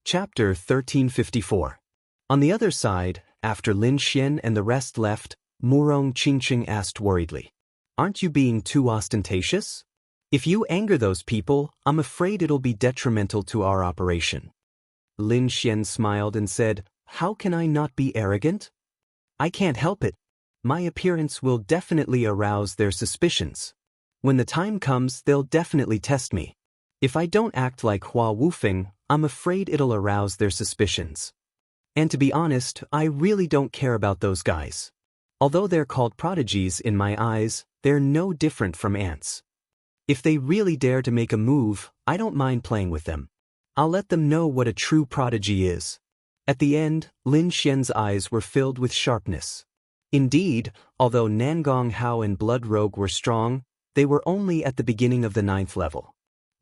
Chapter 1354. On the other side, after Lin Xian and the rest left, Murong Qingqing asked worriedly, "Aren't you being too ostentatious? If you anger those people, I'm afraid it'll be detrimental to our operation." Lin Xian smiled and said, "How can I not be arrogant? I can't help it. My appearance will definitely arouse their suspicions. When the time comes, they'll definitely test me. If I don't act like Hua Wufeng, I'm afraid it'll arouse their suspicions. And to be honest, I really don't care about those guys. Although they're called prodigies in my eyes, they're no different from ants. If they really dare to make a move, I don't mind playing with them. I'll let them know what a true prodigy is." At the end, Lin Xian's eyes were filled with sharpness. Indeed, although Nangong Hao and Blood Rogue were strong, they were only at the beginning of the 9th level.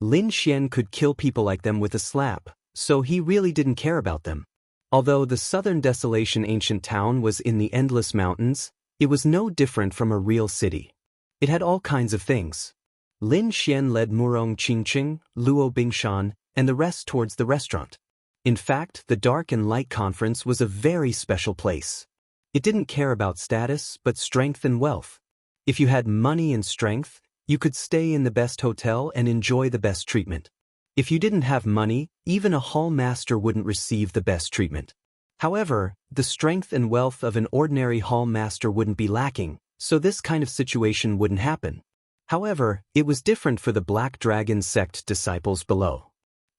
Lin Xian could kill people like them with a slap, so he really didn't care about them. Although the southern desolation ancient town was in the endless mountains, it was no different from a real city. It had all kinds of things. Lin Xian led Murong Qingqing, Luo Bingshan, and the rest towards the restaurant. In fact, the Dark and Light Conference was a very special place. It didn't care about status, but strength and wealth. If you had money and strength, you could stay in the best hotel and enjoy the best treatment. If you didn't have money, even a hall master wouldn't receive the best treatment. However, the strength and wealth of an ordinary hall master wouldn't be lacking, so this kind of situation wouldn't happen. However, it was different for the Black Dragon sect disciples below.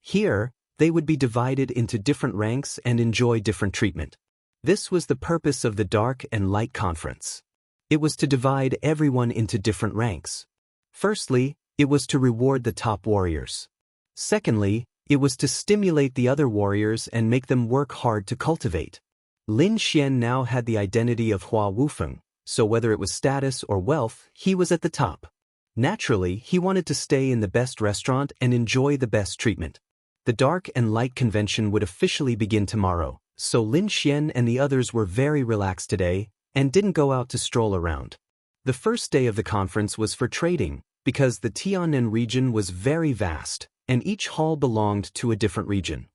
Here, they would be divided into different ranks and enjoy different treatment. This was the purpose of the Dark and Light Conference. It was to divide everyone into different ranks. Firstly, it was to reward the top warriors. Secondly, it was to stimulate the other warriors and make them work hard to cultivate. Lin Xian now had the identity of Hua Wufeng, so whether it was status or wealth, he was at the top. Naturally, he wanted to stay in the best restaurant and enjoy the best treatment. The Dark and Light Convention would officially begin tomorrow, so Lin Xian and the others were very relaxed today and didn't go out to stroll around. The first day of the conference was for trading, because the Tiannan region was very vast, and each hall belonged to a different region.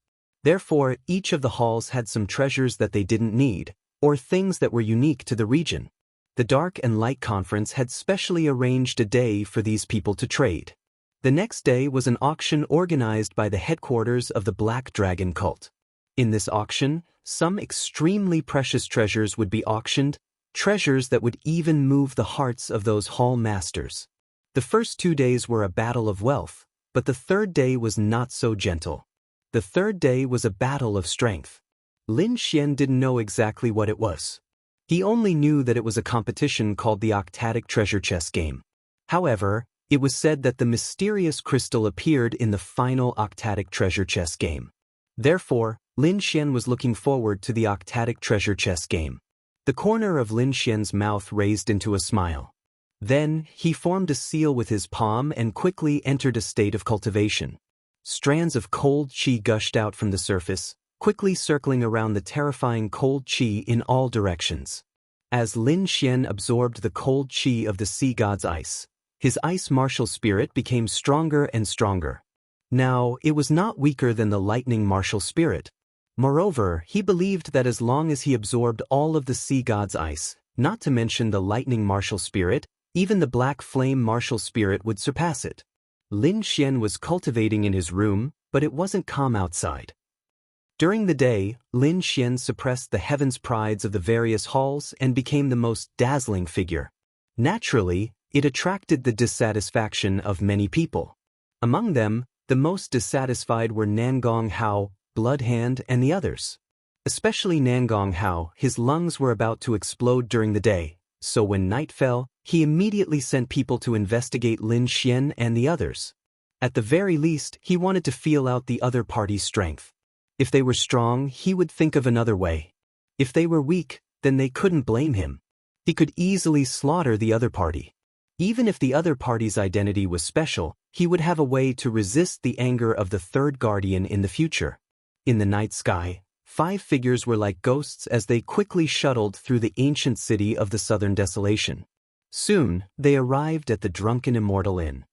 Therefore, each of the halls had some treasures that they didn't need, or things that were unique to the region. The Dark and Light Conference had specially arranged a day for these people to trade. The next day was an auction organized by the headquarters of the Black Dragon cult. In this auction, some extremely precious treasures would be auctioned, treasures that would even move the hearts of those hall masters. The first 2 days were a battle of wealth, but the third day was not so gentle. The third day was a battle of strength. Lin Xian didn't know exactly what it was. He only knew that it was a competition called the Octadic Treasure Chess Game. However, it was said that the mysterious crystal appeared in the final Octadic Treasure Chess Game. Therefore, Lin Xian was looking forward to the Octadic Treasure Chess Game. The corner of Lin Xian's mouth raised into a smile. Then, he formed a seal with his palm and quickly entered a state of cultivation. Strands of cold qi gushed out from the surface, quickly circling around the terrifying cold qi in all directions. As Lin Xian absorbed the cold qi of the sea god's ice, his ice martial spirit became stronger and stronger. Now, it was not weaker than the lightning martial spirit. Moreover, he believed that as long as he absorbed all of the sea god's ice, not to mention the lightning martial spirit, even the black flame martial spirit would surpass it. Lin Xian was cultivating in his room, but it wasn't calm outside. During the day, Lin Xian suppressed the heavens prides of the various halls and became the most dazzling figure. Naturally, it attracted the dissatisfaction of many people. Among them, the most dissatisfied were Nangong Hao, Bloodhand, and the others. Especially Nangong Hao, his lungs were about to explode during the day, so when night fell, he immediately sent people to investigate Lin Xian and the others. At the very least, he wanted to feel out the other party's strength. If they were strong, he would think of another way. If they were weak, then they couldn't blame him. He could easily slaughter the other party. Even if the other party's identity was special, he would have a way to resist the anger of the third guardian in the future. In the night sky, 5 figures were like ghosts as they quickly shuttled through the ancient city of the southern desolation. Soon, they arrived at the Drunken Immortal Inn.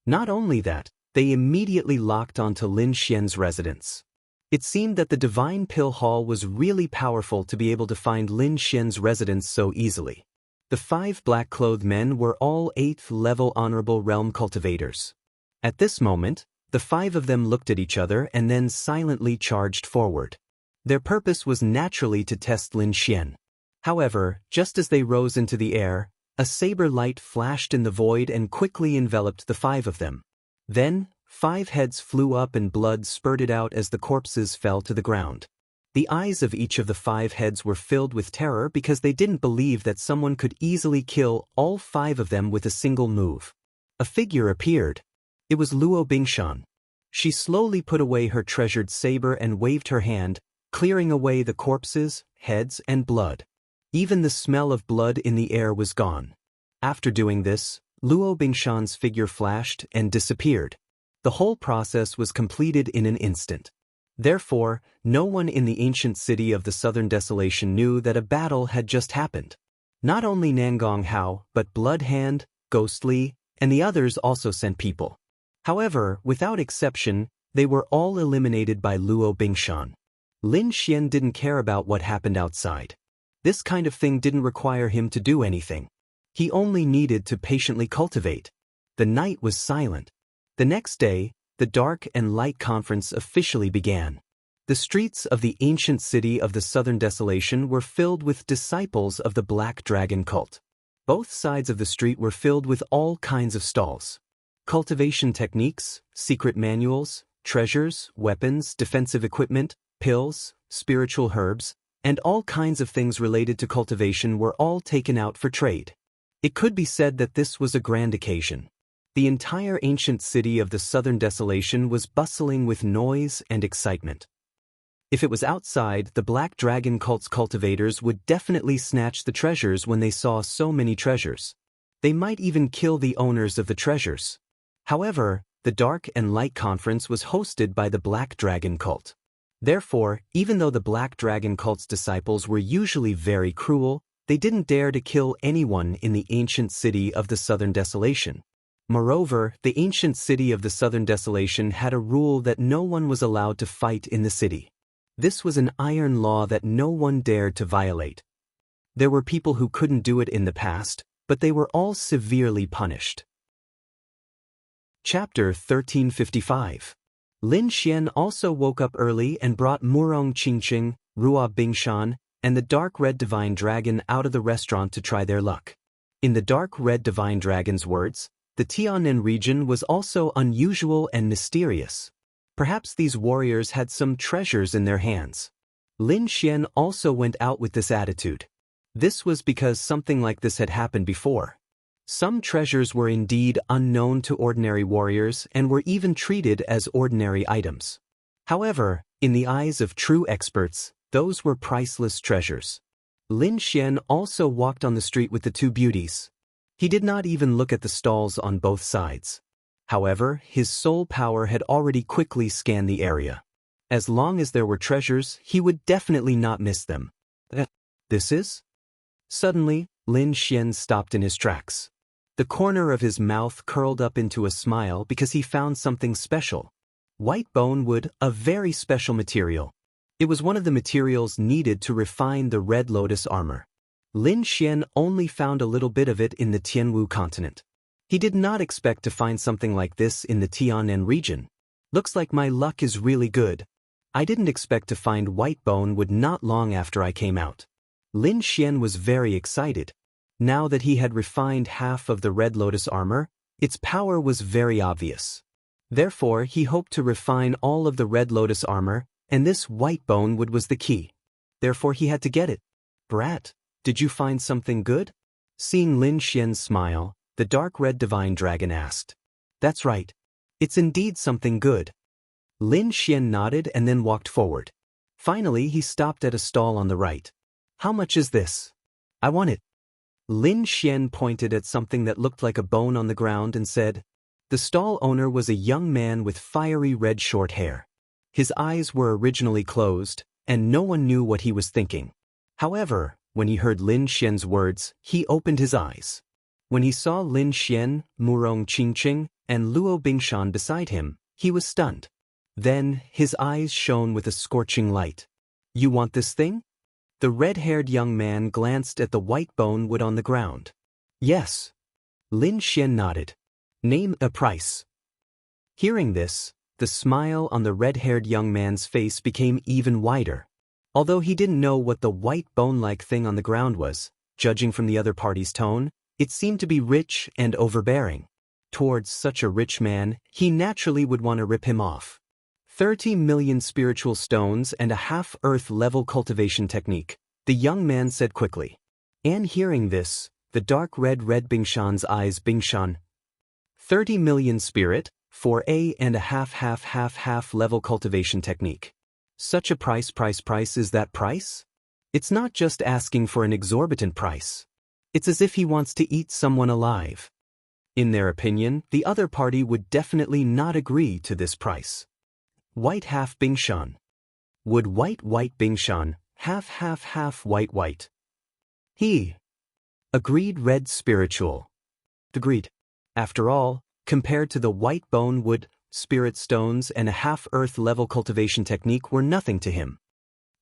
Not only that, they immediately locked onto Lin Xian's residence. It seemed that the divine pill hall was really powerful to be able to find Lin Xian's residence so easily. The 5 black-clothed men were all 8th-level honorable realm cultivators. At this moment, the 5 of them looked at each other and then silently charged forward. Their purpose was naturally to test Lin Xian. However, just as they rose into the air, a saber light flashed in the void and quickly enveloped the 5 of them. Then, 5 heads flew up and blood spurted out as the corpses fell to the ground. The eyes of each of the 5 heads were filled with terror because they didn't believe that someone could easily kill all 5 of them with a single move. A figure appeared. It was Luo Bingshan. She slowly put away her treasured saber and waved her hand, clearing away the corpses, heads, and blood. Even the smell of blood in the air was gone. After doing this, Luo Bingshan's figure flashed and disappeared. The whole process was completed in an instant. Therefore, no one in the ancient city of the Southern Desolation knew that a battle had just happened. Not only Nangong Hao, but Blood Hand, Ghostly, and the others also sent people. However, without exception, they were all eliminated by Luo Bingshan. Lin Xian didn't care about what happened outside. This kind of thing didn't require him to do anything. He only needed to patiently cultivate. The night was silent. The next day, the Dark and Light Conference officially began. The streets of the ancient city of the Southern Desolation were filled with disciples of the Black Dragon cult. Both sides of the street were filled with all kinds of stalls. Cultivation techniques, secret manuals, treasures, weapons, defensive equipment, pills, spiritual herbs, and all kinds of things related to cultivation were all taken out for trade. It could be said that this was a grand occasion. The entire ancient city of the Southern Desolation was bustling with noise and excitement. If it was outside, the Black Dragon cult's cultivators would definitely snatch the treasures when they saw so many treasures. They might even kill the owners of the treasures. However, the Dark and Light Conference was hosted by the Black Dragon cult. Therefore, even though the Black Dragon cult's disciples were usually very cruel, they didn't dare to kill anyone in the ancient city of the Southern Desolation. Moreover, the ancient city of the Southern Desolation had a rule that no one was allowed to fight in the city. This was an iron law that no one dared to violate. There were people who couldn't do it in the past, but they were all severely punished. Chapter 1355. Lin Xian also woke up early and brought Murong Qingqing, Ruo Bingshan, and the Dark Red Divine Dragon out of the restaurant to try their luck. In the Dark Red Divine Dragon's words, the Tianan region was also unusual and mysterious. Perhaps these warriors had some treasures in their hands. Lin Xian also went out with this attitude. This was because something like this had happened before. Some treasures were indeed unknown to ordinary warriors and were even treated as ordinary items. However, in the eyes of true experts, those were priceless treasures. Lin Xian also walked on the street with the 2 beauties. He did not even look at the stalls on both sides. However, his soul power had already quickly scanned the area. As long as there were treasures, he would definitely not miss them. This is? Suddenly, Lin Xian stopped in his tracks. The corner of his mouth curled up into a smile because he found something special. White bone wood, a very special material. It was one of the materials needed to refine the Red Lotus armor. Lin Xian only found a little bit of it in the Tianwu continent. He did not expect to find something like this in the Tianan region. Looks like my luck is really good. I didn't expect to find white bone wood not long after I came out. Lin Xian was very excited. Now that he had refined half of the Red Lotus armor, its power was very obvious. Therefore, he hoped to refine all of the Red Lotus armor, and this white bone wood was the key. Therefore, he had to get it. Brat, did you find something good? Seeing Lin Xian's smile, the Dark Red Divine Dragon asked. That's right. It's indeed something good. Lin Xian nodded and then walked forward. Finally, he stopped at a stall on the right. How much is this? I want it. Lin Xian pointed at something that looked like a bone on the ground and said. The stall owner was a young man with fiery red short hair. His eyes were originally closed, and no one knew what he was thinking. However, when he heard Lin Xian's words, he opened his eyes. When he saw Lin Xian, Murong Qingqing, and Luo Bingshan beside him, he was stunned. Then, his eyes shone with a scorching light. You want this thing? The red-haired young man glanced at the white bone wood on the ground. Yes. Lin Xian nodded. Name a price. Hearing this, the smile on the red-haired young man's face became even wider. Although he didn't know what the white bone-like thing on the ground was, judging from the other party's tone, it seemed to be rich and overbearing. Towards such a rich man, he naturally would want to rip him off. 30 million spiritual stones and a half-earth level cultivation technique, the young man said quickly. And hearing this, the dark red Bingshan's eyes Bingshan. 30 million spirit, for a and a half level cultivation technique. Such a price is that price? It's not just asking for an exorbitant price. It's as if he wants to eat someone alive. In their opinion, the other party would definitely not agree to this price. White half Bingshan. Would white Bingshan, half white. He. Agreed red spiritual. Agreed. After all, compared to the white bone wood, spirit stones and a half-earth level cultivation technique were nothing to him.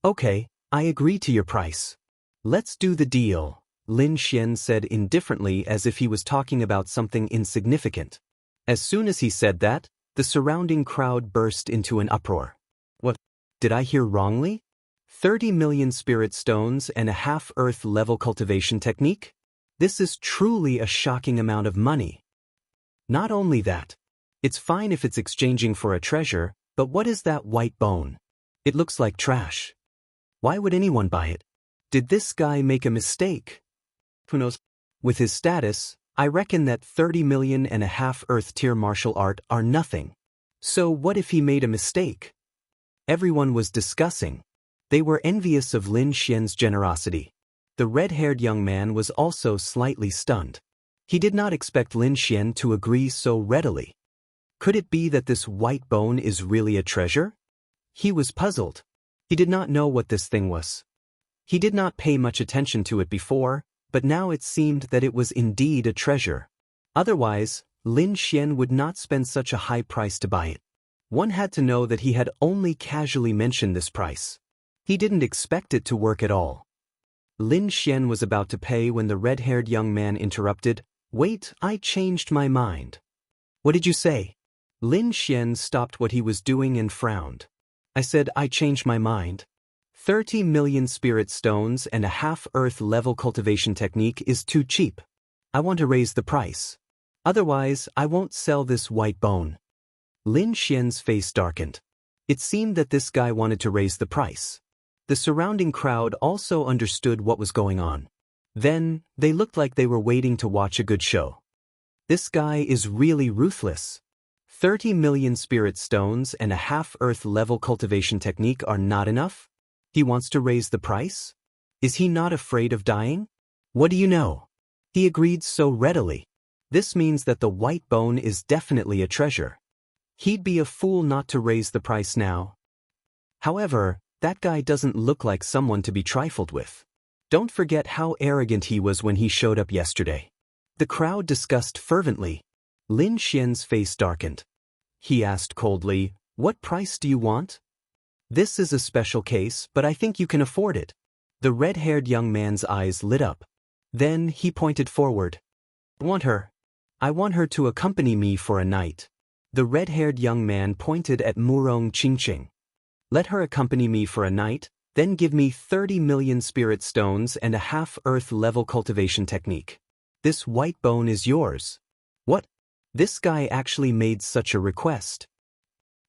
Okay, I agree to your price. Let's do the deal, Lin Xian said indifferently as if he was talking about something insignificant. As soon as he said that, the surrounding crowd burst into an uproar. What? Did I hear wrongly? 30 million spirit stones and a half-earth level cultivation technique? This is truly a shocking amount of money. Not only that, it's fine if it's exchanging for a treasure, but what is that white bone? It looks like trash. Why would anyone buy it? Did this guy make a mistake? Who knows? With his status, I reckon that 30 million and a half Earth tier martial art are nothing. So what if he made a mistake? Everyone was discussing. They were envious of Lin Xian's generosity. The red-haired young man was also slightly stunned. He did not expect Lin Xian to agree so readily. Could it be that this white bone is really a treasure? He was puzzled. He did not know what this thing was. He did not pay much attention to it before, but now it seemed that it was indeed a treasure. Otherwise, Lin Xian would not spend such a high price to buy it. One had to know that he had only casually mentioned this price. He didn't expect it to work at all. Lin Xian was about to pay when the red-haired young man interrupted. Wait, I changed my mind. What did you say? Lin Xian stopped what he was doing and frowned. I said I changed my mind. 30 million spirit stones and a half-earth level cultivation technique is too cheap. I want to raise the price. Otherwise, I won't sell this white bone. Lin Xian's face darkened. It seemed that this guy wanted to raise the price. The surrounding crowd also understood what was going on. Then, they looked like they were waiting to watch a good show. This guy is really ruthless. 30 million spirit stones and a half-earth level cultivation technique are not enough? He wants to raise the price? Is he not afraid of dying? What do you know? He agreed so readily. This means that the white bone is definitely a treasure. He'd be a fool not to raise the price now. However, that guy doesn't look like someone to be trifled with. Don't forget how arrogant he was when he showed up yesterday. The crowd discussed fervently. Lin Xian's face darkened. He asked coldly, "What price do you want?" "This is a special case, but I think you can afford it." The red-haired young man's eyes lit up. Then he pointed forward. "Want her? I want her to accompany me for a night." The red-haired young man pointed at Murong Qingqing. "Let her accompany me for a night, then give me 30 million spirit stones and a half-earth level cultivation technique. This white bone is yours." What? This guy actually made such a request.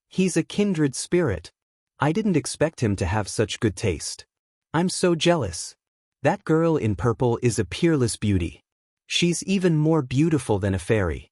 He's a kindred spirit. I didn't expect him to have such good taste. I'm so jealous. That girl in purple is a peerless beauty. She's even more beautiful than a fairy.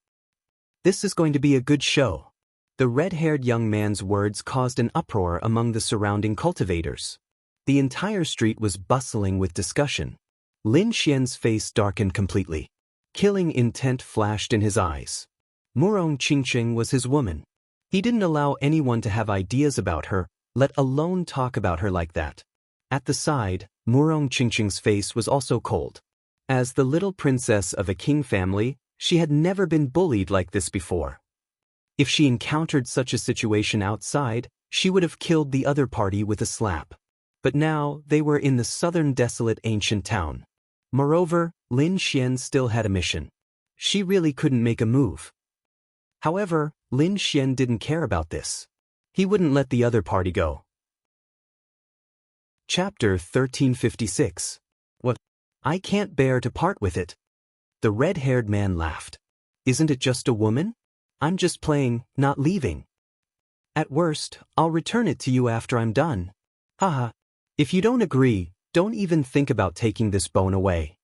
This is going to be a good show. The red-haired young man's words caused an uproar among the surrounding cultivators. The entire street was bustling with discussion. Lin Xian's face darkened completely. Killing intent flashed in his eyes. Murong Qingqing was his woman. He didn't allow anyone to have ideas about her, let alone talk about her like that. At the side, Murong Qingqing's face was also cold. As the little princess of a king family, she had never been bullied like this before. If she encountered such a situation outside, she would have killed the other party with a slap. But now they were in the southern desolate ancient town. Moreover, Lin Xian still had a mission. She really couldn't make a move. However, Lin Xian didn't care about this. He wouldn't let the other party go. Chapter 1356. What? I can't bear to part with it. The red-haired man laughed. Isn't it just a woman? I'm just playing, not leaving. At worst, I'll return it to you after I'm done. Haha. If you don't agree, don't even think about taking this bone away.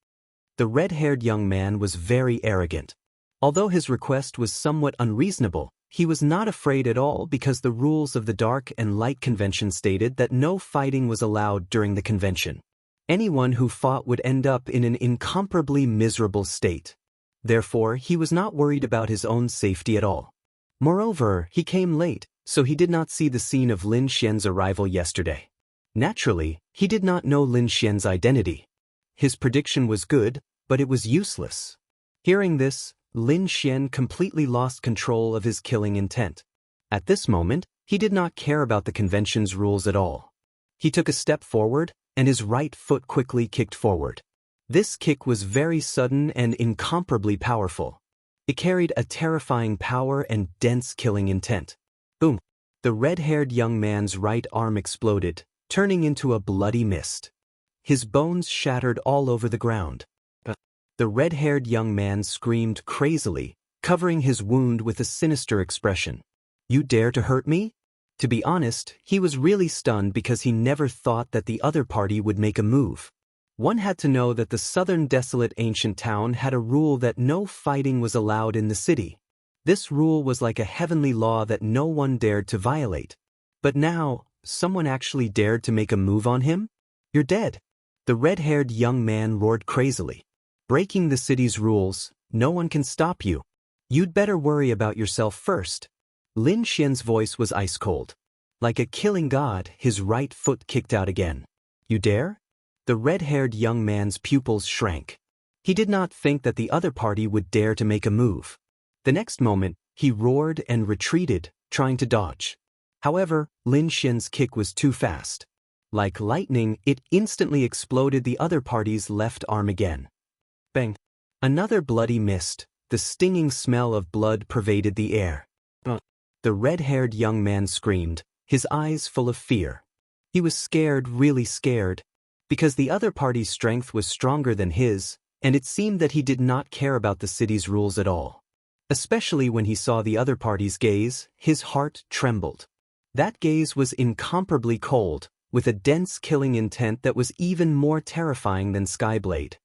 The red-haired young man was very arrogant. Although his request was somewhat unreasonable, he was not afraid at all because the rules of the Dark and Light Convention stated that no fighting was allowed during the convention. Anyone who fought would end up in an incomparably miserable state. Therefore, he was not worried about his own safety at all. Moreover, he came late, so he did not see the scene of Lin Xian's arrival yesterday. Naturally, he did not know Lin Xian's identity. His prediction was good, but it was useless. Hearing this, Lin Xian completely lost control of his killing intent. At this moment, he did not care about the convention's rules at all. He took a step forward, and his right foot quickly kicked forward. This kick was very sudden and incomparably powerful. It carried a terrifying power and dense killing intent. Boom! The red-haired young man's right arm exploded, turning into a bloody mist. His bones shattered all over the ground. The red-haired young man screamed crazily, covering his wound with a sinister expression. You dare to hurt me? To be honest, he was really stunned because he never thought that the other party would make a move. One had to know that the southern desolate ancient town had a rule that no fighting was allowed in the city. This rule was like a heavenly law that no one dared to violate. But now, someone actually dared to make a move on him? You're dead. The red-haired young man roared crazily. Breaking the city's rules, no one can stop you. You'd better worry about yourself first. Lin Xian's voice was ice-cold. Like a killing god, his right foot kicked out again. You dare? The red-haired young man's pupils shrank. He did not think that the other party would dare to make a move. The next moment, he roared and retreated, trying to dodge. However, Lin Xian's kick was too fast. Like lightning, it instantly exploded the other party's left arm again. Bang! Another bloody mist. The stinging smell of blood pervaded the air. The red-haired young man screamed, his eyes full of fear. He was scared, really scared, because the other party's strength was stronger than his, and it seemed that he did not care about the city's rules at all. Especially when he saw the other party's gaze, his heart trembled. That gaze was incomparably cold, with a dense killing intent that was even more terrifying than Skyblade.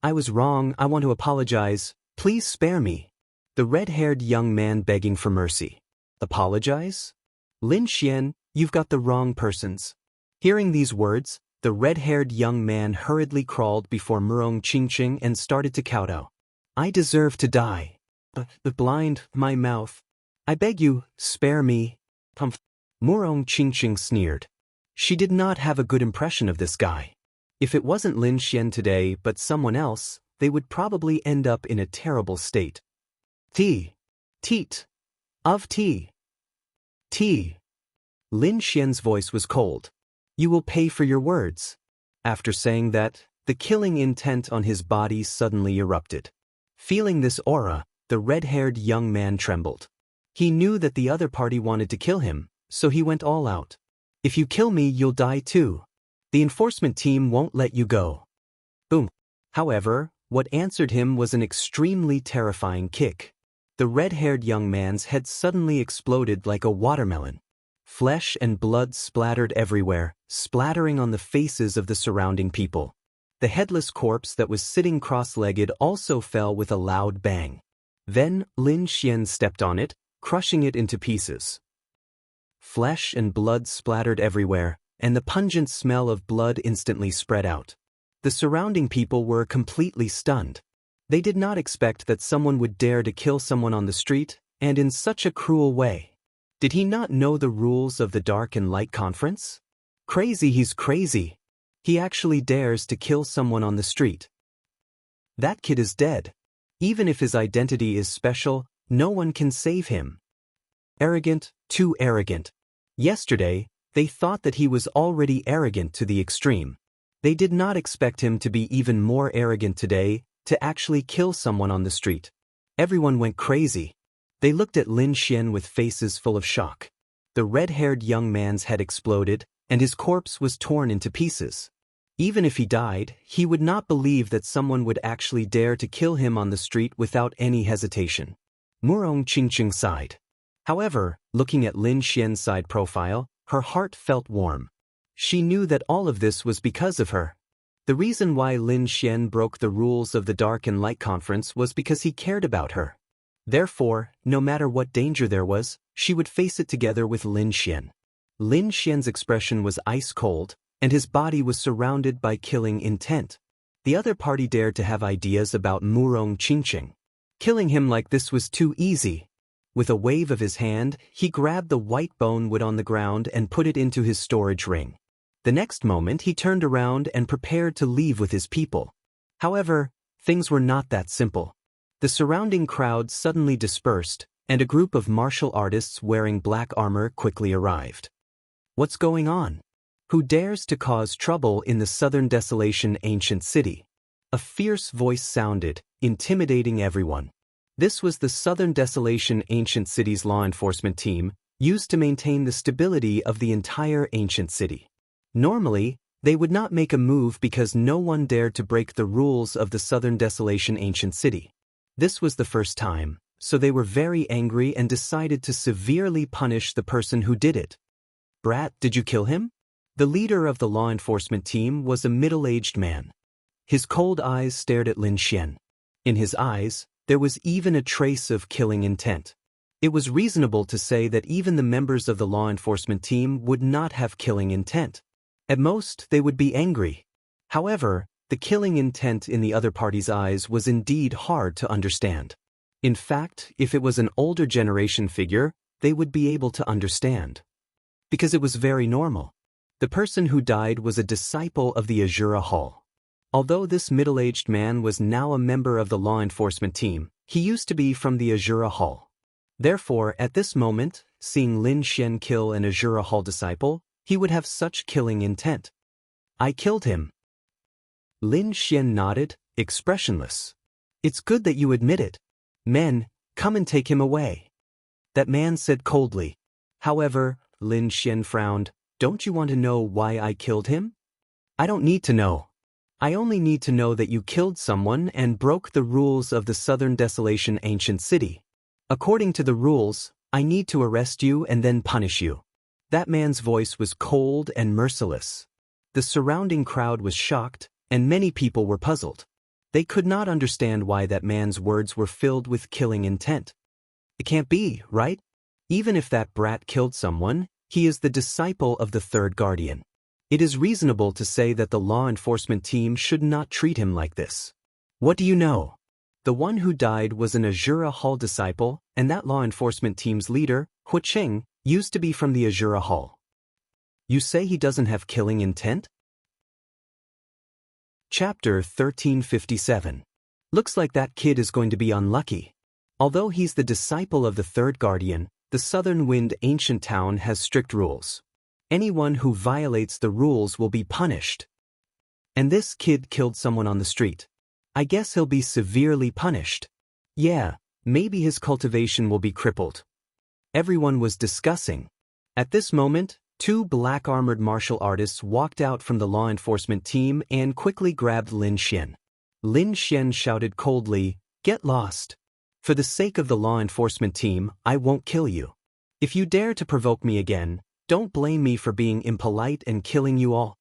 I was wrong, I want to apologize, please spare me. The red-haired young man begging for mercy. Apologize? Lin Xian, you've got the wrong persons. Hearing these words, the red-haired young man hurriedly crawled before Murong Qingqing and started to kowtow. I deserve to die. The blind, my mouth. I beg you, spare me. Humph. Murong Qingqing sneered. She did not have a good impression of this guy. If it wasn't Lin Xian today but someone else, they would probably end up in a terrible state. Teat. Of tea. Tea. Lin Xian's voice was cold. You will pay for your words. After saying that, the killing intent on his body suddenly erupted. Feeling this aura, the red-haired young man trembled. He knew that the other party wanted to kill him, so he went all out. If you kill me, you'll die too. The enforcement team won't let you go. Boom. However, what answered him was an extremely terrifying kick. The red-haired young man's head suddenly exploded like a watermelon. Flesh and blood splattered everywhere, splattering on the faces of the surrounding people. The headless corpse that was sitting cross-legged also fell with a loud bang. Then, Lin Xian stepped on it, crushing it into pieces. Flesh and blood splattered everywhere, and the pungent smell of blood instantly spread out. The surrounding people were completely stunned. They did not expect that someone would dare to kill someone on the street, and in such a cruel way. Did he not know the rules of the Dark and Light Conference? Crazy, he's crazy. He actually dares to kill someone on the street. That kid is dead. Even if his identity is special, no one can save him. Arrogant, too arrogant. Yesterday, they thought that he was already arrogant to the extreme. They did not expect him to be even more arrogant today, to actually kill someone on the street. Everyone went crazy. They looked at Lin Xian with faces full of shock. The red-haired young man's head exploded, and his corpse was torn into pieces. Even if he died, he would not believe that someone would actually dare to kill him on the street without any hesitation. Murong Qingqing sighed. However, looking at Lin Xian's side profile, her heart felt warm. She knew that all of this was because of her. The reason why Lin Xian broke the rules of the Dark and Light Conference was because he cared about her. Therefore, no matter what danger there was, she would face it together with Lin Xian. Lin Xian's expression was ice cold, and his body was surrounded by killing intent. The other party dared to have ideas about Murong Qingqing. Killing him like this was too easy. With a wave of his hand, he grabbed the white bone wood on the ground and put it into his storage ring. The next moment he turned around and prepared to leave with his people. However, things were not that simple. The surrounding crowd suddenly dispersed, and a group of martial artists wearing black armor quickly arrived. What's going on? Who dares to cause trouble in the Southern Desolation ancient city? A fierce voice sounded, intimidating everyone. This was the Southern Desolation ancient city's law enforcement team, used to maintain the stability of the entire ancient city. Normally, they would not make a move because no one dared to break the rules of the Southern Desolation ancient city. This was the first time, so they were very angry and decided to severely punish the person who did it. Brat, did you kill him? The leader of the law enforcement team was a middle-aged man. His cold eyes stared at Lin Xian. In his eyes, there was even a trace of killing intent. It was reasonable to say that even the members of the law enforcement team would not have killing intent. At most, they would be angry. However, the killing intent in the other party's eyes was indeed hard to understand. In fact, if it was an older generation figure, they would be able to understand. Because it was very normal. The person who died was a disciple of the Azura Hall. Although this middle-aged man was now a member of the law enforcement team, he used to be from the Azura Hall. Therefore, at this moment, seeing Lin Xian kill an Azura Hall disciple, he would have such killing intent. I killed him. Lin Xian nodded, expressionless. It's good that you admit it. Men, come and take him away. That man said coldly. However, Lin Xian frowned. Don't you want to know why I killed him? I don't need to know. I only need to know that you killed someone and broke the rules of the Southern Desolation ancient city. According to the rules, I need to arrest you and then punish you. That man's voice was cold and merciless. The surrounding crowd was shocked, and many people were puzzled. They could not understand why that man's words were filled with killing intent. It can't be, right? Even if that brat killed someone, he is the disciple of the third guardian. It is reasonable to say that the law enforcement team should not treat him like this. What do you know? The one who died was an Azura Hall disciple, and that law enforcement team's leader, Hu Qing, used to be from the Azura Hall. You say he doesn't have killing intent? Chapter 1357. Looks like that kid is going to be unlucky. Although he's the disciple of the third guardian, the Southern Wind ancient town has strict rules. Anyone who violates the rules will be punished. And this kid killed someone on the street. I guess he'll be severely punished. Yeah, maybe his cultivation will be crippled. Everyone was discussing. At this moment, two black-armored martial artists walked out from the law enforcement team and quickly grabbed Lin Xian. Lin Xian shouted coldly, "Get lost. For the sake of the law enforcement team, I won't kill you. If you dare to provoke me again, don't blame me for being impolite and killing you all."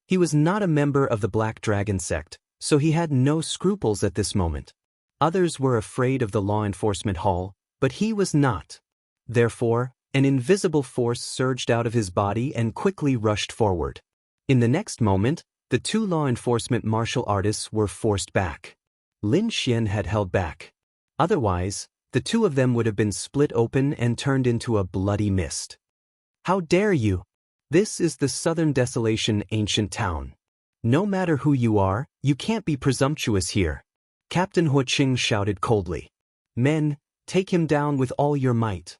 He was not a member of the Black Dragon sect, so he had no scruples at this moment. Others were afraid of the law enforcement hall, but he was not. Therefore, an invisible force surged out of his body and quickly rushed forward. In the next moment, the two law enforcement martial artists were forced back. Lin Xian had held back. Otherwise, the two of them would have been split open and turned into a bloody mist. How dare you? This is the Southern Desolation ancient town. No matter who you are, you can't be presumptuous here. Captain Hu Qing shouted coldly. Men, take him down with all your might.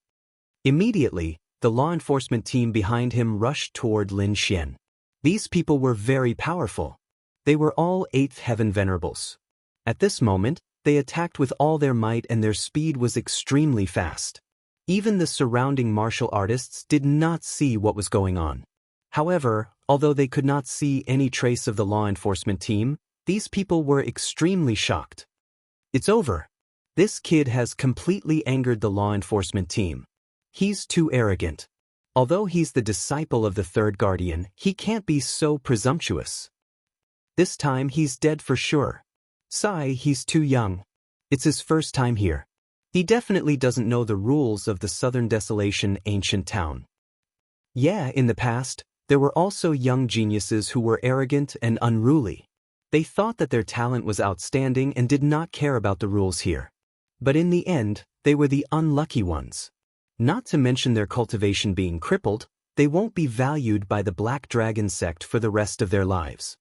Immediately, the law enforcement team behind him rushed toward Lin Xian. These people were very powerful. They were all 8th Heaven Venerables. At this moment, they attacked with all their might and their speed was extremely fast. Even the surrounding martial artists did not see what was going on. However, although they could not see any trace of the law enforcement team, these people were extremely shocked. It's over. This kid has completely angered the law enforcement team. He's too arrogant. Although he's the disciple of the third guardian, he can't be so presumptuous. This time he's dead for sure. He's too young. It's his first time here. He definitely doesn't know the rules of the Southern Desolation ancient town. Yeah, in the past, there were also young geniuses who were arrogant and unruly. They thought that their talent was outstanding and did not care about the rules here. But in the end, they were the unlucky ones. Not to mention their cultivation being crippled, they won't be valued by the Black Dragon sect for the rest of their lives.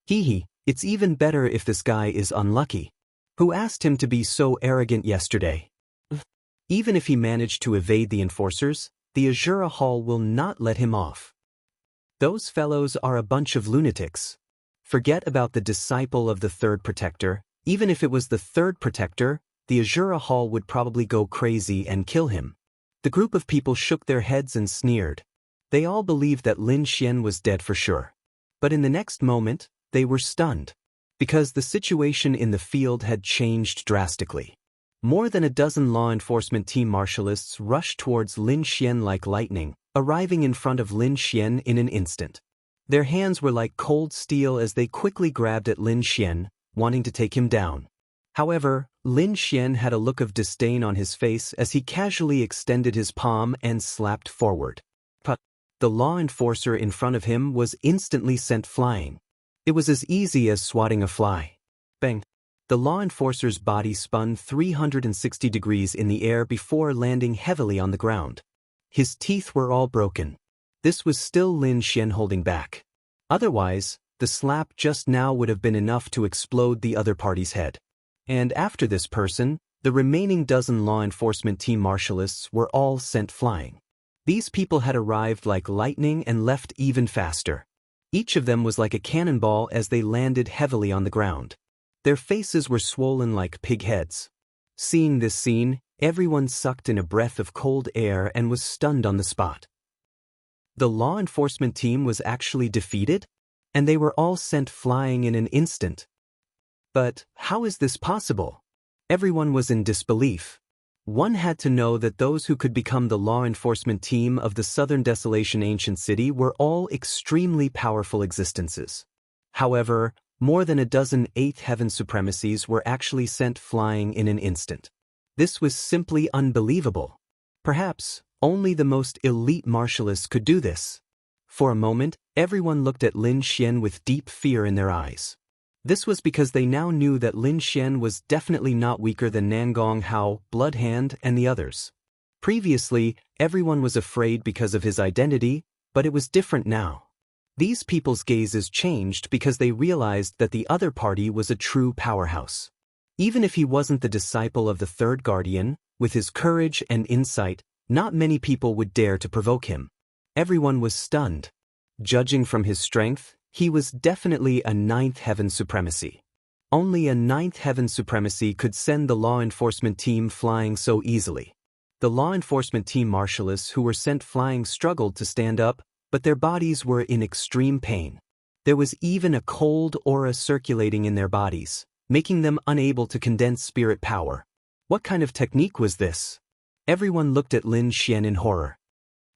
It's even better if this guy is unlucky. Who asked him to be so arrogant yesterday? Even if he managed to evade the enforcers, the Azura Hall will not let him off. Those fellows are a bunch of lunatics. Forget about the disciple of the third protector. Even if it was the third protector, the Azura Hall would probably go crazy and kill him. The group of people shook their heads and sneered. They all believed that Lin Xian was dead for sure. But in the next moment, they were stunned. Because the situation in the field had changed drastically. More than a dozen law enforcement team martialists rushed towards Lin Xian like lightning, arriving in front of Lin Xian in an instant. Their hands were like cold steel as they quickly grabbed at Lin Xian, wanting to take him down. However, Lin Xian had a look of disdain on his face as he casually extended his palm and slapped forward. But the law enforcer in front of him was instantly sent flying. It was as easy as swatting a fly. Bang! The law enforcer's body spun 360 degrees in the air before landing heavily on the ground. His teeth were all broken. This was still Lin Xian holding back. Otherwise, the slap just now would have been enough to explode the other party's head. And after this person, the remaining dozen law enforcement team martialists were all sent flying. These people had arrived like lightning and left even faster. Each of them was like a cannonball as they landed heavily on the ground. Their faces were swollen like pig heads. Seeing this scene, everyone sucked in a breath of cold air and was stunned on the spot. The law enforcement team was actually defeated, and they were all sent flying in an instant. But how is this possible? Everyone was in disbelief. One had to know that those who could become the law enforcement team of the Southern Desolation ancient city were all extremely powerful existences. However, more than a dozen 8th Heaven supremacies were actually sent flying in an instant. This was simply unbelievable. Perhaps only the most elite martialists could do this. For a moment, everyone looked at Lin Xian with deep fear in their eyes. This was because they now knew that Lin Xian was definitely not weaker than Nangong Hao, Bloodhand, and the others. Previously, everyone was afraid because of his identity, but it was different now. These people's gazes changed because they realized that the other party was a true powerhouse. Even if he wasn't the disciple of the third guardian, with his courage and insight, not many people would dare to provoke him. Everyone was stunned. Judging from his strength, he was definitely a 9th Heaven supremacy. Only a 9th Heaven supremacy could send the law enforcement team flying so easily. The law enforcement team martialists who were sent flying struggled to stand up, but their bodies were in extreme pain. There was even a cold aura circulating in their bodies, making them unable to condense spirit power. What kind of technique was this? Everyone looked at Lin Xian in horror.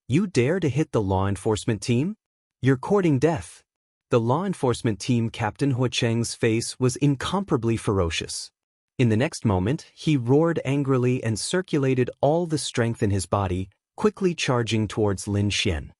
You dare to hit the law enforcement team? You're courting death. The law enforcement team captain Hua Cheng's face was incomparably ferocious. In the next moment, he roared angrily and circulated all the strength in his body, quickly charging towards Lin Xian.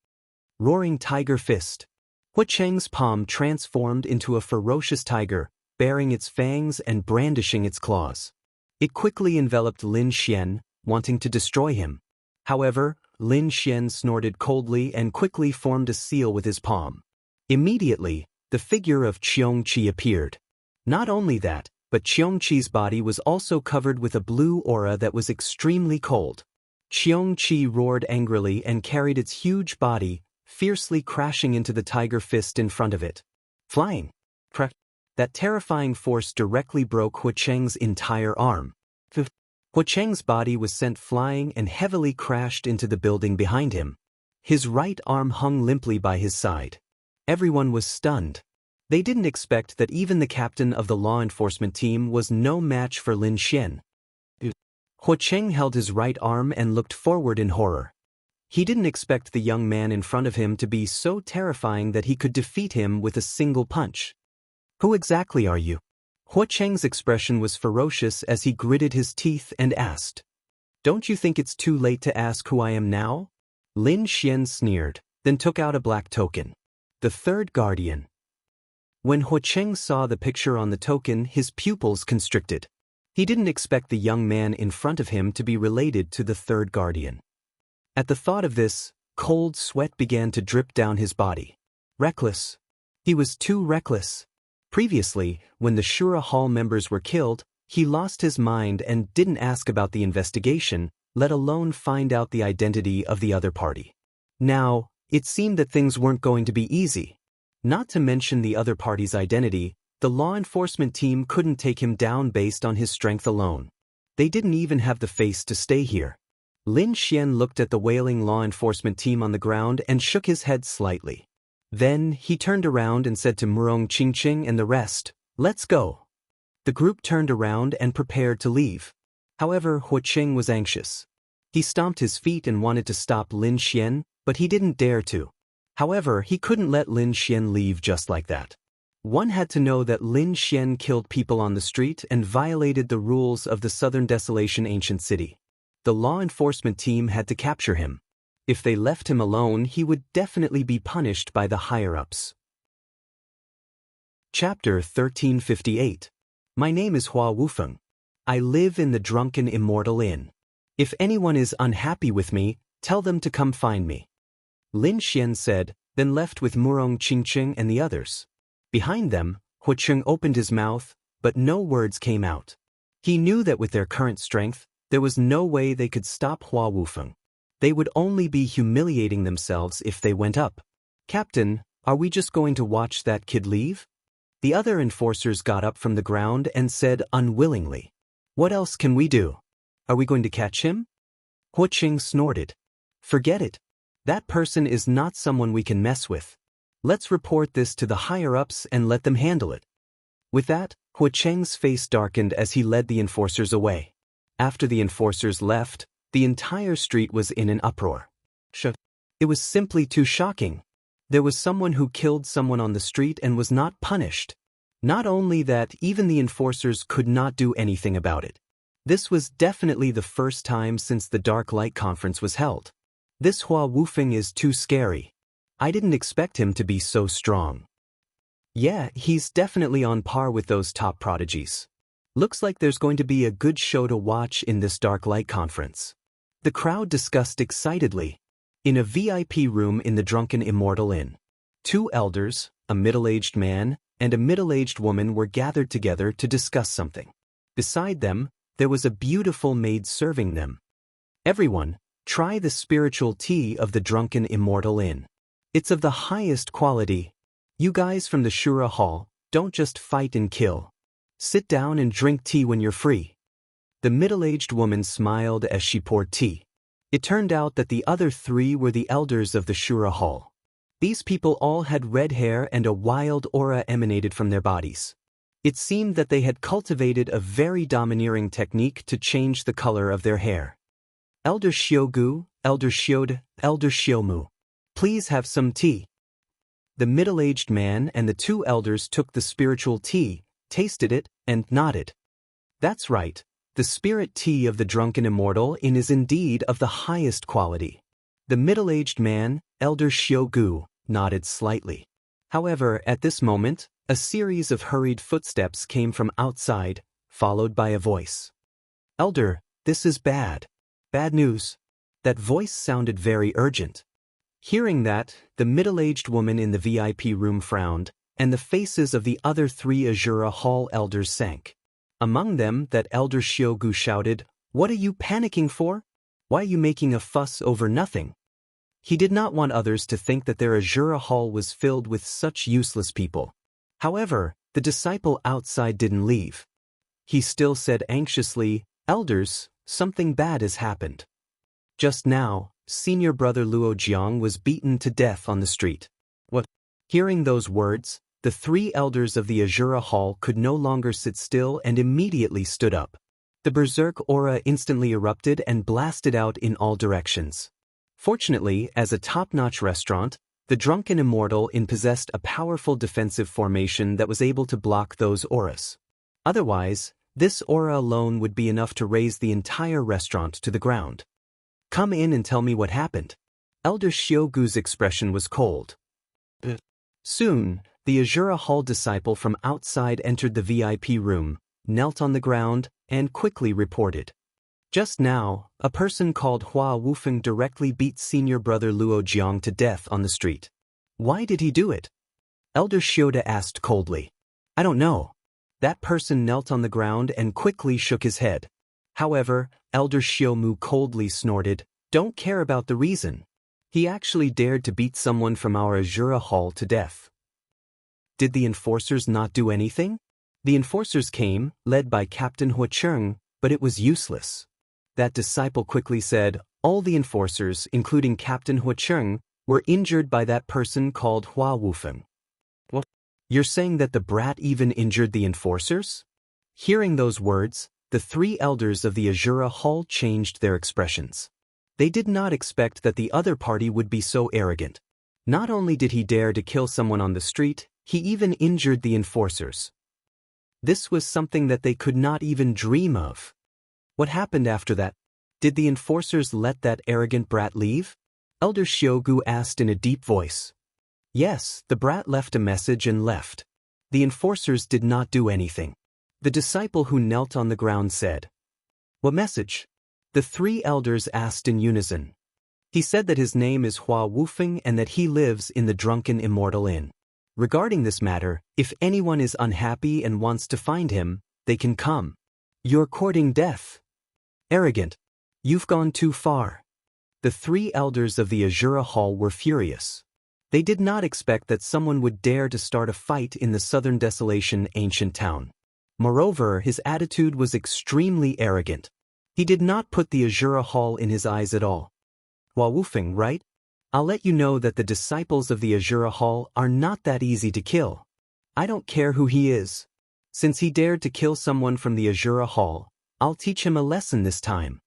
Roaring Tiger Fist. Hua Cheng's palm transformed into a ferocious tiger, baring its fangs and brandishing its claws. It quickly enveloped Lin Xian, wanting to destroy him. However, Lin Xian snorted coldly and quickly formed a seal with his palm. Immediately, the figure of Qiongqi appeared. Not only that, but Qiongqi's body was also covered with a blue aura that was extremely cold. Qiong-Chi roared angrily and carried its huge body, fiercely crashing into the tiger fist in front of it. Flying. That terrifying force directly broke Huacheng's entire arm. Huacheng's body was sent flying and heavily crashed into the building behind him. His right arm hung limply by his side. Everyone was stunned. They didn't expect that even the captain of the law enforcement team was no match for Lin Xian. Huacheng held his right arm and looked forward in horror. He didn't expect the young man in front of him to be so terrifying that he could defeat him with a single punch. Who exactly are you? Huacheng's expression was ferocious as he gritted his teeth and asked. Don't you think it's too late to ask who I am now? Lin Xian sneered, then took out a black token. The third guardian. When Huacheng saw the picture on the token, his pupils constricted. He didn't expect the young man in front of him to be related to the third guardian. At the thought of this, cold sweat began to drip down his body. Reckless. He was too reckless. Previously, when the Shura Hall members were killed, he lost his mind and didn't ask about the investigation, let alone find out the identity of the other party. Now, it seemed that things weren't going to be easy. Not to mention the other party's identity, the law enforcement team couldn't take him down based on his strength alone. They didn't even have the face to stay here. Lin Xian looked at the wailing law enforcement team on the ground and shook his head slightly. Then, he turned around and said to Murong Qingqing and the rest, "Let's go." The group turned around and prepared to leave. However, Huacheng was anxious. He stomped his feet and wanted to stop Lin Xian, but he didn't dare to. However, he couldn't let Lin Xian leave just like that. One had to know that Lin Xian killed people on the street and violated the rules of the Southern Desolation ancient city. The law enforcement team had to capture him. If they left him alone, he would definitely be punished by the higher-ups. Chapter 1358. My name is Hua Wufeng. I live in the Drunken Immortal Inn. If anyone is unhappy with me, tell them to come find me. Lin Xian said, then left with Murong Qingqing and the others. Behind them, Huacheng opened his mouth, but no words came out. He knew that with their current strength, there was no way they could stop Hua Wufeng. They would only be humiliating themselves if they went up. Captain, are we just going to watch that kid leave? The other enforcers got up from the ground and said unwillingly. What else can we do? Are we going to catch him? Huacheng snorted. Forget it. That person is not someone we can mess with. Let's report this to the higher-ups and let them handle it. With that, Huacheng's face darkened as he led the enforcers away. After the enforcers left, the entire street was in an uproar. It was simply too shocking. There was someone who killed someone on the street and was not punished. Not only that, even the enforcers could not do anything about it. This was definitely the first time since the Dark Light Conference was held. This Hua Wufeng is too scary. I didn't expect him to be so strong. Yeah, he's definitely on par with those top prodigies. Looks like there's going to be a good show to watch in this Dark Light Conference. The crowd discussed excitedly. In a VIP room in the Drunken Immortal Inn, 2 elders, a middle-aged man, and a middle-aged woman were gathered together to discuss something. Beside them, there was a beautiful maid serving them. Everyone, try the spiritual tea of the Drunken Immortal Inn. It's of the highest quality. You guys from the Shura Hall, don't just fight and kill. Sit down and drink tea when you're free. The middle-aged woman smiled as she poured tea. It turned out that the other 3 were the elders of the Shura Hall. These people all had red hair and a wild aura emanated from their bodies. It seemed that they had cultivated a very domineering technique to change the color of their hair. Elder Xiugu, Elder Xiode, Elder Xiumu. Please have some tea. The middle-aged man and the 2 elders took the spiritual tea, tasted it, and nodded. That's right, the spirit tea of the Drunken Immortal Inn is indeed of the highest quality. The middle-aged man, Elder Xiugu, nodded slightly. However, at this moment, a series of hurried footsteps came from outside, followed by a voice. Elder, this is bad. Bad news. That voice sounded very urgent. Hearing that, the middle-aged woman in the VIP room frowned, and the faces of the other 3 Azura Hall elders sank. Among them, that Elder Xiugu shouted, "What are you panicking for? Why are you making a fuss over nothing? He did not want others to think that their Azura hall was filled with such useless people. However, the disciple outside didn't leave. He still said anxiously, "Elders, something bad has happened. Just now, senior brother Luo Jiang was beaten to death on the street." What? Hearing those words, the three elders of the Azura hall could no longer sit still and immediately stood up. The berserk aura instantly erupted and blasted out in all directions. Fortunately, as a top-notch restaurant, the drunken immortal possessed a powerful defensive formation that was able to block those auras. Otherwise, this aura alone would be enough to raise the entire restaurant to the ground. "Come in and tell me what happened." Elder Xiugu's expression was cold. Soon, the Azura Hall disciple from outside entered the VIP room, knelt on the ground, and quickly reported. "Just now, a person called Hua Wufeng directly beat senior brother Luo Jiang to death on the street." "Why did he do it?" Elder Shioda asked coldly. "I don't know." That person knelt on the ground and quickly shook his head. However, Elder Shiomu coldly snorted, "Don't care about the reason. He actually dared to beat someone from our Azura Hall to death." Did the enforcers not do anything? The enforcers came, led by Captain Huacheng, but it was useless. That disciple quickly said, "All the enforcers, including Captain Huacheng, were injured by that person called Hua Wufeng." "What? You're saying that the brat even injured the enforcers?" Hearing those words, the three elders of the Azura Hall changed their expressions. They did not expect that the other party would be so arrogant. Not only did he dare to kill someone on the street, he even injured the enforcers. This was something that they could not even dream of. What happened after that? Did the enforcers let that arrogant brat leave? Elder Xiugu asked in a deep voice. Yes, the brat left a message and left. The enforcers did not do anything. The disciple who knelt on the ground said. "What message?" The three elders asked in unison. "He said that his name is Hua Wufeng and that he lives in the Drunken Immortal Inn. Regarding this matter, if anyone is unhappy and wants to find him, they can come. You're courting death. Arrogant. You've gone too far." The three elders of the Azura Hall were furious. They did not expect that someone would dare to start a fight in the Southern Desolation ancient town. Moreover, his attitude was extremely arrogant. He did not put the Azura Hall in his eyes at all. Hua Wufeng, right? I'll let you know that the disciples of the Azura Hall are not that easy to kill. I don't care who he is. Since he dared to kill someone from the Azura Hall, I'll teach him a lesson this time.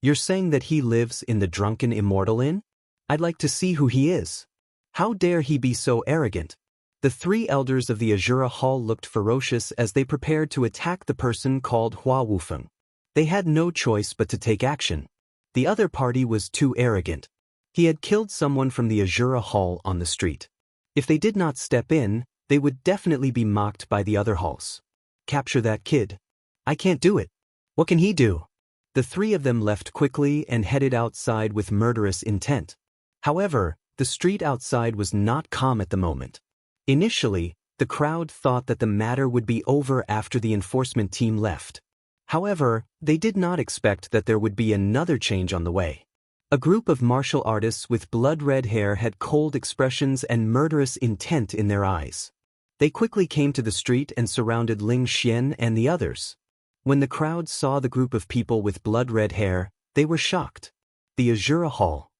You're saying that he lives in the Drunken Immortal Inn? I'd like to see who he is. How dare he be so arrogant? The three elders of the Azura Hall looked ferocious as they prepared to attack the person called Hua Wufeng. They had no choice but to take action. The other party was too arrogant. He had killed someone from the Azura Hall on the street. If they did not step in, they would definitely be mocked by the other halls. Capture that kid. I can't do it. What can he do? The three of them left quickly and headed outside with murderous intent. However, the street outside was not calm at the moment. Initially, the crowd thought that the matter would be over after the enforcement team left. However, they did not expect that there would be another change on the way. A group of martial artists with blood-red hair had cold expressions and murderous intent in their eyes. They quickly came to the street and surrounded Ling Xian and the others. When the crowd saw the group of people with blood-red hair, they were shocked. The Azura Hall.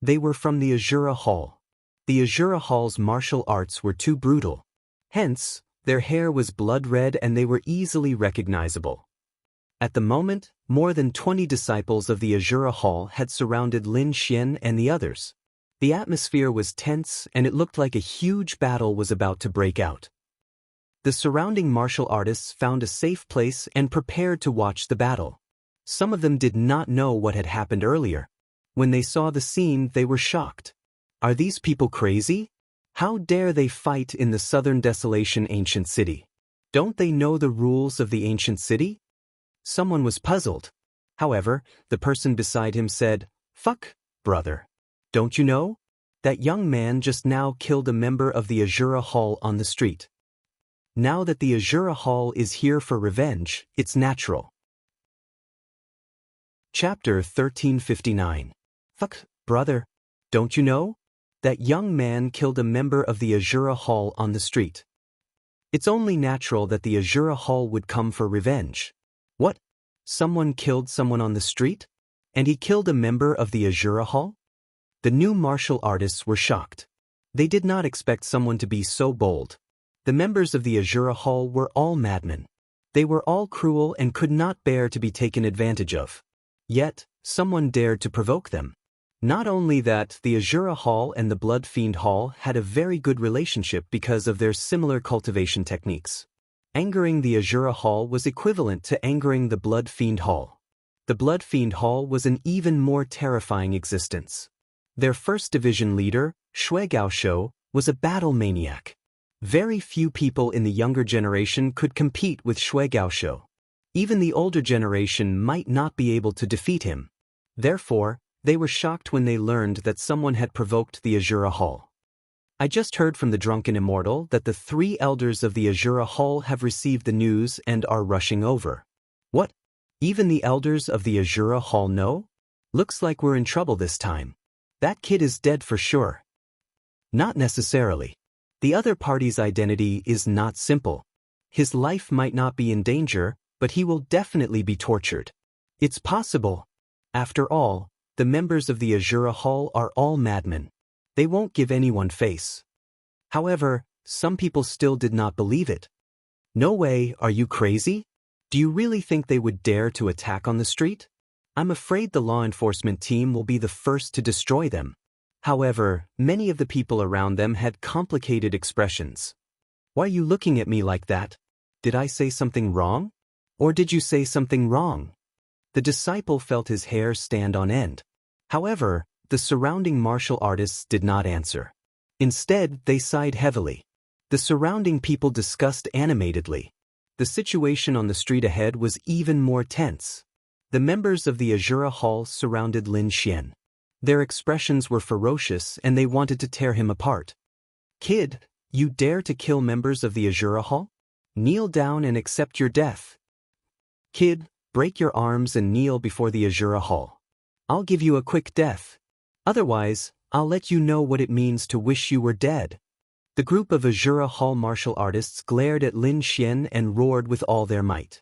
They were from the Azura Hall. The Azura Hall's martial arts were too brutal. Hence, their hair was blood-red and they were easily recognizable. At the moment, more than 20 disciples of the Azura Hall had surrounded Lin Xian and the others. The atmosphere was tense and it looked like a huge battle was about to break out. The surrounding martial artists found a safe place and prepared to watch the battle. Some of them did not know what had happened earlier. When they saw the scene, they were shocked. Are these people crazy? How dare they fight in the Southern Desolation ancient city? Don't they know the rules of the ancient city? Someone was puzzled. However, the person beside him said, "Fuck, brother. Don't you know? That young man just now killed a member of the Azura Hall on the street. Now that the Azura Hall is here for revenge, it's natural." Chapter 1359. Fuck, brother. Don't you know? That young man killed a member of the Azura Hall on the street. It's only natural that the Azura Hall would come for revenge. What? Someone killed someone on the street? And he killed a member of the Azura Hall? The new martial artists were shocked. They did not expect someone to be so bold. The members of the Azura Hall were all madmen. They were all cruel and could not bear to be taken advantage of. Yet, someone dared to provoke them. Not only that, the Azura Hall and the Blood Fiend Hall had a very good relationship because of their similar cultivation techniques. Angering the Azura Hall was equivalent to angering the Blood Fiend Hall. The Blood Fiend Hall was an even more terrifying existence. Their first division leader, Shui Gaoshou, was a battle maniac. Very few people in the younger generation could compete with Shui Gaoshou. Even the older generation might not be able to defeat him. Therefore, they were shocked when they learned that someone had provoked the Azura Hall. I just heard from the drunken immortal that the 3 elders of the Azura Hall have received the news and are rushing over. What? Even the elders of the Azura Hall know? Looks like we're in trouble this time. That kid is dead for sure. Not necessarily. The other party's identity is not simple. His life might not be in danger, but he will definitely be tortured. It's possible. After all, the members of the Azura Hall are all madmen. They won't give anyone face. However, some people still did not believe it. No way, are you crazy? Do you really think they would dare to attack on the street? I'm afraid the law enforcement team will be the first to destroy them. However, many of the people around them had complicated expressions. Why are you looking at me like that? Did I say something wrong? Or did you say something wrong? The disciple felt his hair stand on end. However, the surrounding martial artists did not answer. Instead, they sighed heavily. The surrounding people discussed animatedly. The situation on the street ahead was even more tense. The members of the Azura Hall surrounded Lin Xian. Their expressions were ferocious and they wanted to tear him apart. Kid, you dare to kill members of the Azura Hall? Kneel down and accept your death. Kid, break your arms and kneel before the Azura Hall. I'll give you a quick death. Otherwise, I'll let you know what it means to wish you were dead. The group of Azura Hall martial artists glared at Lin Xian and roared with all their might.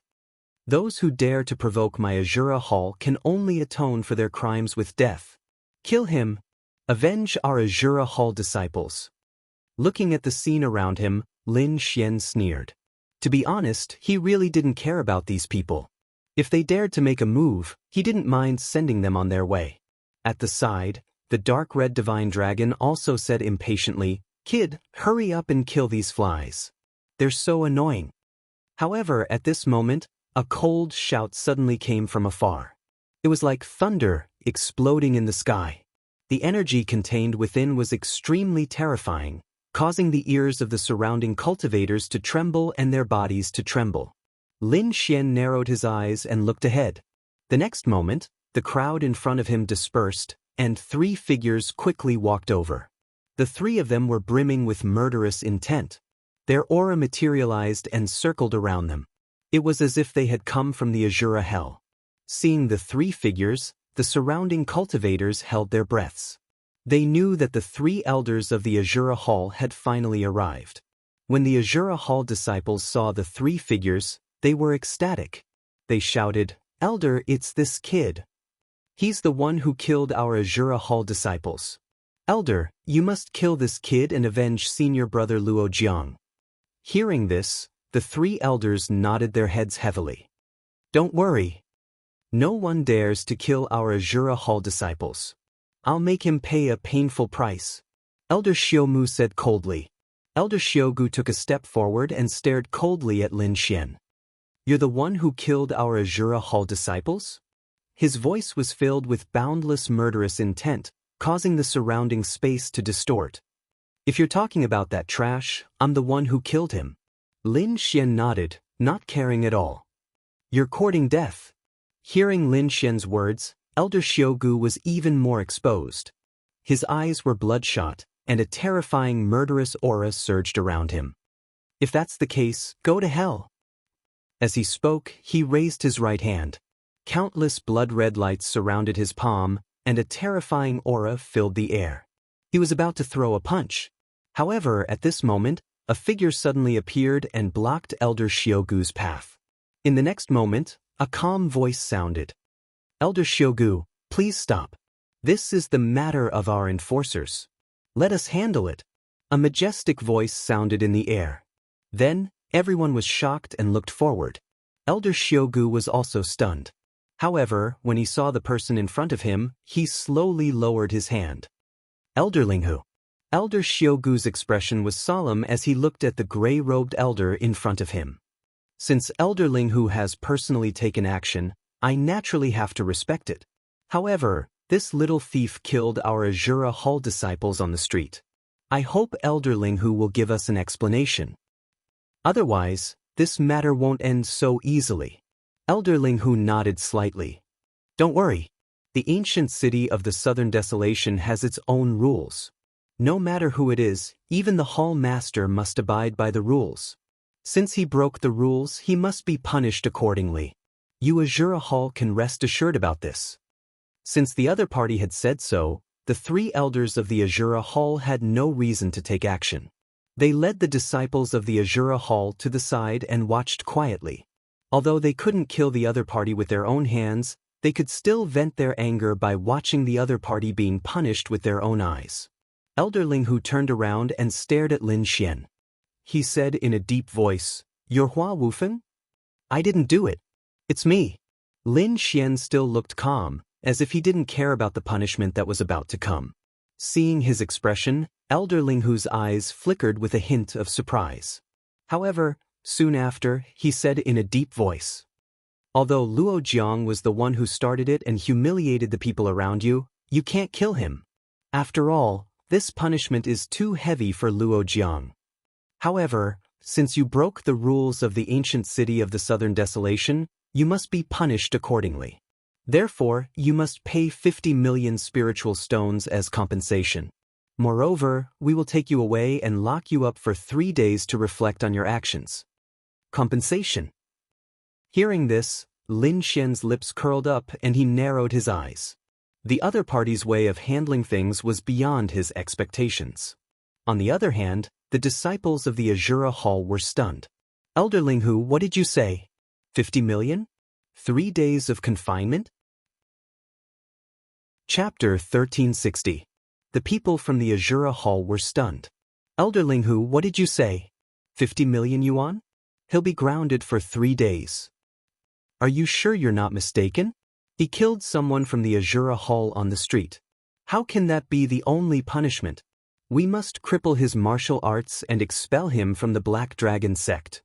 Those who dare to provoke my Azura Hall can only atone for their crimes with death. Kill him. Avenge our Azura Hall disciples. Looking at the scene around him, Lin Xian sneered. To be honest, he really didn't care about these people. If they dared to make a move, he didn't mind sending them on their way. At the side, the dark red divine dragon also said impatiently, Kid, hurry up and kill these flies. They're so annoying. However, at this moment, a cold shout suddenly came from afar. It was like thunder exploding in the sky. The energy contained within was extremely terrifying, causing the ears of the surrounding cultivators to tremble and their bodies to tremble. Lin Xian narrowed his eyes and looked ahead. The next moment, the crowd in front of him dispersed, and 3 figures quickly walked over. The 3 of them were brimming with murderous intent. Their aura materialized and circled around them. It was as if they had come from the Azura Hell. Seeing the 3 figures, the surrounding cultivators held their breaths. They knew that the 3 elders of the Azura Hall had finally arrived. When the Azura Hall disciples saw the 3 figures, they were ecstatic. They shouted, Elder, it's this kid. He's the one who killed our Azura Hall disciples. Elder, you must kill this kid and avenge senior brother Luo Jiang. Hearing this, the 3 elders nodded their heads heavily. Don't worry. No one dares to kill our Azura Hall disciples. I'll make him pay a painful price. Elder Xiaomu said coldly. Elder Xiaogu took a step forward and stared coldly at Lin Xian. You're the one who killed our Azura Hall disciples? His voice was filled with boundless murderous intent, causing the surrounding space to distort. If you're talking about that trash, I'm the one who killed him. Lin Xian nodded, not caring at all. You're courting death. Hearing Lin Xian's words, Elder Xiaogu was even more exposed. His eyes were bloodshot, and a terrifying murderous aura surged around him. If that's the case, go to hell. As he spoke, he raised his right hand. Countless blood-red lights surrounded his palm, and a terrifying aura filled the air. He was about to throw a punch. However, at this moment, a figure suddenly appeared and blocked Elder Shiogu's path. In the next moment, a calm voice sounded. "Elder Shiogu, please stop. This is the matter of our enforcers. Let us handle it." A majestic voice sounded in the air. Then, everyone was shocked and looked forward. Elder Shiogu was also stunned. However, when he saw the person in front of him, he slowly lowered his hand. "Elder Linghu." Elder Shiogu's expression was solemn as he looked at the gray-robed elder in front of him. "Since Elder Linghu has personally taken action, I naturally have to respect it. However, this little thief killed our Azura Hall disciples on the street. I hope Elder Linghu will give us an explanation. Otherwise, this matter won't end so easily." Elder Linghu nodded slightly. "Don't worry. The ancient city of the Southern Desolation has its own rules. No matter who it is, even the Hall Master must abide by the rules. Since he broke the rules, he must be punished accordingly. You Azura Hall can rest assured about this." Since the other party had said so, the three elders of the Azura Hall had no reason to take action. They led the disciples of the Azura Hall to the side and watched quietly. Although they couldn't kill the other party with their own hands, they could still vent their anger by watching the other party being punished with their own eyes. Elder Linghu turned around and stared at Lin Xian. He said in a deep voice, "You're Hua Wufeng? I didn't do it. It's me." Lin Xian still looked calm, as if he didn't care about the punishment that was about to come. Seeing his expression, Elder Linghu's eyes flickered with a hint of surprise. However, soon after, he said in a deep voice, "Although Luo Jiang was the one who started it and humiliated the people around you, you can't kill him. After all, this punishment is too heavy for Luo Jiang. However, since you broke the rules of the ancient city of the Southern Desolation, you must be punished accordingly. Therefore, you must pay 50 million spiritual stones as compensation. Moreover, we will take you away and lock you up for 3 days to reflect on your actions." Compensation. Hearing this, Lin Xian's lips curled up and he narrowed his eyes. The other party's way of handling things was beyond his expectations. On the other hand, the disciples of the Azura Hall were stunned. "Elder Linghu, what did you say? 50 million? 3 days of confinement?" Chapter 1360. The people from the Azura Hall were stunned. "Elder Linghu, what did you say? 50 million yuan? He'll be grounded for 3 days. Are you sure you're not mistaken? He killed someone from the Azura Hall on the street. How can that be the only punishment? We must cripple his martial arts and expel him from the Black Dragon sect."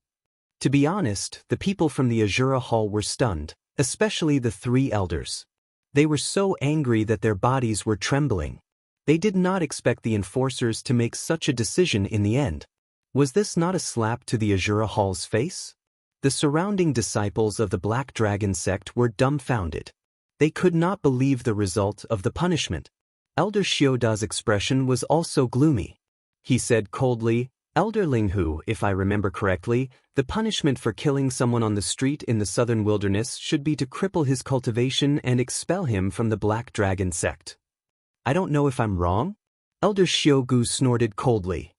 To be honest, the people from the Azura Hall were stunned, especially the three elders. They were so angry that their bodies were trembling. They did not expect the enforcers to make such a decision in the end. Was this not a slap to the Azura Hall's face? The surrounding disciples of the Black Dragon sect were dumbfounded. They could not believe the result of the punishment. Elder Shioda's expression was also gloomy. He said coldly, "Elder Linghu, if I remember correctly, the punishment for killing someone on the street in the southern wilderness should be to cripple his cultivation and expel him from the Black Dragon sect. I don't know if I'm wrong?" Elder Shiogu snorted coldly.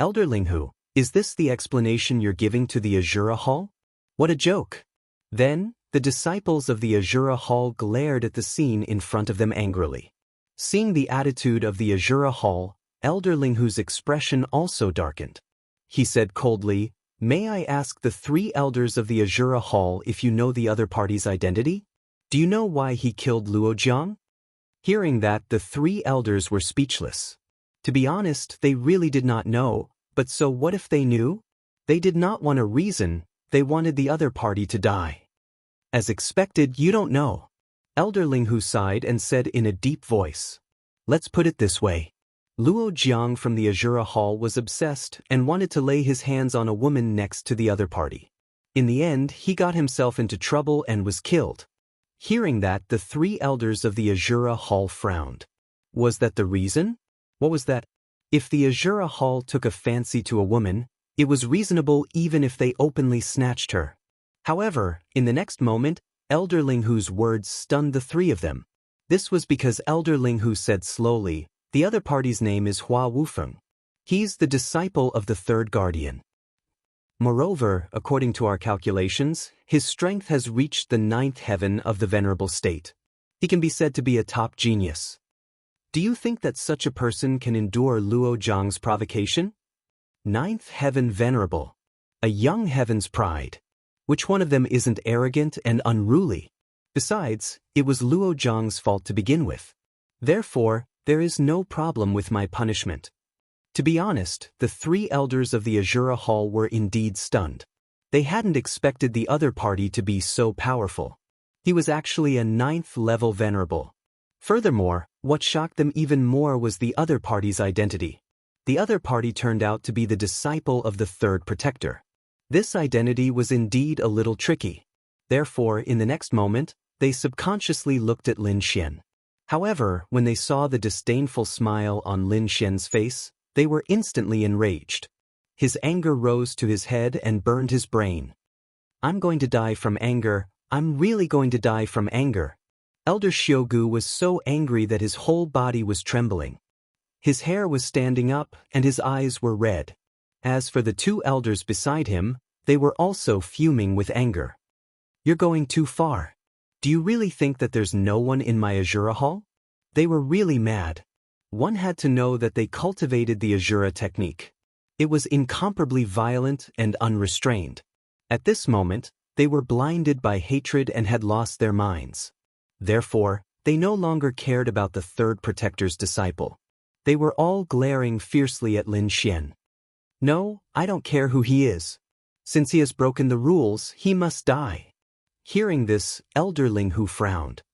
"Elder Linghu, is this the explanation you're giving to the Azura Hall? What a joke." Then, the disciples of the Azura Hall glared at the scene in front of them angrily. Seeing the attitude of the Azura Hall, Elder Linghu's expression also darkened. He said coldly, "May I ask the three elders of the Azura Hall if you know the other party's identity? Do you know why he killed Luo Jiang?" Hearing that, the three elders were speechless. To be honest, they really did not know, but so what if they knew? They did not want a reason, they wanted the other party to die. "As expected, you don't know." Elder Linghu sighed and said in a deep voice, "Let's put it this way. Luo Jiang from the Azura Hall was obsessed and wanted to lay his hands on a woman next to the other party. In the end, he got himself into trouble and was killed." Hearing that, the three elders of the Azura Hall frowned. Was that the reason? What was that? If the Azura Hall took a fancy to a woman, it was reasonable even if they openly snatched her. However, in the next moment, Elder Ling Hu's words stunned the three of them. This was because Elder Ling Hu said slowly, "The other party's name is Hua Wufeng. He's the disciple of the third guardian. Moreover, according to our calculations, his strength has reached the 9th heaven of the venerable state. He can be said to be a top genius. Do you think that such a person can endure Luo Zhang's provocation? 9th heaven venerable. A young heaven's pride. Which one of them isn't arrogant and unruly? Besides, it was Luo Zhang's fault to begin with. Therefore, there is no problem with my punishment." To be honest, the three elders of the Azura Hall were indeed stunned. They hadn't expected the other party to be so powerful. He was actually a 9th level venerable. Furthermore, what shocked them even more was the other party's identity. The other party turned out to be the disciple of the third protector. This identity was indeed a little tricky. Therefore, in the next moment, they subconsciously looked at Lin Xian. However, when they saw the disdainful smile on Lin Xian's face, they were instantly enraged. His anger rose to his head and burned his brain. "I'm going to die from anger. I'm really going to die from anger." Elder Xiugu was so angry that his whole body was trembling. His hair was standing up and his eyes were red. As for the two elders beside him, they were also fuming with anger. "You're going too far. Do you really think that there's no one in my Azura Hall?" They were really mad. One had to know that they cultivated the Azura technique. It was incomparably violent and unrestrained. At this moment, they were blinded by hatred and had lost their minds. Therefore, they no longer cared about the third protector's disciple. They were all glaring fiercely at Lin Xian. "No, I don't care who he is. Since he has broken the rules, he must die." Hearing this, Elder Ling Hu frowned.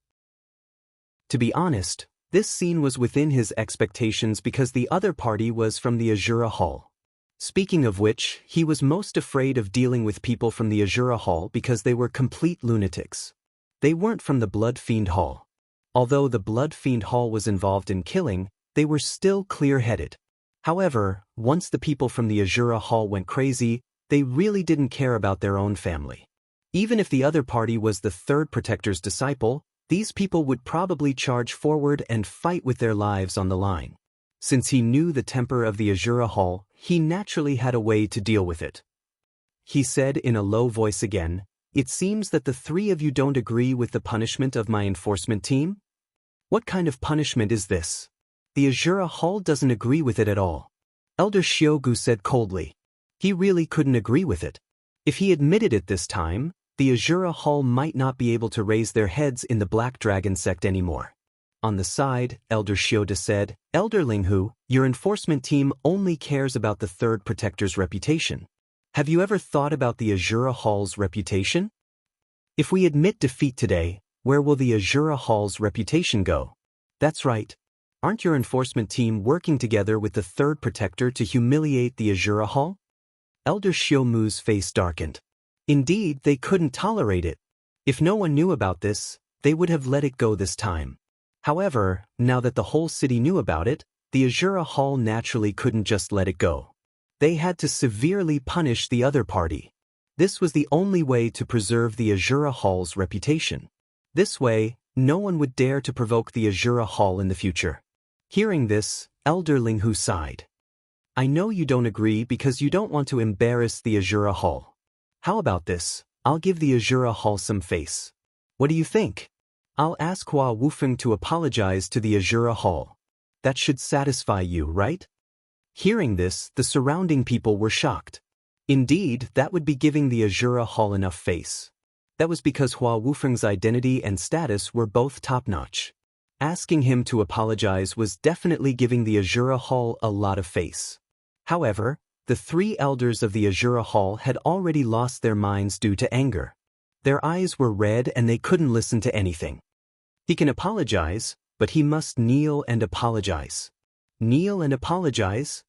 To be honest, this scene was within his expectations because the other party was from the Azura Hall. Speaking of which, he was most afraid of dealing with people from the Azura Hall because they were complete lunatics. They weren't from the Blood Fiend Hall. Although the Blood Fiend Hall was involved in killing, they were still clear-headed. However, once the people from the Azura Hall went crazy, they really didn't care about their own family. Even if the other party was the third protector's disciple, these people would probably charge forward and fight with their lives on the line. Since he knew the temper of the Azura Hall, he naturally had a way to deal with it. He said in a low voice again, "It seems that the three of you don't agree with the punishment of my enforcement team? What kind of punishment is this? The Azura Hall doesn't agree with it at all." Elder Xiugu said coldly. He really couldn't agree with it. If he admitted it this time, the Azura Hall might not be able to raise their heads in the Black Dragon sect anymore. On the side, Elder Xiuda said, "Elder Ling Hu, your enforcement team only cares about the third protector's reputation. Have you ever thought about the Azura Hall's reputation? If we admit defeat today, where will the Azura Hall's reputation go?" "That's right. Aren't your enforcement team working together with the third protector to humiliate the Azura Hall?" Elder Xiumu's face darkened. Indeed, they couldn't tolerate it. If no one knew about this, they would have let it go this time. However, now that the whole city knew about it, the Azura Hall naturally couldn't just let it go. They had to severely punish the other party. This was the only way to preserve the Azura Hall's reputation. This way, no one would dare to provoke the Azura Hall in the future. Hearing this, Elder Ling Hu sighed. "I know you don't agree because you don't want to embarrass the Azura Hall. How about this? I'll give the Azura Hall some face. What do you think? I'll ask Hua Wufeng to apologize to the Azura Hall. That should satisfy you, right?" Hearing this, the surrounding people were shocked. Indeed, that would be giving the Azura Hall enough face. That was because Hua Wufeng's identity and status were both top-notch. Asking him to apologize was definitely giving the Azura Hall a lot of face. However, the three elders of the Azura Hall had already lost their minds due to anger. Their eyes were red and they couldn't listen to anything. He can apologize, but he must kneel and apologize. Kneel and apologize?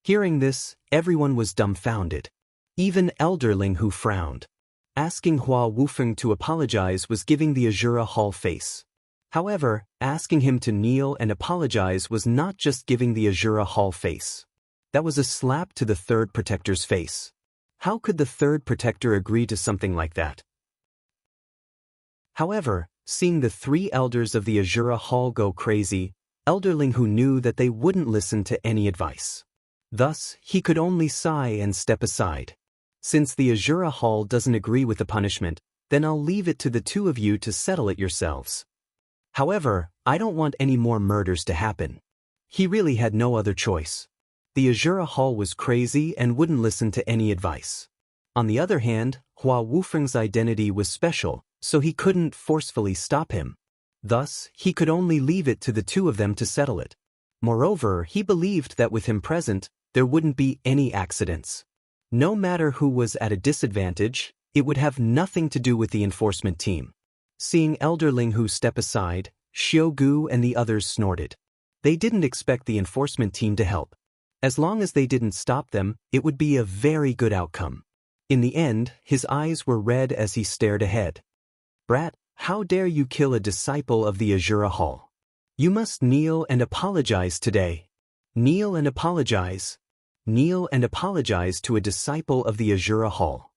Hearing this, everyone was dumbfounded. Even Elder Ling Hu frowned. Asking Hua Wufeng to apologize was giving the Azura Hall face. However, asking him to kneel and apologize was not just giving the Azura Hall face. That was a slap to the third protector's face. How could the third protector agree to something like that? However, seeing the three elders of the Azura Hall go crazy, Elder Linghu knew that they wouldn't listen to any advice. Thus, he could only sigh and step aside. Since the Azura Hall doesn't agree with the punishment, then I'll leave it to the two of you to settle it yourselves. However, I don't want any more murders to happen. He really had no other choice. The Azura Hall was crazy and wouldn't listen to any advice. On the other hand, Hua Wufeng's identity was special, so he couldn't forcefully stop him. Thus, he could only leave it to the two of them to settle it. Moreover, he believed that with him present, there wouldn't be any accidents. No matter who was at a disadvantage, it would have nothing to do with the enforcement team. Seeing Elder Linghu step aside, Xiaogu and the others snorted. They didn't expect the enforcement team to help. As long as they didn't stop them, it would be a very good outcome. In the end, his eyes were red as he stared ahead. Brat, how dare you kill a disciple of the Azura Hall? You must kneel and apologize today. Kneel and apologize. Kneel and apologize to a disciple of the Azura Hall.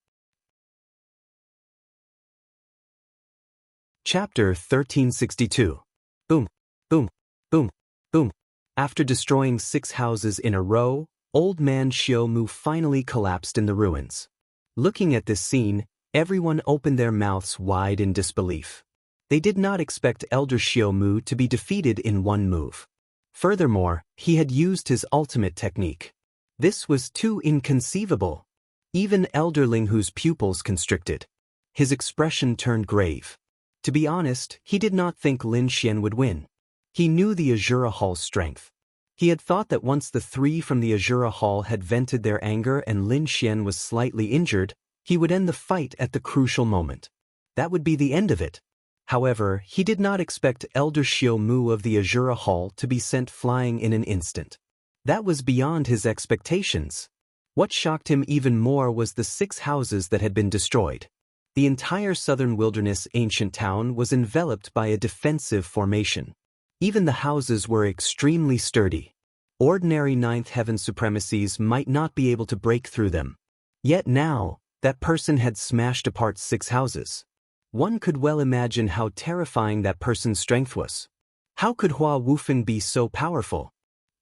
Chapter 1362. Boom, boom, boom, boom. After destroying 6 houses in a row, Old Man Xiaomu finally collapsed in the ruins. Looking at this scene, everyone opened their mouths wide in disbelief. They did not expect Elder Xiaomu to be defeated in one move. Furthermore, he had used his ultimate technique. This was too inconceivable. Even Elder Linghu's pupils constricted. His expression turned grave. To be honest, he did not think Lin Xian would win. He knew the Azura Hall's strength. He had thought that once the 3 from the Azura Hall had vented their anger and Lin Xian was slightly injured, he would end the fight at the crucial moment. That would be the end of it. However, he did not expect Elder Xiaomu of the Azura Hall to be sent flying in an instant. That was beyond his expectations. What shocked him even more was the 6 houses that had been destroyed. The entire southern wilderness ancient town was enveloped by a defensive formation. Even the houses were extremely sturdy. Ordinary ninth heaven supremacies might not be able to break through them. Yet now, that person had smashed apart 6 houses. One could well imagine how terrifying that person's strength was. How could Hua Wufeng be so powerful?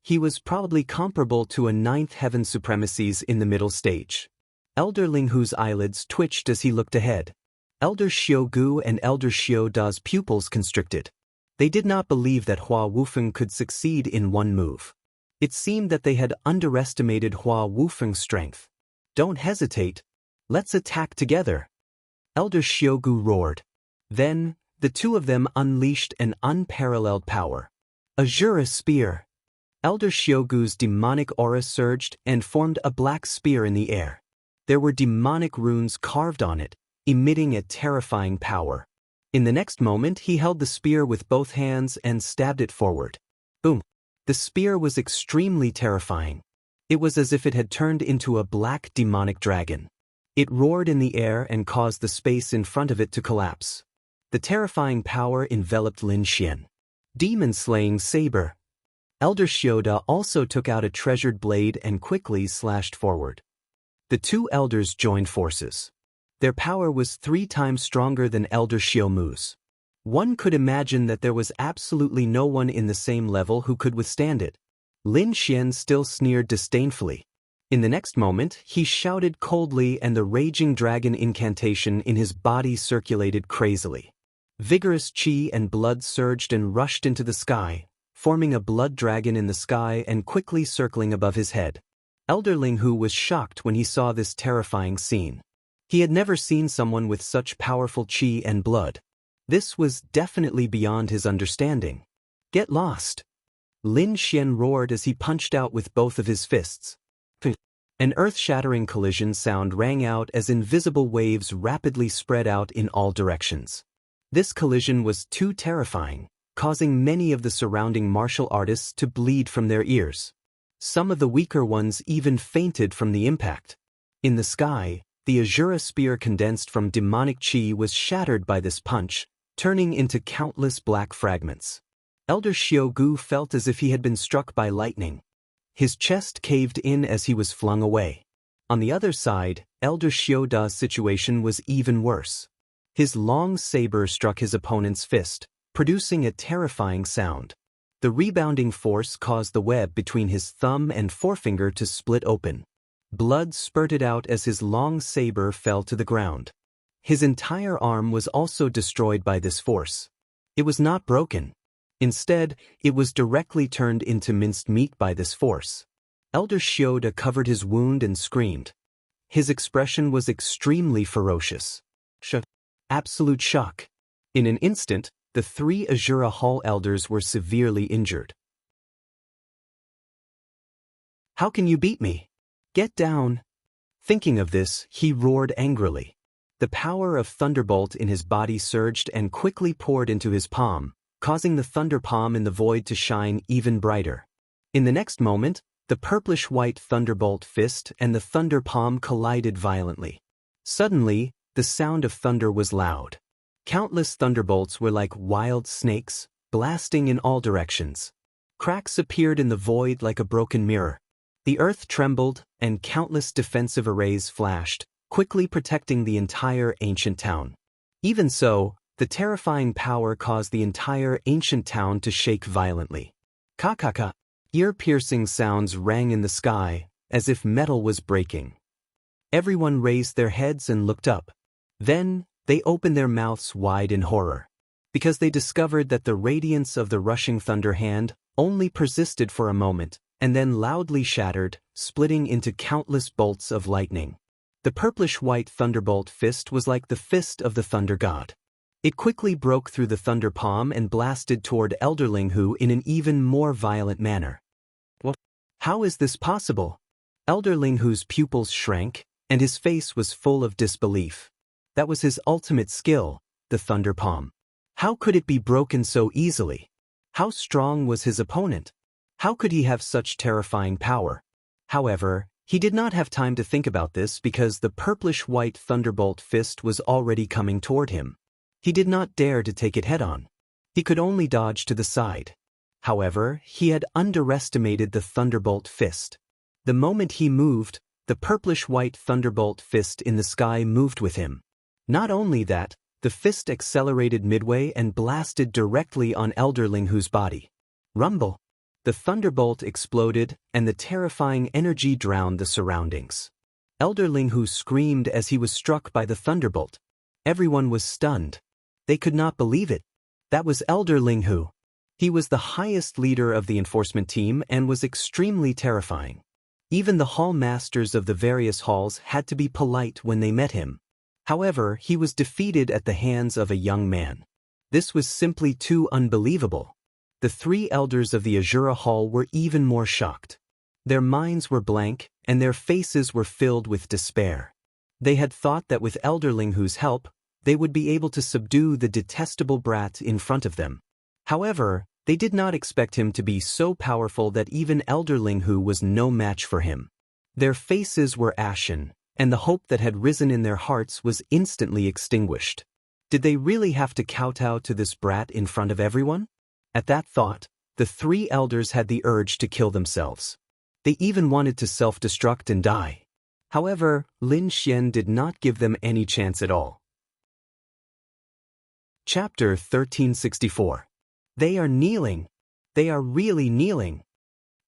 He was probably comparable to a ninth heaven supremacies in the middle stage. Elder Linghu's eyelids twitched as he looked ahead. Elder Xiaogu and Elder Xiaoda's pupils constricted. They did not believe that Hua Wufeng could succeed in one move. It seemed that they had underestimated Hua Wufeng's strength. Don't hesitate. Let's attack together. Elder Xiaogu roared. Then, the two of them unleashed an unparalleled power. Azura Spear. Elder Xiaogu's demonic aura surged and formed a black spear in the air. There were demonic runes carved on it, emitting a terrifying power. In the next moment, he held the spear with both hands and stabbed it forward. Boom! The spear was extremely terrifying. It was as if it had turned into a black demonic dragon. It roared in the air and caused the space in front of it to collapse. The terrifying power enveloped Lin Xian. Demon-slaying saber. Elder Xiaoda also took out a treasured blade and quickly slashed forward. The two elders joined forces. Their power was 3 times stronger than Elder Xiaomu's. One could imagine that there was absolutely no one in the same level who could withstand it. Lin Xian still sneered disdainfully. In the next moment, he shouted coldly and the raging dragon incantation in his body circulated crazily. Vigorous qi and blood surged and rushed into the sky, forming a blood dragon in the sky and quickly circling above his head. Elder Linghu was shocked when he saw this terrifying scene. He had never seen someone with such powerful qi and blood. This was definitely beyond his understanding. Get lost! Lin Xian roared as he punched out with both of his fists. An earth-shattering collision sound rang out as invisible waves rapidly spread out in all directions. This collision was too terrifying, causing many of the surrounding martial artists to bleed from their ears. Some of the weaker ones even fainted from the impact. In the sky, the Azura spear condensed from demonic qi was shattered by this punch, turning into countless black fragments. Elder Xiaogu felt as if he had been struck by lightning. His chest caved in as he was flung away. On the other side, Elder Xiaoda's situation was even worse. His long saber struck his opponent's fist, producing a terrifying sound. The rebounding force caused the web between his thumb and forefinger to split open. Blood spurted out as his long saber fell to the ground. His entire arm was also destroyed by this force. It was not broken. Instead, it was directly turned into minced meat by this force. Elder Shioda covered his wound and screamed. His expression was extremely ferocious. Absolute shock. In an instant, the 3 Azura Hall elders were severely injured. How can you beat me? Get down. Thinking of this, he roared angrily. The power of Thunderbolt in his body surged and quickly poured into his palm, causing the Thunder Palm in the void to shine even brighter. In the next moment, the purplish-white Thunderbolt fist and the Thunder Palm collided violently. Suddenly, the sound of thunder was loud. Countless thunderbolts were like wild snakes, blasting in all directions. Cracks appeared in the void like a broken mirror. The earth trembled, and countless defensive arrays flashed, quickly protecting the entire ancient town. Even so, the terrifying power caused the entire ancient town to shake violently. Ka-ka-ka. Ear-piercing sounds rang in the sky, as if metal was breaking. Everyone raised their heads and looked up. Then, they opened their mouths wide in horror, because they discovered that the radiance of the rushing thunder hand only persisted for a moment, and then loudly shattered, splitting into countless bolts of lightning. The purplish-white thunderbolt fist was like the fist of the thunder god. It quickly broke through the thunder palm and blasted toward Elder Linghu in an even more violent manner. Well, how is this possible? Elder Linghu's pupils shrank, and his face was full of disbelief. That was his ultimate skill, the Thunder Palm. How could it be broken so easily? How strong was his opponent? How could he have such terrifying power? However, he did not have time to think about this because the purplish-white Thunderbolt fist was already coming toward him. He did not dare to take it head-on. He could only dodge to the side. However, he had underestimated the Thunderbolt fist. The moment he moved, the purplish-white Thunderbolt fist in the sky moved with him. Not only that, the fist accelerated midway and blasted directly on Elder Linghu's body. Rumble! The thunderbolt exploded, and the terrifying energy drowned the surroundings. Elder Linghu screamed as he was struck by the thunderbolt. Everyone was stunned. They could not believe it. That was Elder Linghu. He was the highest leader of the enforcement team and was extremely terrifying. Even the hall masters of the various halls had to be polite when they met him. However, he was defeated at the hands of a young man. This was simply too unbelievable. The 3 elders of the Azura Hall were even more shocked. Their minds were blank, and their faces were filled with despair. They had thought that with Elder Linghu's help, they would be able to subdue the detestable brat in front of them. However, they did not expect him to be so powerful that even Elder Linghu was no match for him. Their faces were ashen, and the hope that had risen in their hearts was instantly extinguished. Did they really have to kowtow to this brat in front of everyone? At that thought, the 3 elders had the urge to kill themselves. They even wanted to self-destruct and die. However, Lin Xian did not give them any chance at all. Chapter 1364. They are kneeling. They are really kneeling.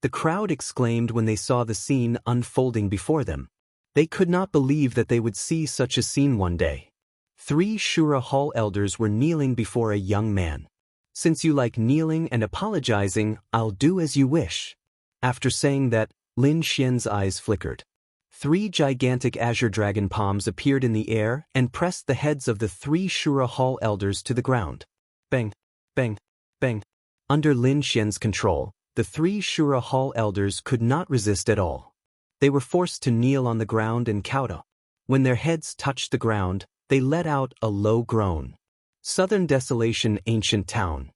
The crowd exclaimed when they saw the scene unfolding before them. They could not believe that they would see such a scene one day. 3 Shura Hall elders were kneeling before a young man. Since you like kneeling and apologizing, I'll do as you wish. After saying that, Lin Xian's eyes flickered. 3 gigantic azure dragon palms appeared in the air and pressed the heads of the 3 Shura Hall elders to the ground. Bang, bang, bang. Under Lin Xian's control, the 3 Shura Hall elders could not resist at all. They were forced to kneel on the ground and kowtow. When their heads touched the ground, they let out a low groan. Southern Desolation Ancient Town.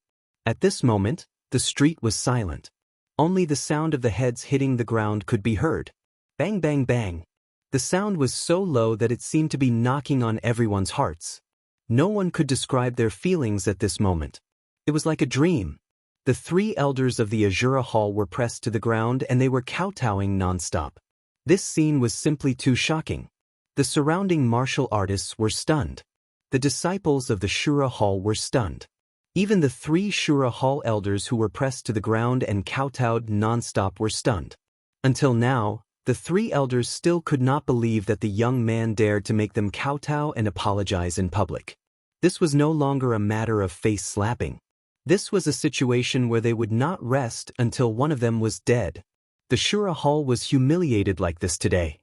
At this moment, the street was silent. Only the sound of the heads hitting the ground could be heard. Bang, bang, bang. The sound was so low that it seemed to be knocking on everyone's hearts. No one could describe their feelings at this moment. It was like a dream. The 3 elders of the Azura Hall were pressed to the ground and they were kowtowing non-stop. This scene was simply too shocking. The surrounding martial artists were stunned. the disciples of the Shura Hall were stunned. Even the 3 Shura Hall elders who were pressed to the ground and kowtowed non-stop were stunned. Until now, the 3 elders still could not believe that the young man dared to make them kowtow and apologize in public. This was no longer a matter of face slapping. This was a situation where they would not rest until one of them was dead. The Shura Hall was humiliated like this today.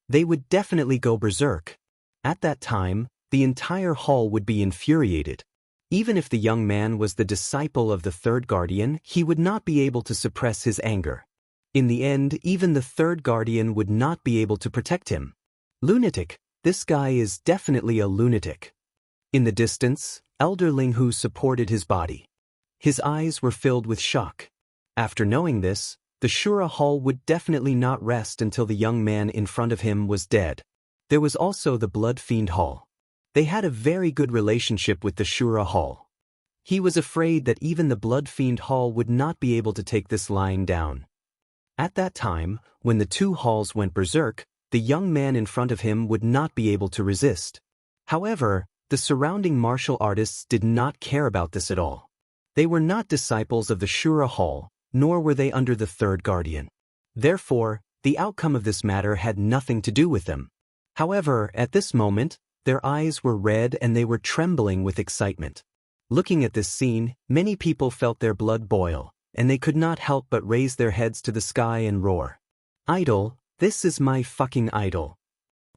They would definitely go berserk. At that time, the entire hall would be infuriated. Even if the young man was the disciple of the 3rd guardian, he would not be able to suppress his anger. In the end, even the 3rd guardian would not be able to protect him. Lunatic, this guy is definitely a lunatic. In the distance, Elder Linghu supported his body. His eyes were filled with shock. After knowing this, the Shura Hall would definitely not rest until the young man in front of him was dead. There was also the Blood Fiend Hall. They had a very good relationship with the Shura Hall. He was afraid that even the Blood Fiend Hall would not be able to take this lying down. At that time, when the 2 halls went berserk, the young man in front of him would not be able to resist. However, the surrounding martial artists did not care about this at all. They were not disciples of the Shura Hall, nor were they under the 3rd guardian. Therefore, the outcome of this matter had nothing to do with them. However, at this moment, their eyes were red and they were trembling with excitement. Looking at this scene, many people felt their blood boil, and they could not help but raise their heads to the sky and roar. Idol, this is my fucking idol.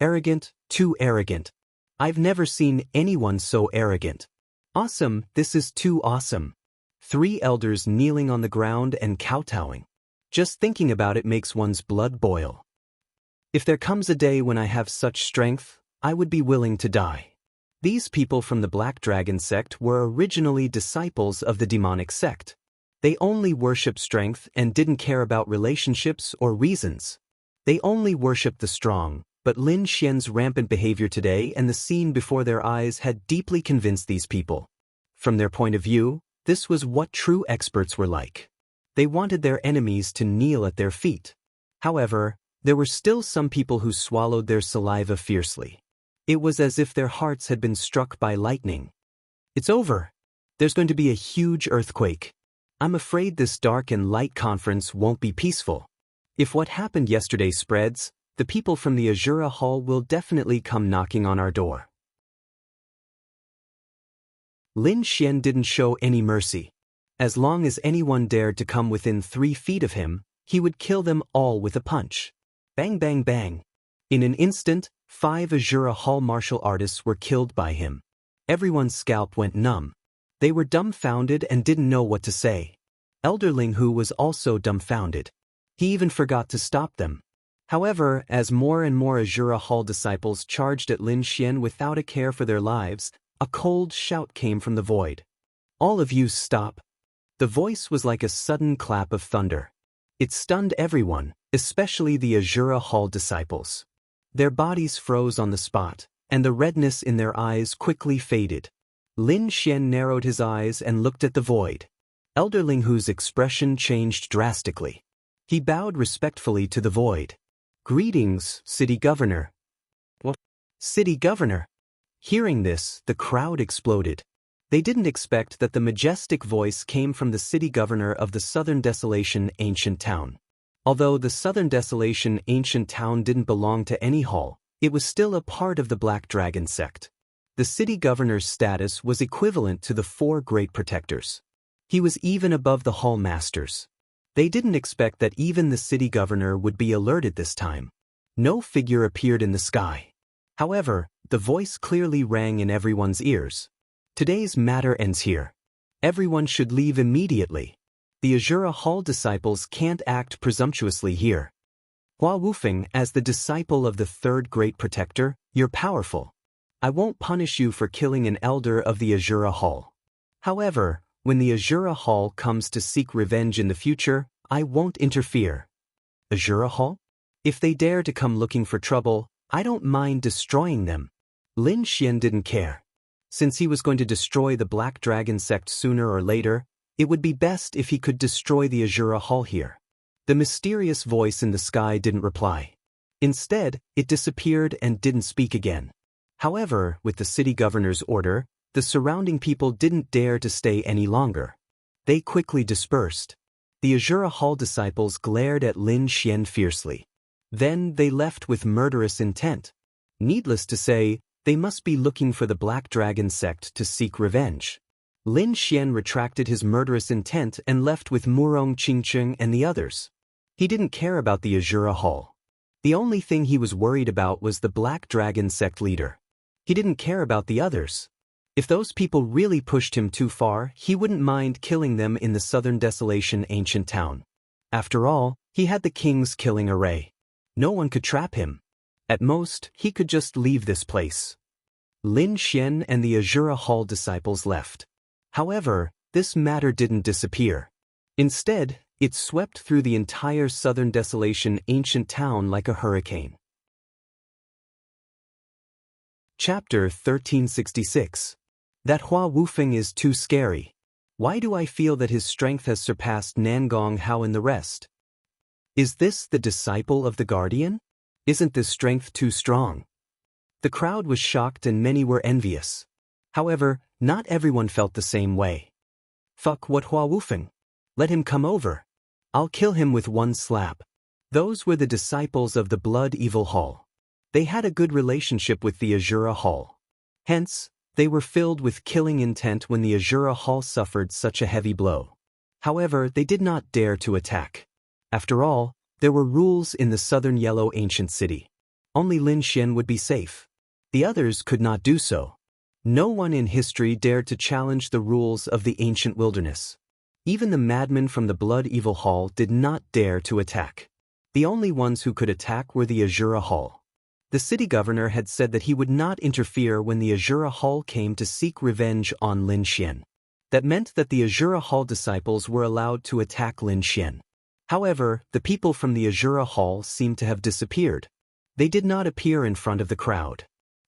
Arrogant, too arrogant. I've never seen anyone so arrogant. Awesome, this is too awesome. 3 elders kneeling on the ground and kowtowing. Just thinking about it makes one's blood boil. If there comes a day when I have such strength, I would be willing to die. These people from the Black Dragon sect were originally disciples of the demonic sect. They only worshipped strength and didn't care about relationships or reasons. They only worshipped the strong, but Lin Xian's rampant behavior today and the scene before their eyes had deeply convinced these people. From their point of view, this was what true experts were like. They wanted their enemies to kneel at their feet. However, there were still some people who swallowed their saliva fiercely. It was as if their hearts had been struck by lightning. It's over. There's going to be a huge earthquake. I'm afraid this dark and light conference won't be peaceful. If what happened yesterday spreads, the people from the Azura Hall will definitely come knocking on our door. Lin Xian didn't show any mercy. As long as anyone dared to come within 3 feet of him, he would kill them all with a punch. Bang bang bang. In an instant, 5 Azura Hall martial artists were killed by him. Everyone's scalp went numb. They were dumbfounded and didn't know what to say. Elder Linghu was also dumbfounded. He even forgot to stop them. However, as more and more Azura Hall disciples charged at Lin Xian without a care for their lives, a cold shout came from the void. All of you stop. The voice was like a sudden clap of thunder. It stunned everyone, especially the Azura Hall disciples. Their bodies froze on the spot, and the redness in their eyes quickly faded. Lin Xian narrowed his eyes and looked at the void. Elder Linghu's expression changed drastically. He bowed respectfully to the void. Greetings, City Governor. What? City Governor? Hearing this, the crowd exploded. They didn't expect that the majestic voice came from the city governor of the Southern Desolation Ancient Town. Although the Southern Desolation Ancient Town didn't belong to any hall, it was still a part of the Black Dragon sect. The city governor's status was equivalent to the 4 great protectors. He was even above the hall masters. They didn't expect that even the city governor would be alerted this time. No figure appeared in the sky. However, the voice clearly rang in everyone's ears. Today's matter ends here. Everyone should leave immediately. The Azura Hall disciples can't act presumptuously here. Hua Wufeng, as the disciple of the 3rd Great Protector, you're powerful. I won't punish you for killing an elder of the Azura Hall. However, when the Azura Hall comes to seek revenge in the future, I won't interfere. Azura Hall? If they dare to come looking for trouble, I don't mind destroying them. Lin Xian didn't care. Since he was going to destroy the Black Dragon sect sooner or later, it would be best if he could destroy the Azura Hall here. The mysterious voice in the sky didn't reply. Instead, it disappeared and didn't speak again. However, with the city governor's order, the surrounding people didn't dare to stay any longer. They quickly dispersed. The Azura Hall disciples glared at Lin Xian fiercely. Then they left with murderous intent. Needless to say, they must be looking for the Black Dragon sect to seek revenge. Lin Xian retracted his murderous intent and left with Murong Qingcheng and the others. He didn't care about the Azura Hall. The only thing he was worried about was the Black Dragon sect leader. He didn't care about the others. If those people really pushed him too far, he wouldn't mind killing them in the Southern Desolation ancient town. After all, he had the king's killing array. No one could trap him. At most, he could just leave this place. Lin Xian and the Azura Hall disciples left. However, this matter didn't disappear. Instead, it swept through the entire Southern Desolation ancient town like a hurricane. Chapter 1366. That Hua Wufeng is too scary. Why do I feel that his strength has surpassed Nangong Hao and the rest? Is this the disciple of the Guardian? Isn't this strength too strong? The crowd was shocked and many were envious. However, not everyone felt the same way. Fuck what Hua Wufeng. Let him come over. I'll kill him with one slap. Those were the disciples of the Blood Evil Hall. They had a good relationship with the Azura Hall. Hence, they were filled with killing intent when the Azura Hall suffered such a heavy blow. However, they did not dare to attack. After all, there were rules in the Southern Yellow Ancient City. Only Lin Xian would be safe. The others could not do so. No one in history dared to challenge the rules of the ancient wilderness. Even the madmen from the Blood Evil Hall did not dare to attack. The only ones who could attack were the Azura Hall. The city governor had said that he would not interfere when the Azura Hall came to seek revenge on Lin Xian. That meant that the Azura Hall disciples were allowed to attack Lin Xian. However, the people from the Azura Hall seemed to have disappeared. They did not appear in front of the crowd.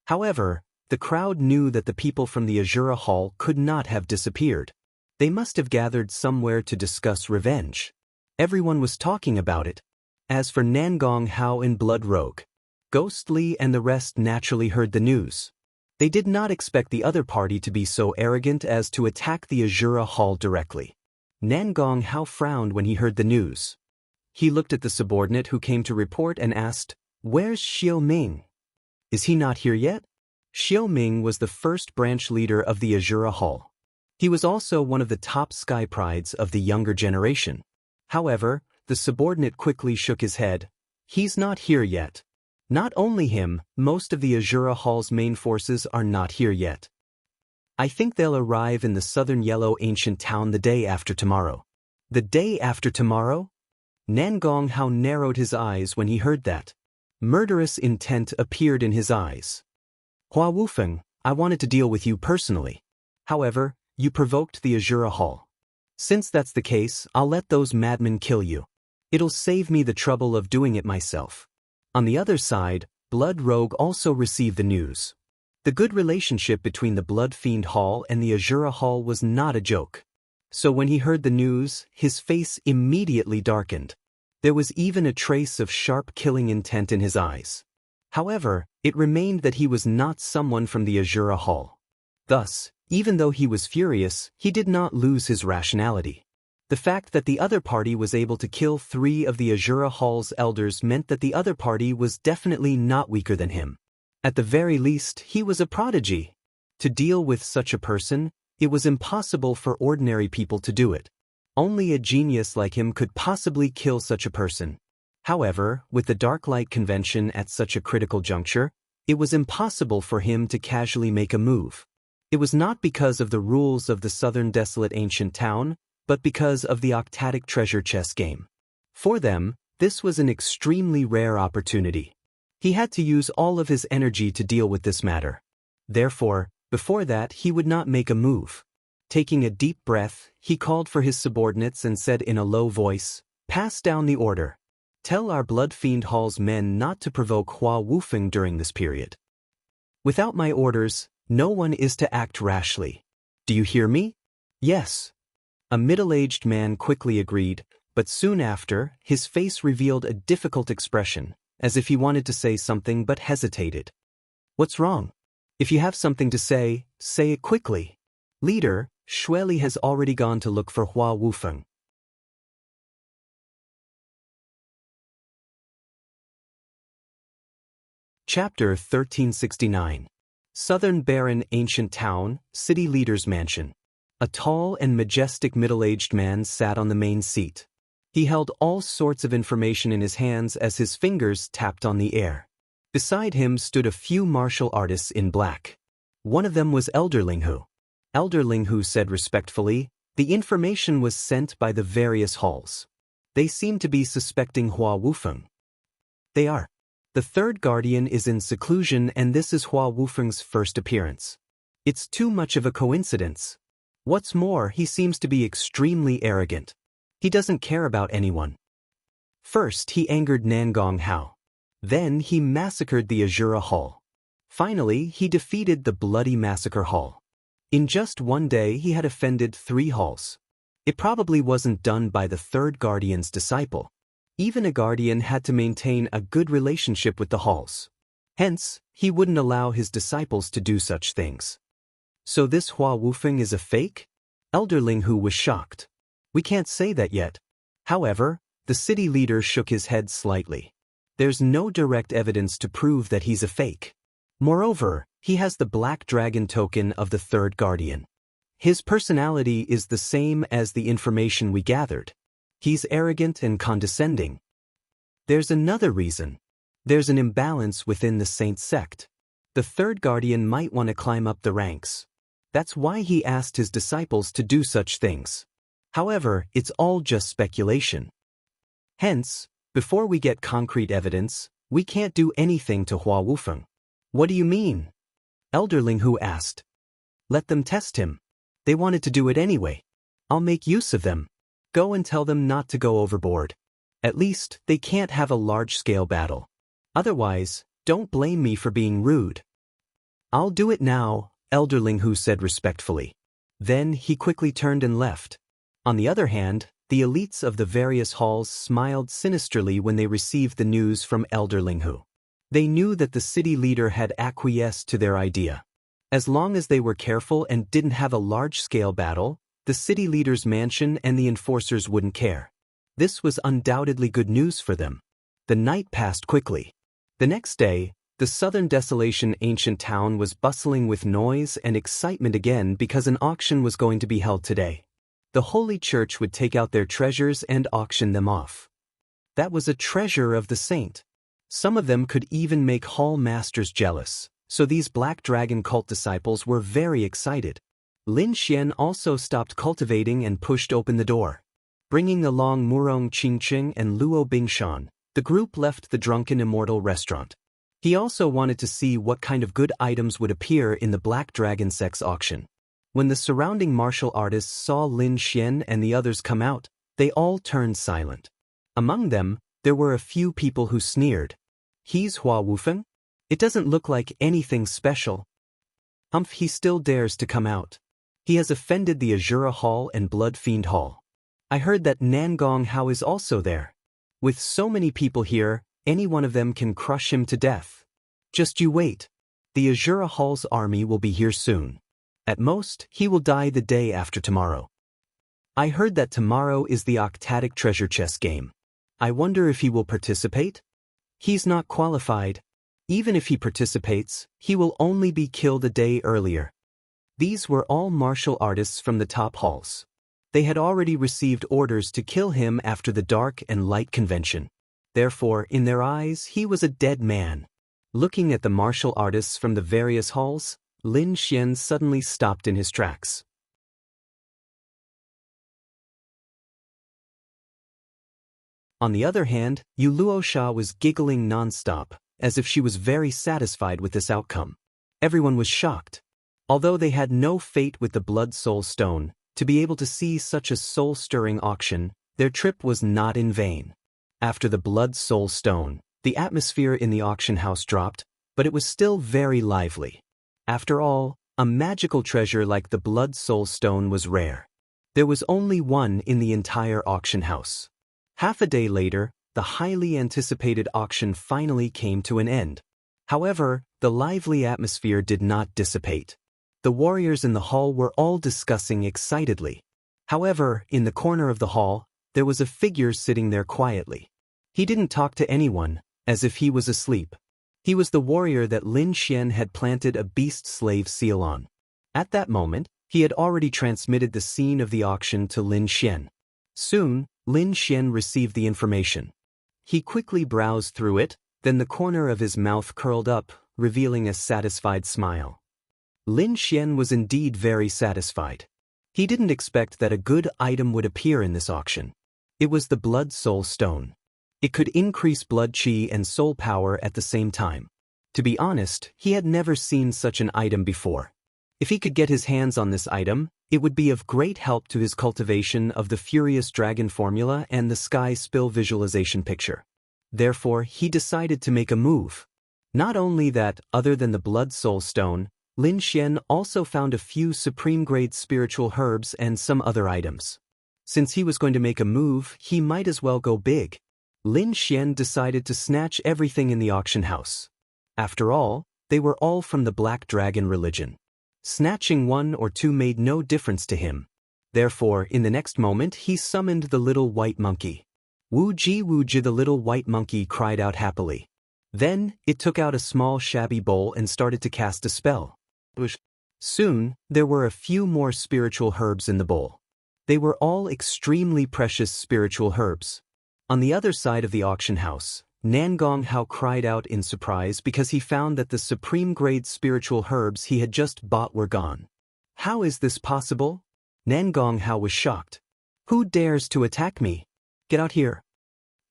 However, the crowd knew that the people from the Azura Hall could not have disappeared. They must have gathered somewhere to discuss revenge. Everyone was talking about it. As for Nangong Hao and Blood Rogue, Ghostly and the rest naturally heard the news. They did not expect the other party to be so arrogant as to attack the Azura Hall directly. Nangong Hao frowned when he heard the news. He looked at the subordinate who came to report and asked, "Where's Xiao Ming? Is he not here yet?" Xiao Ming was the first branch leader of the Azura Hall. He was also one of the top sky prides of the younger generation. However, the subordinate quickly shook his head. "He's not here yet." Not only him, most of the Azura Hall's main forces are not here yet. I think they'll arrive in the Southern Yellow Ancient Town the day after tomorrow. The day after tomorrow? Nangong Hao narrowed his eyes when he heard that. Murderous intent appeared in his eyes. "Hua Wufeng, I wanted to deal with you personally. However, you provoked the Azura Hall. Since that's the case, I'll let those madmen kill you. It'll save me the trouble of doing it myself." On the other side, Blood Rogue also received the news. The good relationship between the Blood Fiend Hall and the Azura Hall was not a joke. So when he heard the news, his face immediately darkened. There was even a trace of sharp killing intent in his eyes. However, it remained that he was not someone from the Azura Hall. Thus, even though he was furious, he did not lose his rationality. The fact that the other party was able to kill 3 of the Azura Hall's elders meant that the other party was definitely not weaker than him. At the very least, he was a prodigy. To deal with such a person, it was impossible for ordinary people to do it. Only a genius like him could possibly kill such a person. However, with the Dark Light Convention at such a critical juncture, it was impossible for him to casually make a move. It was not because of the rules of the Southern Desolate Ancient Town, but because of the Octatic Treasure Chess game. For them, this was an extremely rare opportunity. He had to use all of his energy to deal with this matter. Therefore, before that he would not make a move. Taking a deep breath, he called for his subordinates and said in a low voice, "Pass down the order. Tell our Blood Fiend Hall's men not to provoke Hua Wufeng during this period. Without my orders, no one is to act rashly. Do you hear me?" "Yes." A middle-aged man quickly agreed, but soon after, his face revealed a difficult expression, as if he wanted to say something but hesitated. "What's wrong?" If you have something to say it quickly. Leader, Shueli has already gone to look for Hua Wufeng. Chapter 1369. Southern Baron Ancient Town, City Leader's Mansion. A tall and majestic middle-aged man sat on the main seat. He held all sorts of information in his hands as his fingers tapped on the air. Beside him stood a few martial artists in black. One of them was Elder Linghu. Elder Linghu said respectfully, the information was sent by the various halls. They seem to be suspecting Hua Wufeng. They are. The third guardian is in seclusion and this is Hua Wufeng's first appearance. It's too much of a coincidence. What's more, he seems to be extremely arrogant. He doesn't care about anyone. First, he angered Nangong Hao. Then, he massacred the Azura Hall. Finally, he defeated the Bloody Massacre Hall. In just one day, he had offended 3 halls. It probably wasn't done by the third guardian's disciple. Even a guardian had to maintain a good relationship with the halls. Hence, he wouldn't allow his disciples to do such things. So this Hua Wufeng is a fake? Elder Linghu was shocked. We can't say that yet. However, the city leader shook his head slightly. There's no direct evidence to prove that he's a fake. Moreover, he has the Black Dragon token of the third guardian. His personality is the same as the information we gathered. He's arrogant and condescending. There's another reason. There's an imbalance within the Saint sect. The third guardian might want to climb up the ranks. That's why he asked his disciples to do such things. However, it's all just speculation. Hence, before we get concrete evidence, we can't do anything to Hua Wufeng. What do you mean? Elder Linghu asked. Let them test him. They wanted to do it anyway. I'll make use of them. Go and tell them not to go overboard. At least, they can't have a large-scale battle. Otherwise, don't blame me for being rude. I'll do it now, Elder Linghu said respectfully. Then he quickly turned and left. On the other hand, the elites of the various halls smiled sinisterly when they received the news from Elder Linghu. They knew that the city leader had acquiesced to their idea. As long as they were careful and didn't have a large-scale battle, the city leader's mansion and the enforcers wouldn't care. This was undoubtedly good news for them. The night passed quickly. The next day, the southern desolation ancient town was bustling with noise and excitement again because an auction was going to be held today. The Holy Church would take out their treasures and auction them off. That was a treasure of the saint. Some of them could even make hall masters jealous, so these Black Dragon cult disciples were very excited. Lin Xian also stopped cultivating and pushed open the door. Bringing along Murong Qingqing and Luo Bingshan, the group left the Drunken Immortal restaurant. He also wanted to see what kind of good items would appear in the Black Dragon Sect's auction. When the surrounding martial artists saw Lin Xian and the others come out, they all turned silent. Among them, there were a few people who sneered. He's Hua Wufeng? It doesn't look like anything special. He still dares to come out. He has offended the Azura Hall and Blood Fiend Hall. I heard that Nangong Hao is also there. With so many people here, any one of them can crush him to death. Just you wait. The Azura Hall's army will be here soon. At most, he will die the day after tomorrow. I heard that tomorrow is the Octatic Treasure Chest game. I wonder if he will participate? He's not qualified. Even if he participates, he will only be killed a day earlier. These were all martial artists from the top halls. They had already received orders to kill him after the Dark and Light Convention. Therefore, in their eyes, he was a dead man. Looking at the martial artists from the various halls, Lin Xian suddenly stopped in his tracks. On the other hand, Yu Luosha was giggling non-stop, as if she was very satisfied with this outcome. Everyone was shocked. Although they had no fate with the Blood Soul Stone, to be able to see such a soul-stirring auction, their trip was not in vain. After the Blood Soul Stone, the atmosphere in the auction house dropped, but it was still very lively. After all, a magical treasure like the Blood Soul Stone was rare. There was only one in the entire auction house. Half a day later, the highly anticipated auction finally came to an end. However, the lively atmosphere did not dissipate. The warriors in the hall were all discussing excitedly. However, in the corner of the hall, there was a figure sitting there quietly. He didn't talk to anyone, as if he was asleep. He was the warrior that Lin Xian had planted a beast slave seal on. At that moment, he had already transmitted the scene of the auction to Lin Xian. Soon, Lin Xian received the information. He quickly browsed through it, then the corner of his mouth curled up, revealing a satisfied smile. Lin Xian was indeed very satisfied. He didn't expect that a good item would appear in this auction. It was the Blood Soul Stone. It could increase blood chi and soul power at the same time. To be honest, he had never seen such an item before. If he could get his hands on this item, it would be of great help to his cultivation of the Furious Dragon formula and the Sky Spill visualization picture. Therefore, he decided to make a move. Not only that, other than the Blood Soul Stone, Lin Xian also found a few supreme-grade spiritual herbs and some other items. Since he was going to make a move, he might as well go big. Lin Xian decided to snatch everything in the auction house. After all, they were all from the Black Dragon religion. Snatching one or two made no difference to him. Therefore, in the next moment he summoned the little white monkey. Wu-ji, the little white monkey cried out happily. Then, it took out a small shabby bowl and started to cast a spell. Soon, there were a few more spiritual herbs in the bowl. They were all extremely precious spiritual herbs. On the other side of the auction house, Nangong Hao cried out in surprise because he found that the supreme-grade spiritual herbs he had just bought were gone. How is this possible? Nangong Hao was shocked. Who dares to attack me? Get out here.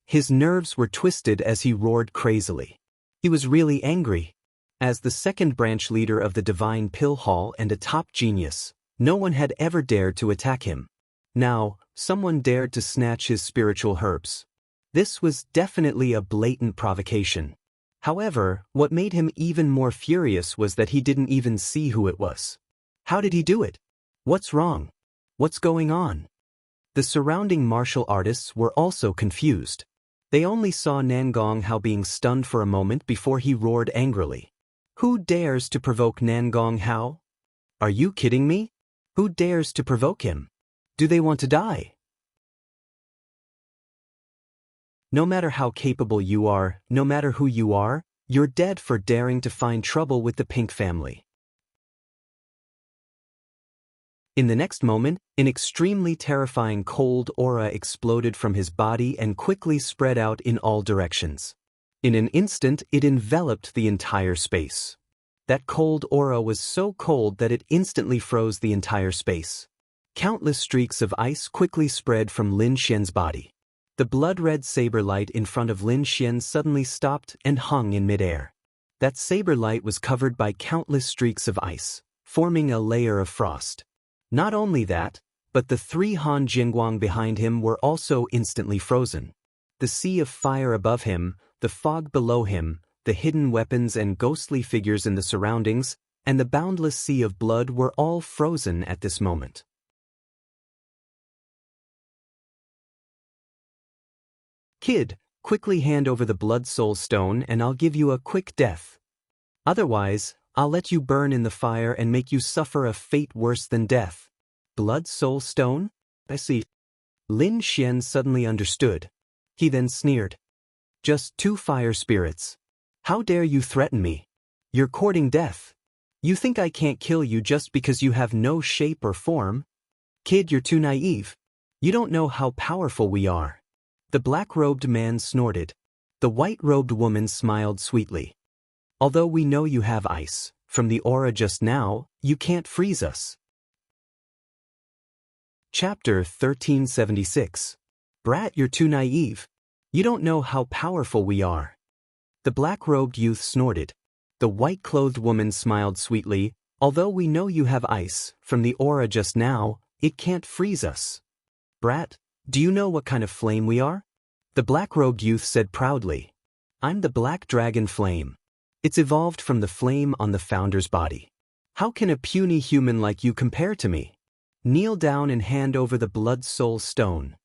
His nerves were twisted as he roared crazily. He was really angry. As the second branch leader of the Divine Pill Hall and a top genius, no one had ever dared to attack him. Now, someone dared to snatch his spiritual herbs. This was definitely a blatant provocation. However, what made him even more furious was that he didn't even see who it was. How did he do it? What's wrong? What's going on? The surrounding martial artists were also confused. They only saw Nangong Hao being stunned for a moment before he roared angrily. Who dares to provoke Nangong Hao? Are you kidding me? Who dares to provoke him? Do they want to die? No matter how capable you are, no matter who you are, you're dead for daring to find trouble with the Pink family. In the next moment, an extremely terrifying cold aura exploded from his body and quickly spread out in all directions. In an instant, it enveloped the entire space. That cold aura was so cold that it instantly froze the entire space. Countless streaks of ice quickly spread from Lin Xian's body. The blood-red saber light in front of Lin Xian suddenly stopped and hung in midair. That saber light was covered by countless streaks of ice, forming a layer of frost. Not only that, but the three Han Jingguang behind him were also instantly frozen. The sea of fire above him, the fog below him, the hidden weapons and ghostly figures in the surroundings, and the boundless sea of blood were all frozen at this moment. Kid, quickly hand over the Blood Soul Stone and I'll give you a quick death. Otherwise, I'll let you burn in the fire and make you suffer a fate worse than death. Blood Soul Stone? I see. Lin Xian suddenly understood. He then sneered. Just 2 fire spirits. How dare you threaten me? You're courting death. You think I can't kill you just because you have no shape or form? Kid, you're too naive. You don't know how powerful we are. The black-robed man snorted. The white-robed woman smiled sweetly. Although we know you have ice, from the aura just now, you can't freeze us. Chapter 1376. Brat, you're too naive. You don't know how powerful we are. The black-robed youth snorted. The white-clothed woman smiled sweetly. Although we know you have ice, from the aura just now, it can't freeze us. Brat, do you know what kind of flame we are? The black-robed youth said proudly. I'm the Black Dragon Flame. It's evolved from the flame on the founder's body. How can a puny human like you compare to me? Kneel down and hand over the Blood Soul Stone.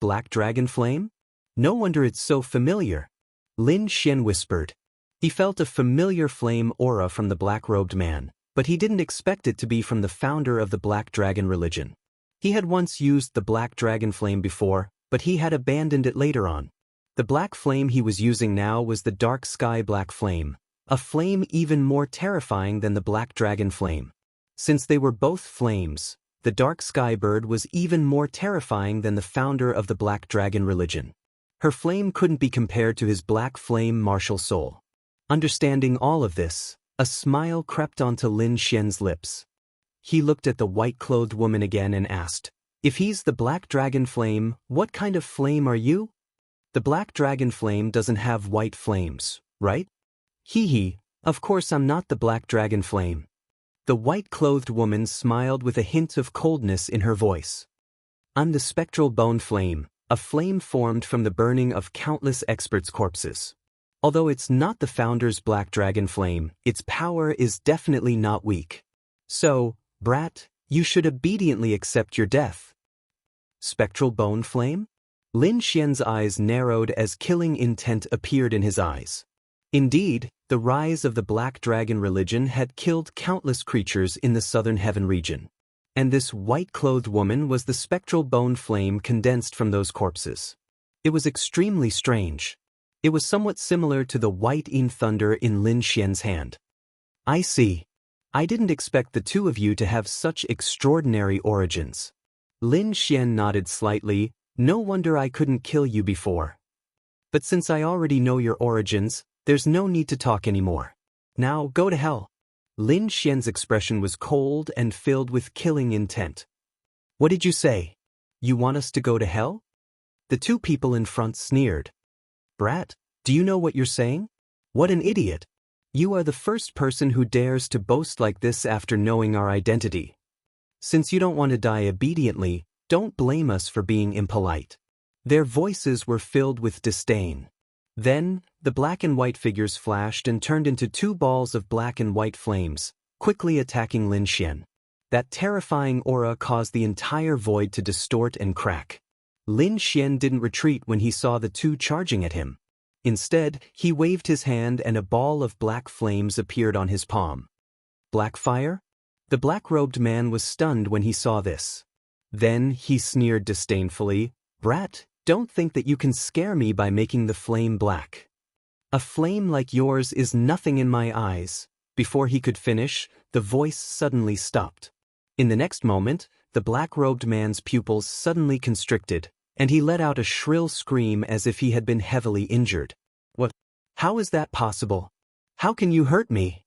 Black Dragon Flame? No wonder it's so familiar. Lin Xian whispered. He felt a familiar flame aura from the black-robed man, but he didn't expect it to be from the founder of the Black Dragon religion. He had once used the Black Dragon flame before, but he had abandoned it later on. The black flame he was using now was the dark sky black flame, a flame even more terrifying than the Black Dragon flame. Since they were both flames, the dark sky bird was even more terrifying than the founder of the Black Dragon religion. Her flame couldn't be compared to his black flame martial soul. Understanding all of this, a smile crept onto Lin Xian's lips. He looked at the white-clothed woman again and asked, "If he's the Black Dragon flame, what kind of flame are you?" "The Black Dragon flame doesn't have white flames, right?" "Hee, of course I'm not the Black Dragon flame." The white-clothed woman smiled with a hint of coldness in her voice. "I'm the spectral bone flame, a flame formed from the burning of countless experts' corpses. Although it's not the founder's Black Dragon flame, its power is definitely not weak. So, brat, you should obediently accept your death." Spectral bone flame? Lin Xian's eyes narrowed as killing intent appeared in his eyes. Indeed, the rise of the Black Dragon religion had killed countless creatures in the southern heaven region. And this white-clothed woman was the spectral bone flame condensed from those corpses. It was extremely strange. It was somewhat similar to the white yin thunder in Lin Xian's hand. "I see. I didn't expect the two of you to have such extraordinary origins." Lin Xian nodded slightly. "No wonder I couldn't kill you before. But since I already know your origins, there's no need to talk anymore. Now go to hell." Lin Xian's expression was cold and filled with killing intent. "What did you say? You want us to go to hell?" The two people in front sneered. "Brat, do you know what you're saying? What an idiot. You are the first person who dares to boast like this after knowing our identity. Since you don't want to die obediently, don't blame us for being impolite." Their voices were filled with disdain. Then, the black and white figures flashed and turned into two balls of black and white flames, quickly attacking Lin Xian. That terrifying aura caused the entire void to distort and crack. Lin Xian didn't retreat when he saw the two charging at him. Instead, he waved his hand and a ball of black flames appeared on his palm. "Black fire?" The black-robed man was stunned when he saw this. Then he sneered disdainfully, "Brat, don't think that you can scare me by making the flame black. A flame like yours is nothing in my eyes." Before he could finish, the voice suddenly stopped. In the next moment, the black-robed man's pupils suddenly constricted, and he let out a shrill scream as if he had been heavily injured. "What? How is that possible? How can you hurt me?"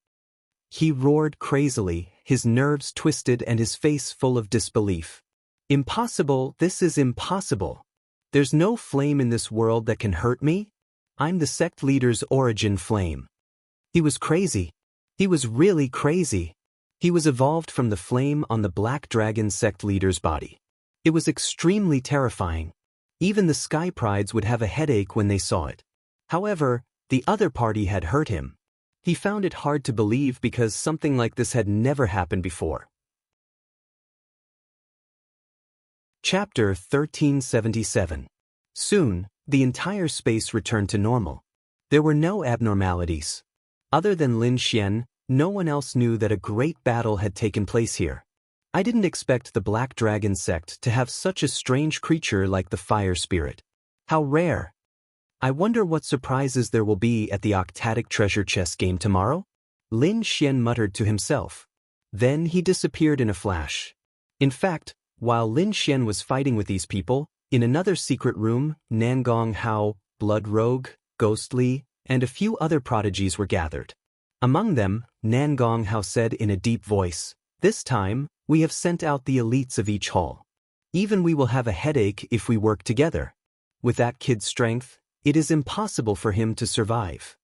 He roared crazily, his nerves twisted and his face full of disbelief. "Impossible, this is impossible. There's no flame in this world that can hurt me. I'm the sect leader's origin flame." He was crazy. He was really crazy. He was evolved from the flame on the Black Dragon sect leader's body. It was extremely terrifying. Even the Sky Prides would have a headache when they saw it. However, the other party had hurt him. He found it hard to believe because something like this had never happened before. Chapter 1377. Soon, the entire space returned to normal. There were no abnormalities. Other than Lin Xian, no one else knew that a great battle had taken place here. I didn't expect the Black Dragon sect to have such a strange creature like the fire spirit. How rare. I wonder what surprises there will be at the Octatic Treasure Chest game tomorrow? Lin Xian muttered to himself. Then he disappeared in a flash. In fact, while Lin Xian was fighting with these people, in another secret room, Nangong Hao, Blood Rogue, Ghostly, and a few other prodigies were gathered. Among them, Nangong Hao said in a deep voice, "This time, we have sent out the elites of each hall. Even we will have a headache if we work together. With that kid's strength, it is impossible for him to survive.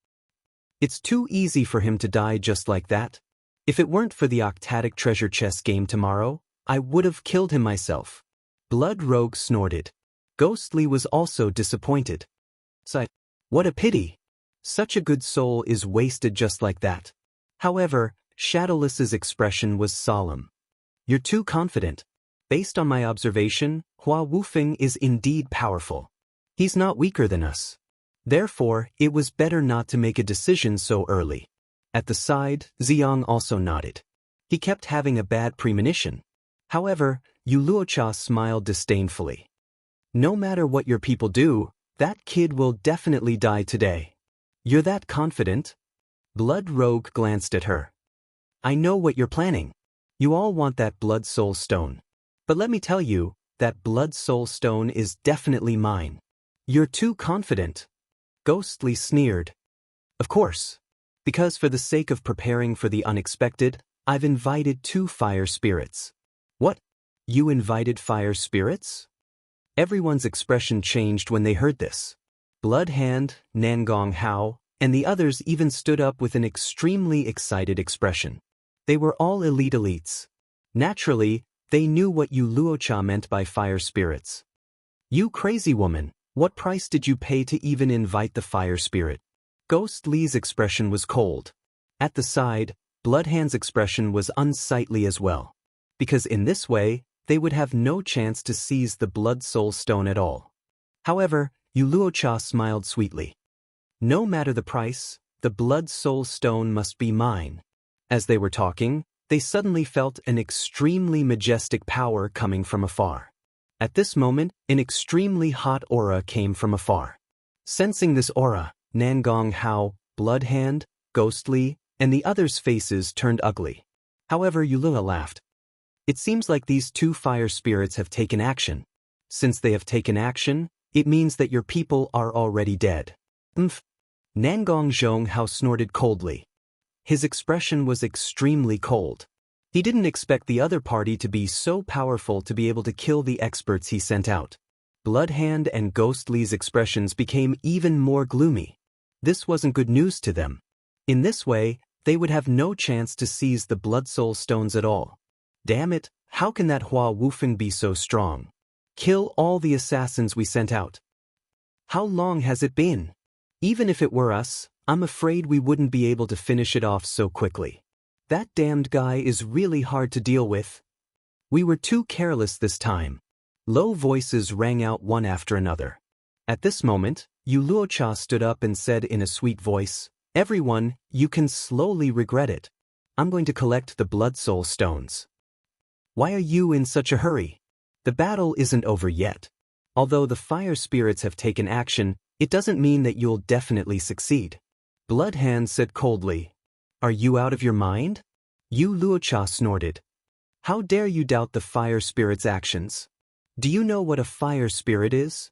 It's too easy for him to die just like that. If it weren't for the Octatic Treasure Chest game tomorrow, I would have killed him myself." Blood Rogue snorted. Ghostly was also disappointed. Sighed. "What a pity. Such a good soul is wasted just like that." However, Shadowless's expression was solemn. "You're too confident. Based on my observation, Hua Wufeng is indeed powerful. He's not weaker than us. Therefore, it was better not to make a decision so early. At the side, Xiang also nodded. He kept having a bad premonition. However, Yu Luocha smiled disdainfully. No matter what your people do, that kid will definitely die today. You're that confident? Blood Rogue glanced at her. I know what you're planning. You all want that Blood Soul Stone. But let me tell you, that Blood Soul Stone is definitely mine. You're too confident. Ghostly sneered. Of course. Because for the sake of preparing for the unexpected, I've invited 2 fire spirits. What? You invited fire spirits? Everyone's expression changed when they heard this. Blood Hand, Nangong Hao, and the others even stood up with an extremely excited expression. They were all elites. Naturally, they knew what Yu Luocha meant by fire spirits. You crazy woman, what price did you pay to even invite the fire spirit? Ghost Li's expression was cold. At the side, Bloodhand's expression was unsightly as well. Because in this way, they would have no chance to seize the Blood Soul Stone at all. However, Yu Luocha smiled sweetly. No matter the price, the Blood Soul Stone must be mine. As they were talking, they suddenly felt an extremely majestic power coming from afar. At this moment, an extremely hot aura came from afar. Sensing this aura, Nangong Hao, Bloodhand, Ghostly, and the others' faces turned ugly. However, Yulua laughed. It seems like these 2 fire spirits have taken action. Since they have taken action, it means that your people are already dead. Nangong Zhong Hao snorted coldly. His expression was extremely cold. He didn't expect the other party to be so powerful to be able to kill the experts he sent out. Bloodhand and Ghostly's expressions became even more gloomy. This wasn't good news to them. In this way, they would have no chance to seize the Blood Soul Stones at all. Damn it, how can that Hua Wufeng be so strong? Kill all the assassins we sent out. How long has it been? Even if it were us, I'm afraid we wouldn't be able to finish it off so quickly. That damned guy is really hard to deal with. We were too careless this time. Low voices rang out one after another. At this moment, Yu Luocha stood up and said in a sweet voice, Everyone, you can slowly regret it. I'm going to collect the Blood Soul Stones. Why are you in such a hurry? The battle isn't over yet. Although the fire spirits have taken action, it doesn't mean that you'll definitely succeed. Bloodhand said coldly. Are you out of your mind? Yu Luocha snorted. How dare you doubt the fire spirit's actions? Do you know what a fire spirit is?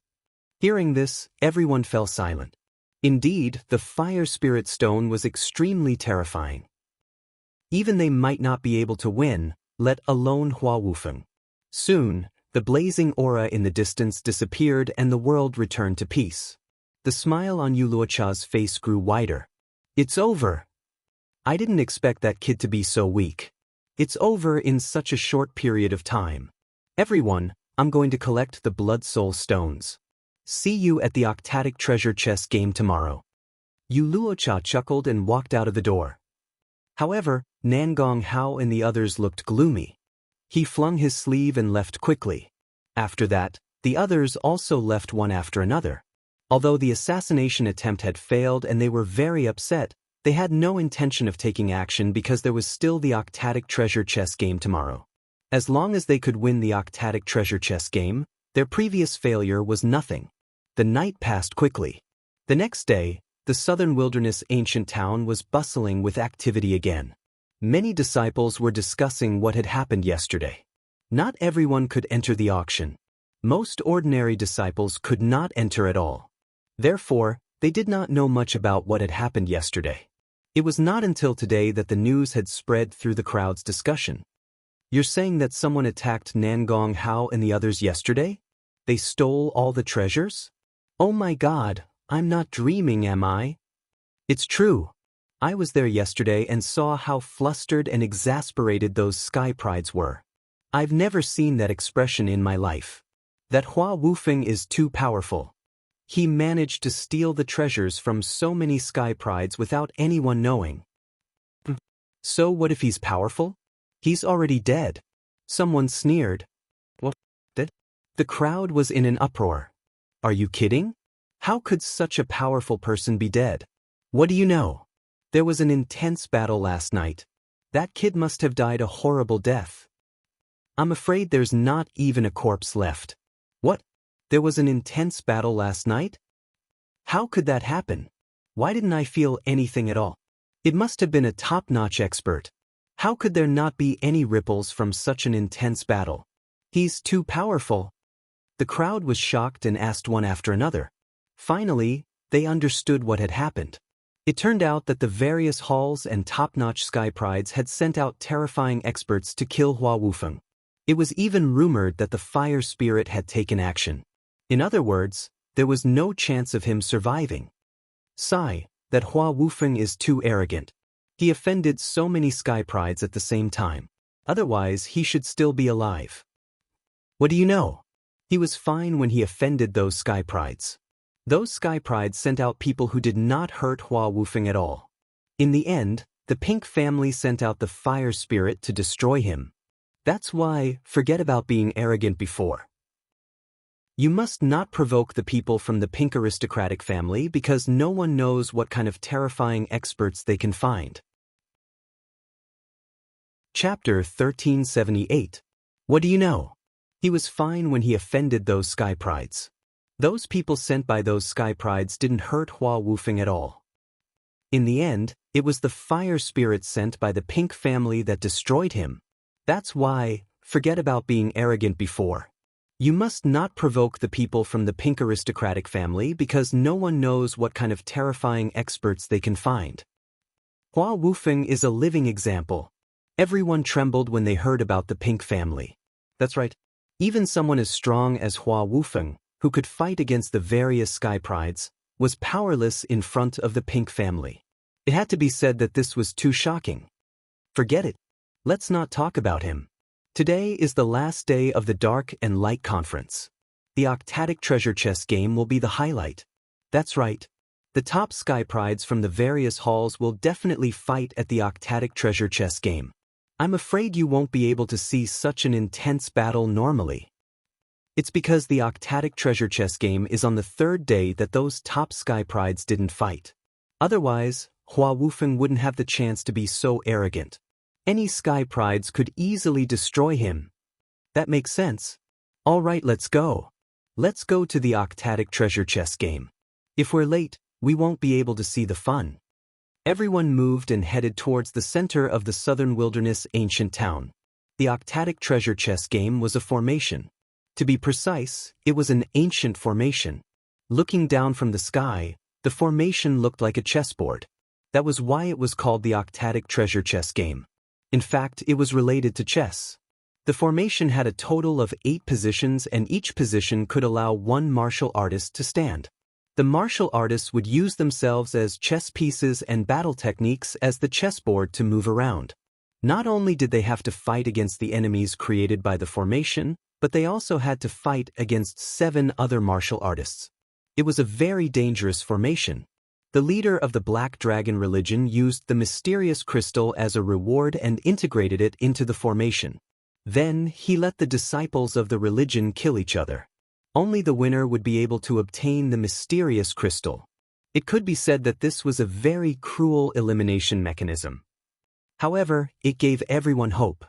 Hearing this, everyone fell silent. Indeed, the fire spirit stone was extremely terrifying. Even they might not be able to win, let alone Hua Wufeng. Soon, the blazing aura in the distance disappeared and the world returned to peace. The smile on Yu Luocha's face grew wider. It's over. I didn't expect that kid to be so weak. It's over in such a short period of time. Everyone, I'm going to collect the Blood Soul Stones. See you at the Octatic Treasure Chest game tomorrow. Yu Luocha chuckled and walked out of the door. However, Nangong Hao and the others looked gloomy. He flung his sleeve and left quickly. After that, the others also left one after another. Although the assassination attempt had failed and they were very upset, they had no intention of taking action because there was still the Octatic Treasure Chest game tomorrow. As long as they could win the Octatic Treasure Chest game, their previous failure was nothing. The night passed quickly. The next day, the Southern Wilderness ancient town was bustling with activity again. Many disciples were discussing what had happened yesterday. Not everyone could enter the auction. Most ordinary disciples could not enter at all. Therefore, they did not know much about what had happened yesterday. It was not until today that the news had spread through the crowd's discussion. You're saying that someone attacked Nangong Hao and the others yesterday? They stole all the treasures? Oh my God, I'm not dreaming, am I? It's true. I was there yesterday and saw how flustered and exasperated those sky prides were. I've never seen that expression in my life. That Hua Wufeng is too powerful. He managed to steal the treasures from so many sky prides without anyone knowing. So what if he's powerful? He's already dead. Someone sneered. What? Dead? The crowd was in an uproar. Are you kidding? How could such a powerful person be dead? What do you know? There was an intense battle last night. That kid must have died a horrible death. I'm afraid there's not even a corpse left. What? There was an intense battle last night? How could that happen? Why didn't I feel anything at all? It must have been a top-notch expert. How could there not be any ripples from such an intense battle? He's too powerful. The crowd was shocked and asked one after another. Finally, they understood what had happened. It turned out that the various halls and top-notch sky prides had sent out terrifying experts to kill Hua Wufeng. It was even rumored that the fire spirit had taken action. In other words, there was no chance of him surviving. Sigh, that Hua Wufeng is too arrogant. He offended so many sky prides at the same time. Otherwise, he should still be alive. What do you know? He was fine when he offended those sky prides. Those sky prides sent out people who did not hurt Hua Wufeng at all. In the end, the Pink family sent out the fire spirit to destroy him. That's why, forget about being arrogant before. You must not provoke the people from the Pink aristocratic family because no one knows what kind of terrifying experts they can find. Chapter 1378. What do you know? He was fine when he offended those sky prides. Those people sent by those sky prides didn't hurt Hua Wufeng at all. In the end, it was the fire spirit sent by the Pink family that destroyed him. That's why, forget about being arrogant before. You must not provoke the people from the Pink aristocratic family because no one knows what kind of terrifying experts they can find. Hua Wufeng is a living example. Everyone trembled when they heard about the Pink family. That's right. Even someone as strong as Hua Wufeng, who could fight against the various sky prides, was powerless in front of the Pink family. It had to be said that this was too shocking. Forget it. Let's not talk about him. Today is the last day of the Dark and Light Conference. The Octatic Treasure Chest game will be the highlight. That's right. The top sky prides from the various halls will definitely fight at the Octatic Treasure Chest game. I'm afraid you won't be able to see such an intense battle normally. It's because the Octatic Treasure Chest game is on the third day that those top sky prides didn't fight. Otherwise, Hua Wufeng wouldn't have the chance to be so arrogant. Any sky prides could easily destroy him. That makes sense. All right, let's go. Let's go to the Octatic Treasure Chest game. If we're late, we won't be able to see the fun. Everyone moved and headed towards the center of the southern wilderness ancient town. The Octatic Treasure Chest game was a formation. To be precise, it was an ancient formation. Looking down from the sky, the formation looked like a chessboard. That was why it was called the Octatic Treasure Chest game. In fact, it was related to chess. The formation had a total of 8 positions and each position could allow one martial artist to stand. The martial artists would use themselves as chess pieces and battle techniques as the chessboard to move around. Not only did they have to fight against the enemies created by the formation, but they also had to fight against 7 other martial artists. It was a very dangerous formation. The leader of the Black Dragon religion used the mysterious crystal as a reward and integrated it into the formation. Then, he let the disciples of the religion kill each other. Only the winner would be able to obtain the mysterious crystal. It could be said that this was a very cruel elimination mechanism. However, it gave everyone hope.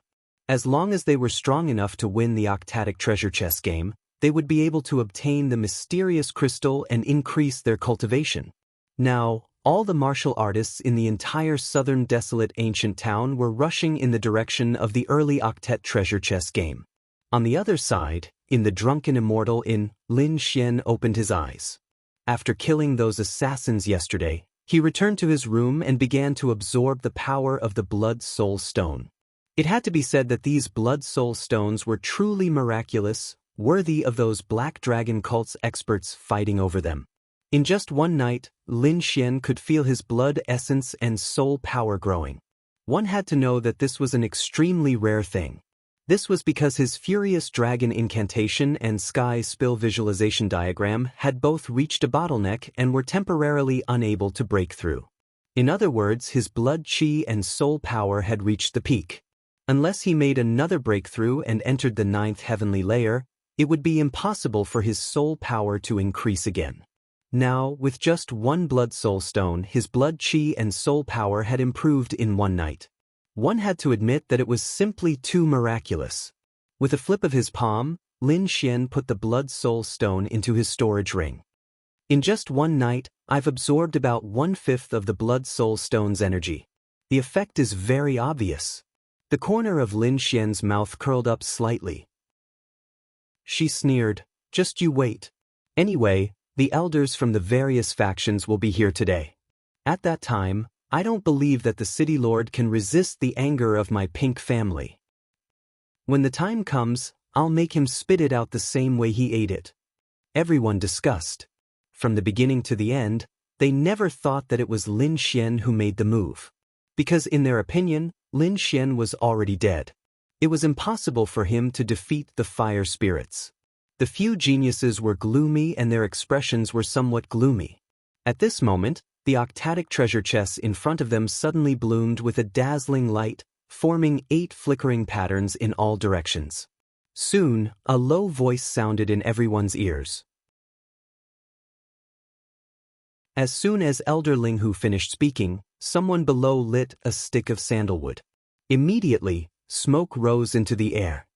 As long as they were strong enough to win the Octatic Treasure Chest game, they would be able to obtain the mysterious crystal and increase their cultivation. Now, all the martial artists in the entire southern desolate ancient town were rushing in the direction of the early Octet Treasure Chest game. On the other side, in the drunken immortal inn, Lin Xian opened his eyes. After killing those assassins yesterday, he returned to his room and began to absorb the power of the Blood Soul Stone. It had to be said that these Blood Soul Stones were truly miraculous, worthy of those Black Dragon cult's experts fighting over them. In just one night, Lin Xian could feel his blood essence and soul power growing. One had to know that this was an extremely rare thing. This was because his Furious Dragon incantation and Sky Spill visualization diagram had both reached a bottleneck and were temporarily unable to break through. In other words, his blood chi and soul power had reached the peak. Unless he made another breakthrough and entered the 9th heavenly layer, it would be impossible for his soul power to increase again. Now, with just one blood soul stone, his blood chi and soul power had improved in one night. One had to admit that it was simply too miraculous. With a flip of his palm, Lin Xian put the blood soul stone into his storage ring. In just one night, I've absorbed about 1/5 of the blood soul stone's energy. The effect is very obvious. The corner of Lin Xian's mouth curled up slightly. She sneered, "Just you wait. Anyway, the elders from the various factions will be here today. At that time, I don't believe that the city lord can resist the anger of my pink family. When the time comes, I'll make him spit it out the same way he ate it." Everyone discussed. From the beginning to the end, they never thought that it was Lin Xian who made the move. Because in their opinion, Lin Xian was already dead. It was impossible for him to defeat the fire spirits. The few geniuses were gloomy and their expressions were somewhat gloomy. At this moment, the octatic treasure chests in front of them suddenly bloomed with a dazzling light, forming 8 flickering patterns in all directions. Soon, a low voice sounded in everyone's ears. As soon as Elder Ling Hu finished speaking, someone below lit a stick of sandalwood. Immediately, smoke rose into the air.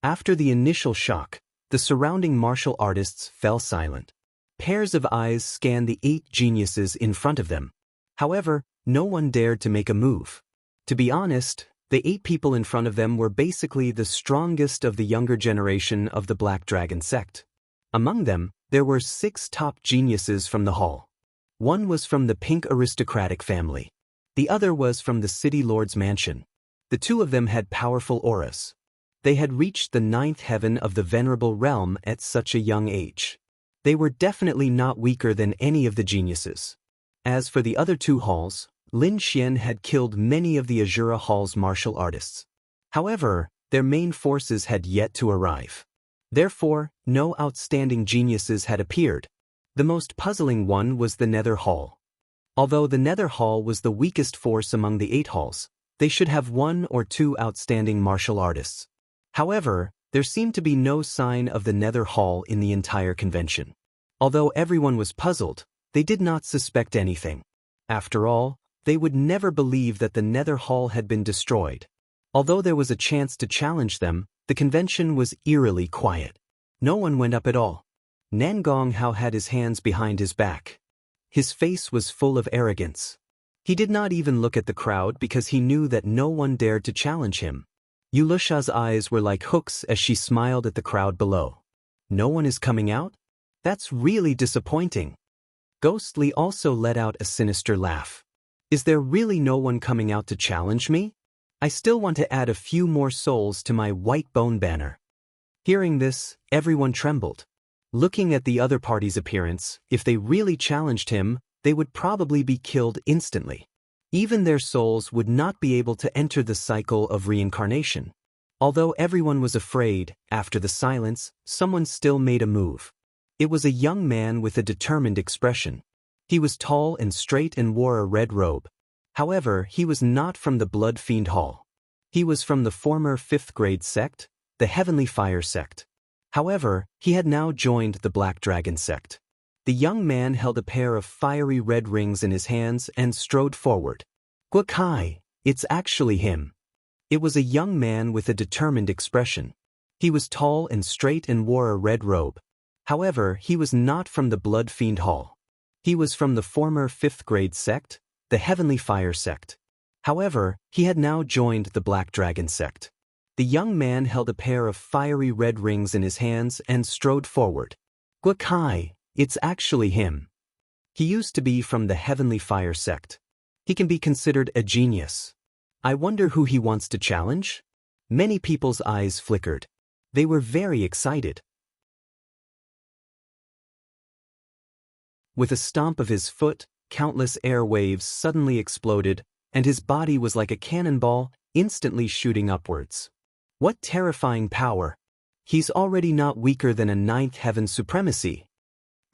After the initial shock, the surrounding martial artists fell silent. Pairs of eyes scanned the 8 geniuses in front of them. However, no one dared to make a move. To be honest, the 8 people in front of them were basically the strongest of the younger generation of the Black Dragon sect. Among them, there were 6 top geniuses from the hall. One was from the pink aristocratic family. The other was from the city lord's mansion. The 2 of them had powerful auras. They had reached the 9th heaven of the venerable realm at such a young age. They were definitely not weaker than any of the geniuses. As for the other 2 halls, Lin Xian had killed many of the Azura Hall's martial artists. However, their main forces had yet to arrive. Therefore, no outstanding geniuses had appeared. The most puzzling one was the Nether Hall. Although the Nether Hall was the weakest force among the 8 halls, they should have 1 or 2 outstanding martial artists. However, there seemed to be no sign of the Nether Hall in the entire convention. Although everyone was puzzled, they did not suspect anything. After all, they would never believe that the Nether Hall had been destroyed. Although there was a chance to challenge them, the convention was eerily quiet. No one went up at all. Nangong Hao had his hands behind his back. His face was full of arrogance. He did not even look at the crowd because he knew that no one dared to challenge him. Yulusha's eyes were like hooks as she smiled at the crowd below. No one is coming out? That's really disappointing. Ghostly also let out a sinister laugh. Is there really no one coming out to challenge me? I still want to add a few more souls to my white bone banner. Hearing this, everyone trembled. Looking at the other party's appearance, if they really challenged him, they would probably be killed instantly. Even their souls would not be able to enter the cycle of reincarnation. Although everyone was afraid, after the silence, someone still made a move. It was a young man with a determined expression. He was tall and straight and wore a red robe. However, he was not from the Blood Fiend Hall. He was from the former 5th grade sect, the Heavenly Fire sect. However, he had now joined the Black Dragon sect. The young man held a pair of fiery red rings in his hands and strode forward. Guakai, it's actually him. It was a young man with a determined expression. He was tall and straight and wore a red robe. However, he was not from the Blood Fiend Hall. He was from the former 5th grade sect, the Heavenly Fire sect. However, he had now joined the Black Dragon sect. The young man held a pair of fiery red rings in his hands and strode forward. Guakai, it's actually him. He used to be from the Heavenly Fire sect. He can be considered a genius. I wonder who he wants to challenge? Many people's eyes flickered. They were very excited. With a stomp of his foot, countless air waves suddenly exploded, and his body was like a cannonball, instantly shooting upwards. What terrifying power! He's already not weaker than a 9th heaven supremacy.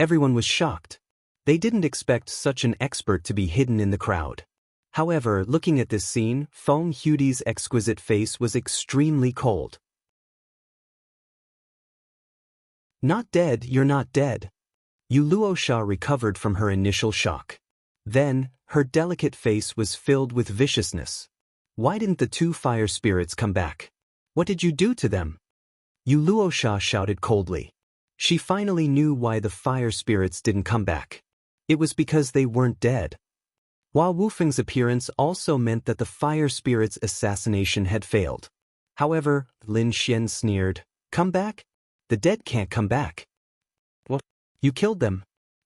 Everyone was shocked. They didn't expect such an expert to be hidden in the crowd. However, looking at this scene, Feng Hudi's exquisite face was extremely cold. Not dead, you're not dead. Yu Luosha recovered from her initial shock. Then, her delicate face was filled with viciousness. Why didn't the two fire spirits come back? What did you do to them? Yu Luosha shouted coldly. She finally knew why the fire spirits didn't come back. It was because they weren't dead. Hua Wufeng's appearance also meant that the fire spirit's assassination had failed. However, Lin Xian sneered, "Come back? The dead can't come back." "What? You killed them?"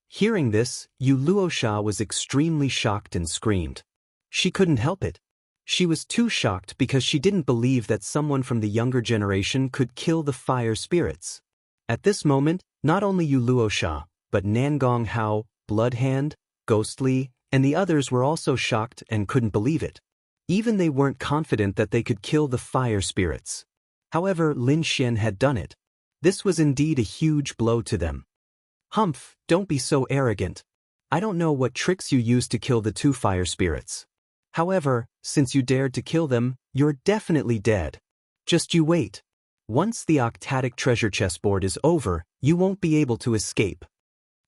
Hearing this, Yu Luosha was extremely shocked and screamed. She couldn't help it. She was too shocked because she didn't believe that someone from the younger generation could kill the fire spirits. At this moment, not only Yu Luosha, but Nangong Hao, Bloodhand, Ghostly, and the others were also shocked and couldn't believe it. Even they weren't confident that they could kill the fire spirits. However, Lin Xian had done it. This was indeed a huge blow to them. "Humph, don't be so arrogant. I don't know what tricks you used to kill the two fire spirits. However, since you dared to kill them, you're definitely dead. Just you wait. Once the octatic treasure chessboard is over, you won't be able to escape."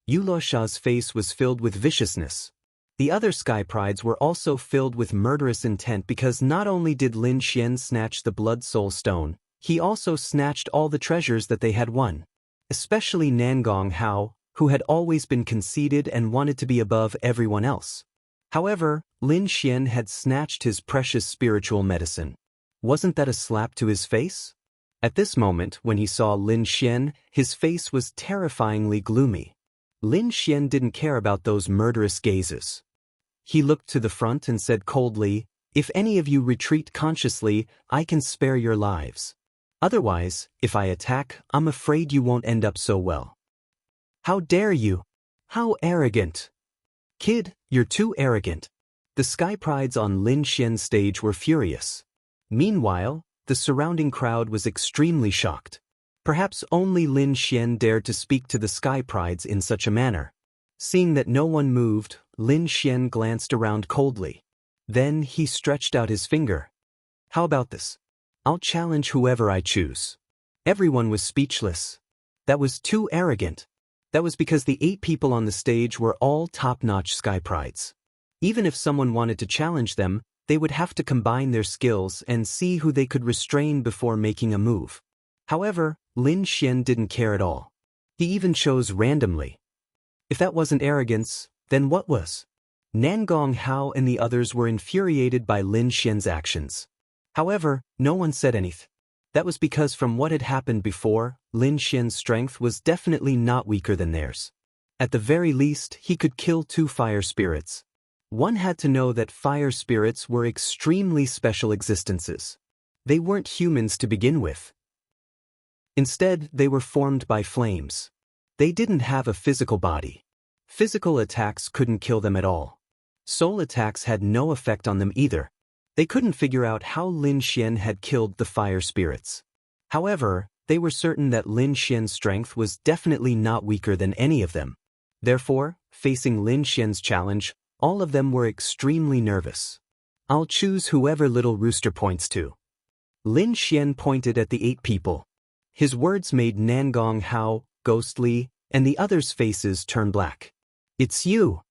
Yu Luosha's face was filled with viciousness. The other Sky Prides were also filled with murderous intent because not only did Lin Xian snatch the Blood Soul Stone, he also snatched all the treasures that they had won. Especially Nangong Hao, who had always been conceited and wanted to be above everyone else. However, Lin Xian had snatched his precious spiritual medicine. Wasn't that a slap to his face? At this moment, when he saw Lin Xian, his face was terrifyingly gloomy. Lin Xian didn't care about those murderous gazes. He looked to the front and said coldly, "If any of you retreat consciously, I can spare your lives. Otherwise, if I attack, I'm afraid you won't end up so well." "How dare you? How arrogant! Kid, you're too arrogant." The Sky Prides on Lin Xian's stage were furious. Meanwhile, the surrounding crowd was extremely shocked. Perhaps only Lin Xian dared to speak to the Sky Prides in such a manner. Seeing that no one moved, Lin Xian glanced around coldly. Then he stretched out his finger. "How about this? I'll challenge whoever I choose." Everyone was speechless. That was too arrogant. That was because the 8 people on the stage were all top-notch Sky Prides. Even if someone wanted to challenge them, they would have to combine their skills and see who they could restrain before making a move. However, Lin Xian didn't care at all. He even chose randomly. If that wasn't arrogance, then what was? Nangong Hao and the others were infuriated by Lin Xian's actions. However, no one said anything. That was because from what had happened before, Lin Xian's strength was definitely not weaker than theirs. At the very least, he could kill 2 fire spirits. One had to know that fire spirits were extremely special existences. They weren't humans to begin with. Instead, they were formed by flames. They didn't have a physical body. Physical attacks couldn't kill them at all. Soul attacks had no effect on them either. They couldn't figure out how Lin Xian had killed the fire spirits. However, they were certain that Lin Xian's strength was definitely not weaker than any of them. Therefore, facing Lin Xian's challenge, all of them were extremely nervous. "I'll choose whoever Little Rooster points to." Lin Xian pointed at the 8 people. His words made Nangong Hao, Ghostly, and the others' faces turn black. "It's you."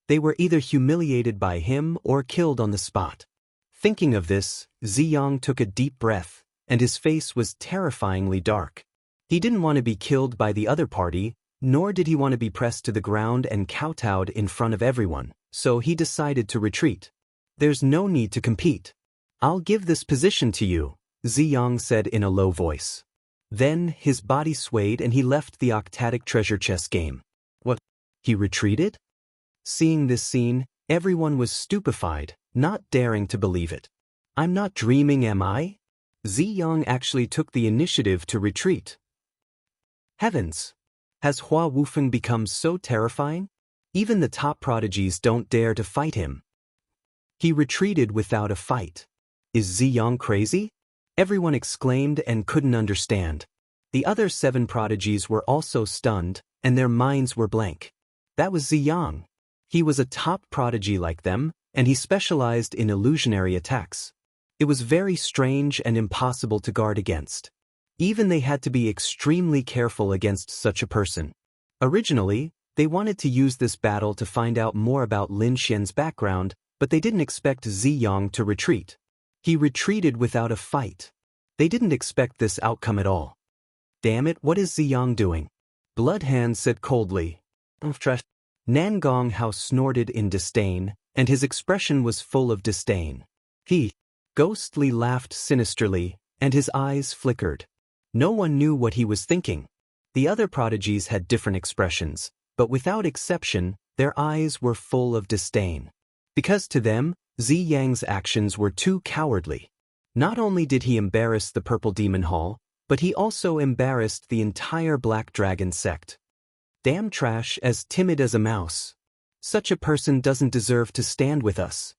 They were either humiliated by him or killed on the spot. Thinking of this, Ziyang took a deep breath, and his face was terrifyingly dark. He didn't want to be killed by the other party, nor did he want to be pressed to the ground and kowtowed in front of everyone, so he decided to retreat. "There's no need to compete. I'll give this position to you," Ziyang said in a low voice. Then his body swayed and he left the octatic treasure chest game. What? He retreated? Seeing this scene, everyone was stupefied, not daring to believe it. "I'm not dreaming, am I?" Ziyang actually took the initiative to retreat. Heavens! Has Hua Wufeng become so terrifying? Even the top prodigies don't dare to fight him. He retreated without a fight. Is Ziyang crazy? Everyone exclaimed and couldn't understand. The other 7 prodigies were also stunned, and their minds were blank. That was Ziyang. He was a top prodigy like them, and he specialized in illusionary attacks. It was very strange and impossible to guard against. Even they had to be extremely careful against such a person. Originally, they wanted to use this battle to find out more about Lin Xian's background, but they didn't expect Ziyang to retreat. He retreated without a fight. They didn't expect this outcome at all. Damn it, what is Ziyang doing? Bloodhand said coldly. Nangong Hao snorted in disdain, and his expression was full of disdain. He ghostly laughed sinisterly, and his eyes flickered. No one knew what he was thinking. The other prodigies had different expressions, but without exception, their eyes were full of disdain. Because to them, Ziyang's actions were too cowardly. Not only did he embarrass the Purple Demon Hall, but he also embarrassed the entire Black Dragon sect. Damn trash, as timid as a mouse. Such a person doesn't deserve to stand with us.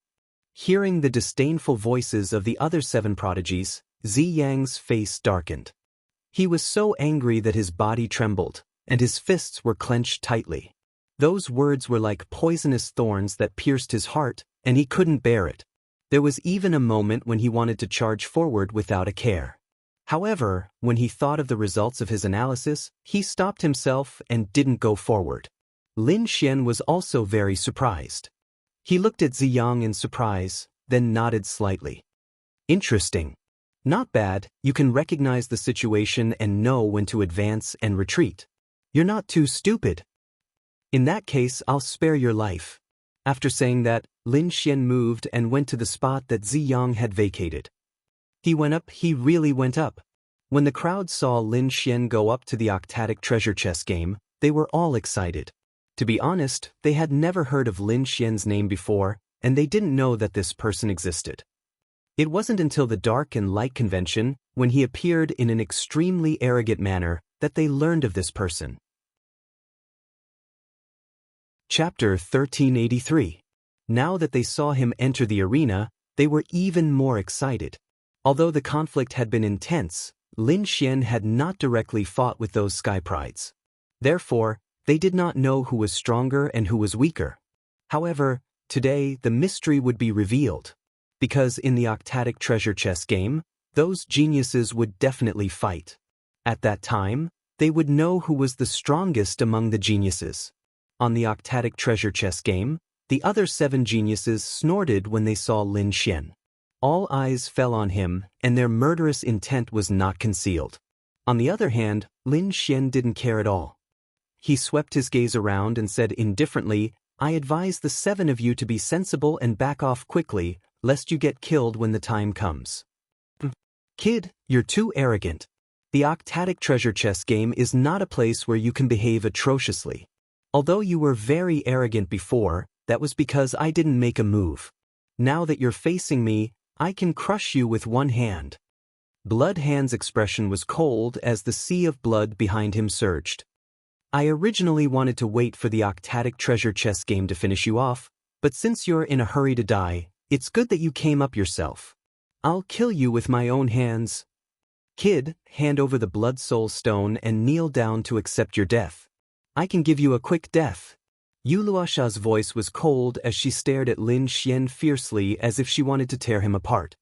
Hearing the disdainful voices of the other 7 prodigies, Ziyang's face darkened. He was so angry that his body trembled, and his fists were clenched tightly. Those words were like poisonous thorns that pierced his heart, and he couldn't bear it. There was even a moment when he wanted to charge forward without a care. However, when he thought of the results of his analysis, he stopped himself and didn't go forward. Lin Xian was also very surprised. He looked at Ziyang in surprise, then nodded slightly. Interesting. Not bad, you can recognize the situation and know when to advance and retreat. You're not too stupid. In that case, I'll spare your life. After saying that, Lin Xian moved and went to the spot that Ziyang had vacated. He went up, he really went up. When the crowd saw Lin Xian go up to the octatic treasure chest game, they were all excited. To be honest, they had never heard of Lin Xian's name before, and they didn't know that this person existed. It wasn't until the Dark and Light convention, when he appeared in an extremely arrogant manner, that they learned of this person. Chapter 1383. Now that they saw him enter the arena, they were even more excited. Although the conflict had been intense, Lin Xian had not directly fought with those Sky Prides. Therefore, they did not know who was stronger and who was weaker. However, today the mystery would be revealed. Because in the octatic treasure chest game, those geniuses would definitely fight. At that time, they would know who was the strongest among the geniuses. On the octatic treasure chest game, the other 7 geniuses snorted when they saw Lin Xian. All eyes fell on him, and their murderous intent was not concealed. On the other hand, Lin Xian didn't care at all. He swept his gaze around and said indifferently, I advise the 7 of you to be sensible and back off quickly, lest you get killed when the time comes. Kid, you're too arrogant. The octatic treasure chest game is not a place where you can behave atrociously. Although you were very arrogant before, that was because I didn't make a move. Now that you're facing me, I can crush you with one hand. Bloodhand's expression was cold as the sea of blood behind him surged. I originally wanted to wait for the octatic treasure chest game to finish you off, but since you're in a hurry to die, it's good that you came up yourself. I'll kill you with my own hands. Kid, hand over the blood soul stone and kneel down to accept your death. I can give you a quick death. Yuluasha's voice was cold as she stared at Lin Xian fiercely as if she wanted to tear him apart.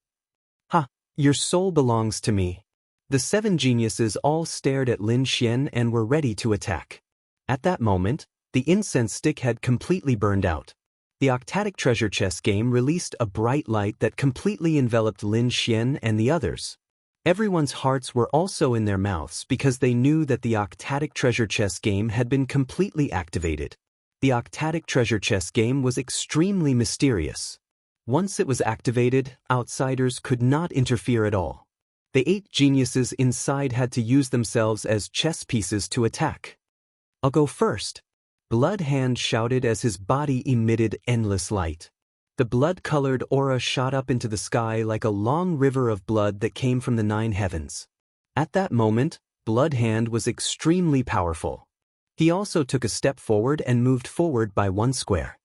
Ha, your soul belongs to me. The 7 geniuses all stared at Lin Xian and were ready to attack. At that moment, the incense stick had completely burned out. The octatic treasure chest game released a bright light that completely enveloped Lin Xian and the others. Everyone's hearts were also in their mouths because they knew that the octatic treasure chest game had been completely activated. The octatic treasure chest game was extremely mysterious. Once it was activated, outsiders could not interfere at all. The 8 geniuses inside had to use themselves as chess pieces to attack. I'll go first. Bloodhand shouted as his body emitted endless light. The blood-colored aura shot up into the sky like a long river of blood that came from the 9 heavens. At that moment, Bloodhand was extremely powerful. He also took a step forward and moved forward by 1 square.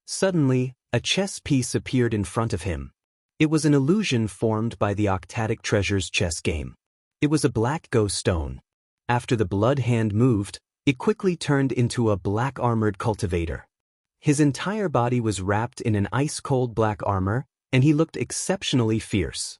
Suddenly, a chess piece appeared in front of him. It was an illusion formed by the octatic treasures chess game. It was a black ghost stone. After the blood hand moved, it quickly turned into a black armored cultivator. His entire body was wrapped in an ice-cold black armor, and he looked exceptionally fierce.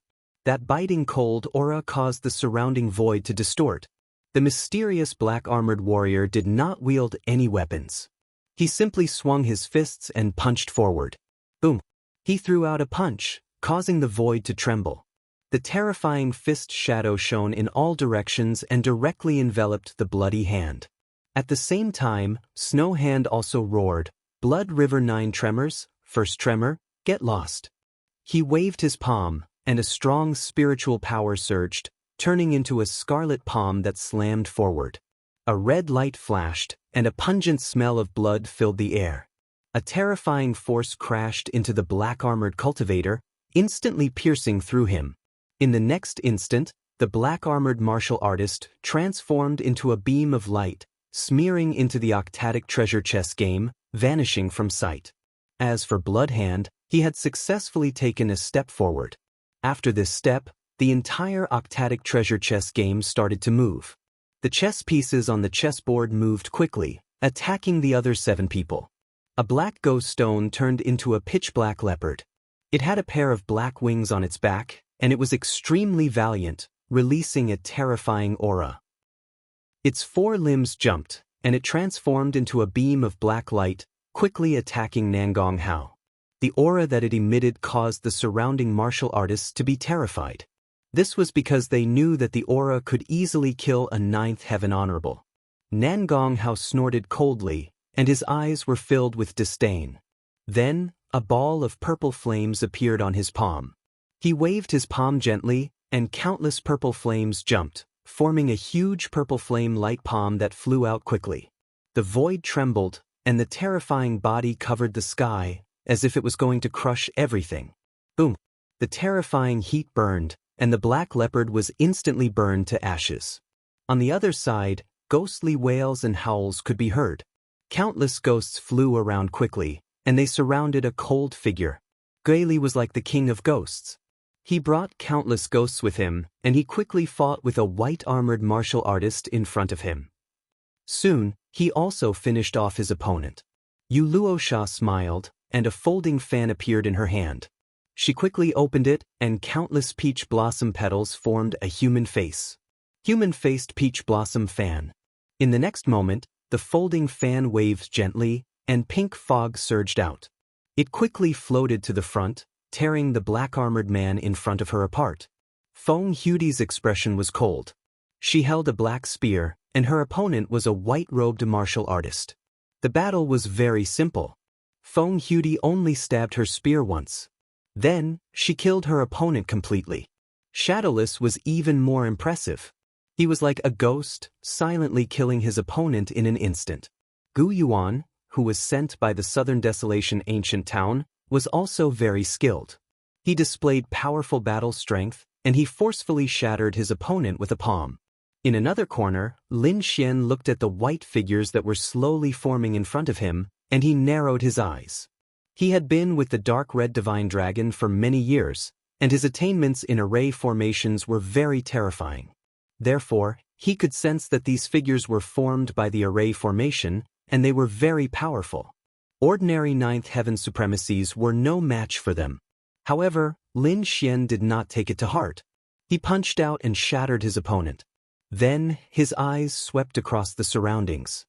That biting cold aura caused the surrounding void to distort. The mysterious black-armored warrior did not wield any weapons. He simply swung his fists and punched forward. Boom! He threw out a punch, causing the void to tremble. The terrifying fist shadow shone in all directions and directly enveloped the bloody hand. At the same time, Snow Hand also roared, "Blood River 9 tremors, first tremor, get lost." He waved his palm, and a strong spiritual power surged, turning into a scarlet palm that slammed forward. A red light flashed, and a pungent smell of blood filled the air. A terrifying force crashed into the black-armored cultivator, instantly piercing through him. In the next instant, the black-armored martial artist transformed into a beam of light, smearing into the octatic treasure chest game, vanishing from sight. As for Bloodhand, he had successfully taken a step forward. After this step, the entire octatic treasure chest game started to move. The chess pieces on the chessboard moved quickly, attacking the other 7 people. A black ghost stone turned into a pitch-black leopard. It had a pair of black wings on its back, and it was extremely valiant, releasing a terrifying aura. Its 4 limbs jumped, and it transformed into a beam of black light, quickly attacking Nangong Hao. The aura that it emitted caused the surrounding martial artists to be terrified. This was because they knew that the aura could easily kill a 9th heaven honorable. Nangong Hao snorted coldly, and his eyes were filled with disdain. Then, a ball of purple flames appeared on his palm. He waved his palm gently, and countless purple flames jumped, forming a huge purple flame light palm that flew out quickly. The void trembled, and the terrifying body covered the sky, as if it was going to crush everything. Boom! The terrifying heat burned, and the black leopard was instantly burned to ashes. On the other side, ghostly wails and howls could be heard. Countless ghosts flew around quickly, and they surrounded a cold figure. Gaili was like the king of ghosts. He brought countless ghosts with him, and he quickly fought with a white-armored martial artist in front of him. Soon, he also finished off his opponent. Yu Luosha smiled, and a folding fan appeared in her hand. She quickly opened it, and countless peach blossom petals formed a human face. Human-faced peach blossom fan. In the next moment, the folding fan waved gently, and pink fog surged out. It quickly floated to the front, tearing the black-armored man in front of her apart. Feng Hudi's expression was cold. She held a black spear, and her opponent was a white-robed martial artist. The battle was very simple. Feng Hudi only stabbed her spear once. Then, she killed her opponent completely. Shadowless was even more impressive. He was like a ghost, silently killing his opponent in an instant. Gu Yuan, who was sent by the Southern Desolation ancient town, was also very skilled. He displayed powerful battle strength, and he forcefully shattered his opponent with a palm. In another corner, Lin Xian looked at the white figures that were slowly forming in front of him, and he narrowed his eyes. He had been with the dark red divine dragon for many years, and his attainments in array formations were very terrifying. Therefore, he could sense that these figures were formed by the array formation, and they were very powerful. Ordinary 9th heaven supremacies were no match for them. However, Lin Xian did not take it to heart. He punched out and shattered his opponent. Then, his eyes swept across the surroundings.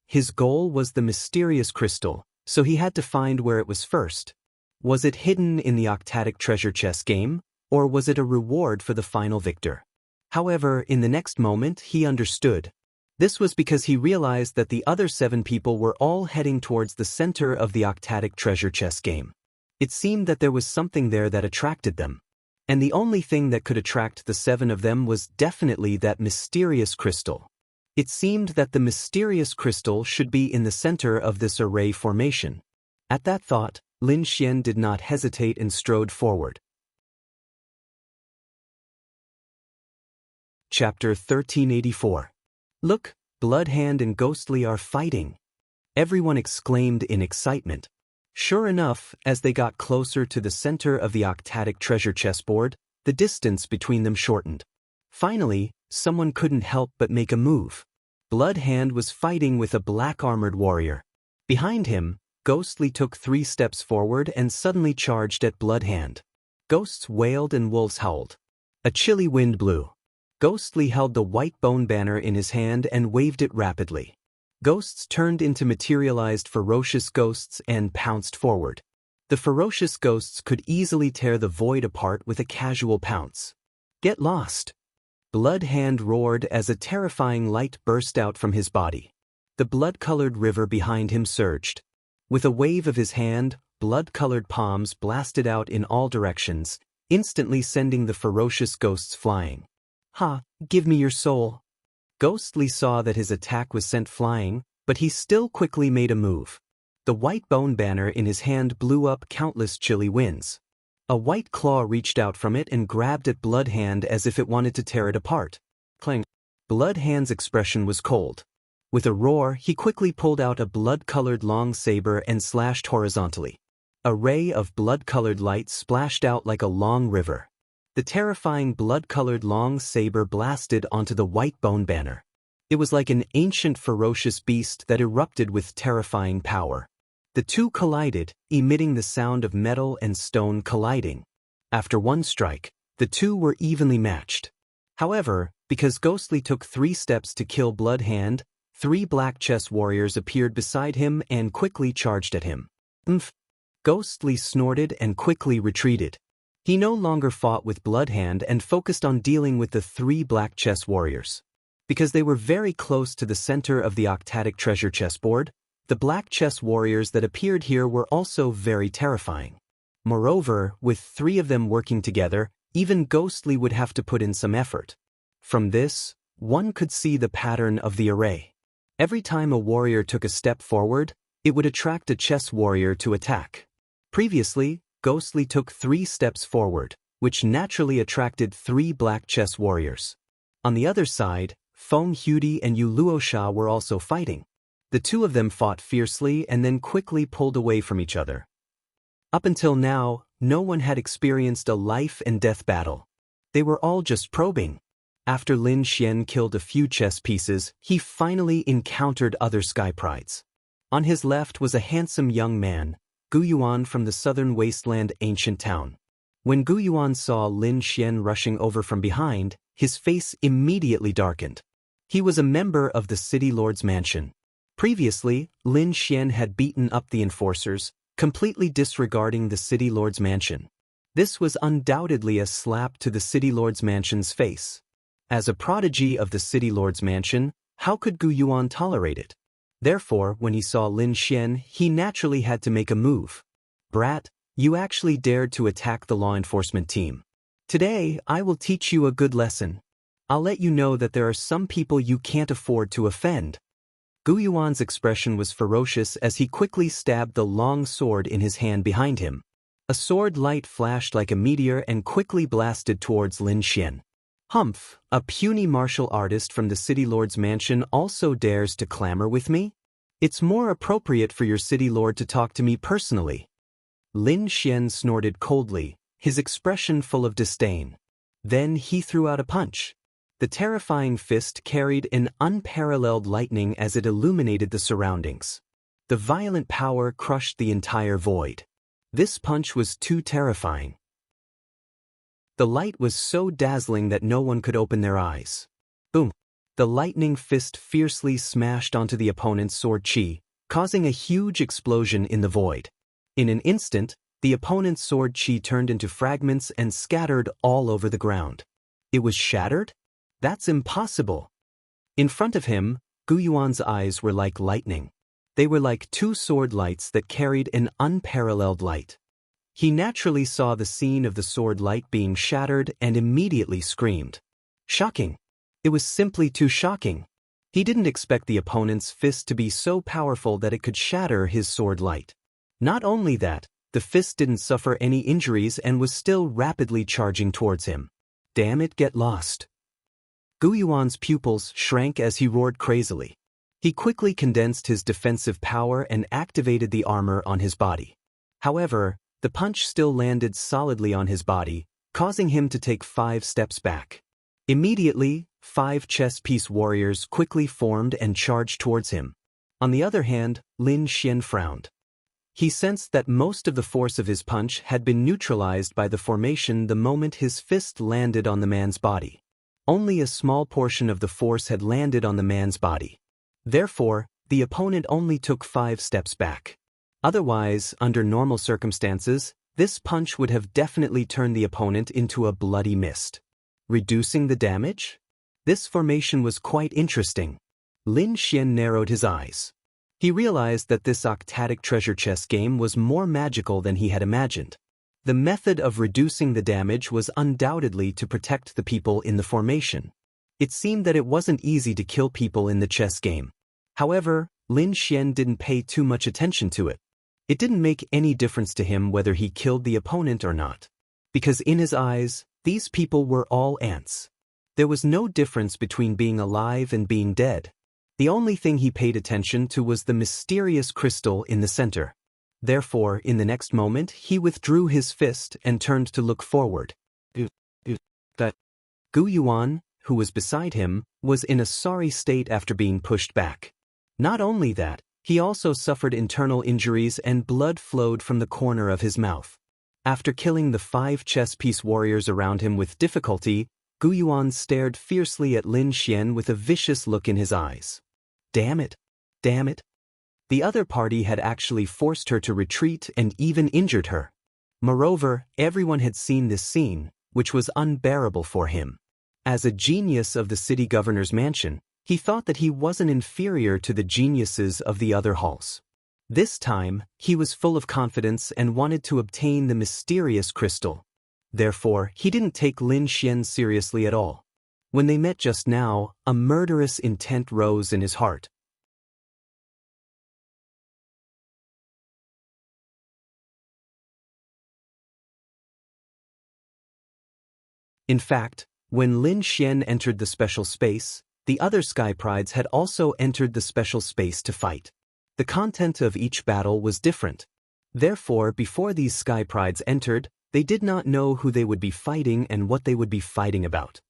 His goal was the mysterious crystal, so he had to find where it was first. Was it hidden in the octatic treasure chest game, or was it a reward for the final victor? However, in the next moment, he understood. This was because he realized that the other 7 people were all heading towards the center of the octatic treasure chest game. It seemed that there was something there that attracted them. And the only thing that could attract the 7 of them was definitely that mysterious crystal. It seemed that the mysterious crystal should be in the center of this array formation. At that thought, Lin Xian did not hesitate and strode forward. Chapter 1384. Look, Bloodhand and Ghostly are fighting. Everyone exclaimed in excitement. Sure enough, as they got closer to the center of the octatic treasure chessboard, the distance between them shortened. Finally, someone couldn't help but make a move. Bloodhand was fighting with a black-armored warrior. Behind him, Ghostly took 3 steps forward and suddenly charged at Bloodhand. Ghosts wailed and wolves howled. A chilly wind blew. Ghostly held the white bone banner in his hand and waved it rapidly. Ghosts turned into materialized ferocious ghosts and pounced forward. The ferocious ghosts could easily tear the void apart with a casual pounce. Get lost! Blood Hand roared as a terrifying light burst out from his body. The blood-colored river behind him surged. With a wave of his hand, blood-colored palms blasted out in all directions, instantly sending the ferocious ghosts flying. Ha! Give me your soul! Ghostly saw that his attack was sent flying, but he still quickly made a move. The white bone banner in his hand blew up countless chilly winds. A white claw reached out from it and grabbed at Blood Hand as if it wanted to tear it apart. Clang! Blood Hand's expression was cold. With a roar, he quickly pulled out a blood-colored long saber and slashed horizontally. A ray of blood-colored light splashed out like a long river. The terrifying blood-colored long saber blasted onto the white bone banner. It was like an ancient ferocious beast that erupted with terrifying power. The two collided, emitting the sound of metal and stone colliding. After one strike, the two were evenly matched. However, because Ghostly took 3 steps to kill Blood Hand, 3 black chess warriors appeared beside him and quickly charged at him. Umph! Ghostly snorted and quickly retreated. He no longer fought with Blood Hand and focused on dealing with the 3 black chess warriors. Because they were very close to the center of the octatic treasure chessboard, the black chess warriors that appeared here were also very terrifying. Moreover, with 3 of them working together, even Ghostly would have to put in some effort. From this, one could see the pattern of the array. Every time a warrior took a step forward, it would attract a chess warrior to attack. Previously, Ghostly took 3 steps forward, which naturally attracted 3 black chess warriors. On the other side, Feng Hudi and Yu Luosha were also fighting. The 2 of them fought fiercely and then quickly pulled away from each other. Up until now, no one had experienced a life-and-death battle. They were all just probing. After Lin Xian killed a few chess pieces, he finally encountered other sky prides. On his left was a handsome young man, Gu Yuan from the southern wasteland ancient town. When Gu Yuan saw Lin Xian rushing over from behind, his face immediately darkened. He was a member of the city lord's mansion. Previously, Lin Xian had beaten up the enforcers, completely disregarding the city lord's mansion. This was undoubtedly a slap to the city lord's mansion's face. As a prodigy of the city lord's mansion, how could Gu Yuan tolerate it? Therefore, when he saw Lin Xian, he naturally had to make a move. Brat, you actually dared to attack the law enforcement team. Today, I will teach you a good lesson. I'll let you know that there are some people you can't afford to offend. Gu Yuan's expression was ferocious as he quickly stabbed the long sword in his hand behind him. A sword light flashed like a meteor and quickly blasted towards Lin Xian. Humph, a puny martial artist from the city lord's mansion also dares to clamor with me? It's more appropriate for your city lord to talk to me personally. Lin Xian snorted coldly, his expression full of disdain. Then he threw out a punch. The terrifying fist carried an unparalleled lightning as it illuminated the surroundings. The violent power crushed the entire void. This punch was too terrifying. The light was so dazzling that no one could open their eyes. Boom! The lightning fist fiercely smashed onto the opponent's sword chi, causing a huge explosion in the void. In an instant, the opponent's sword chi turned into fragments and scattered all over the ground. It was shattered? That's impossible. In front of him, Gu Yuan's eyes were like lightning. They were like 2 sword lights that carried an unparalleled light. He naturally saw the scene of the sword light being shattered and immediately screamed. Shocking! It was simply too shocking. He didn't expect the opponent's fist to be so powerful that it could shatter his sword light. Not only that, the fist didn't suffer any injuries and was still rapidly charging towards him. Damn it, get lost. Gu Yuan's pupils shrank as he roared crazily. He quickly condensed his defensive power and activated the armor on his body. However, the punch still landed solidly on his body, causing him to take 5 steps back. Immediately, 5 chess piece warriors quickly formed and charged towards him. On the other hand, Lin Xian frowned. He sensed that most of the force of his punch had been neutralized by the formation the moment his fist landed on the man's body. Only a small portion of the force had landed on the man's body. Therefore, the opponent only took 5 steps back. Otherwise, under normal circumstances, this punch would have definitely turned the opponent into a bloody mist. Reducing the damage? This formation was quite interesting. Lin Xian narrowed his eyes. He realized that this octatic treasure chest game was more magical than he had imagined. The method of reducing the damage was undoubtedly to protect the people in the formation. It seemed that it wasn't easy to kill people in the chess game. However, Lin Xian didn't pay too much attention to it. It didn't make any difference to him whether he killed the opponent or not. Because in his eyes, these people were all ants. There was no difference between being alive and being dead. The only thing he paid attention to was the mysterious crystal in the center. Therefore, in the next moment, he withdrew his fist and turned to look forward. Gu Yuan, who was beside him, was in a sorry state after being pushed back. Not only that, he also suffered internal injuries and blood flowed from the corner of his mouth. After killing the 5 chess piece warriors around him with difficulty, Gu Yuan stared fiercely at Lin Xian with a vicious look in his eyes. Damn it! Damn it! The other party had actually forced her to retreat and even injured her. Moreover, everyone had seen this scene, which was unbearable for him. As a genius of the city governor's mansion, he thought that he wasn't inferior to the geniuses of the other halls. This time, he was full of confidence and wanted to obtain the mysterious crystal. Therefore, he didn't take Lin Xian seriously at all. When they met just now, a murderous intent rose in his heart. In fact, when Lin Xian entered the special space, the other Sky Prides had also entered the special space to fight. The content of each battle was different. Therefore, before these Sky Prides entered, they did not know who they would be fighting and what they would be fighting about.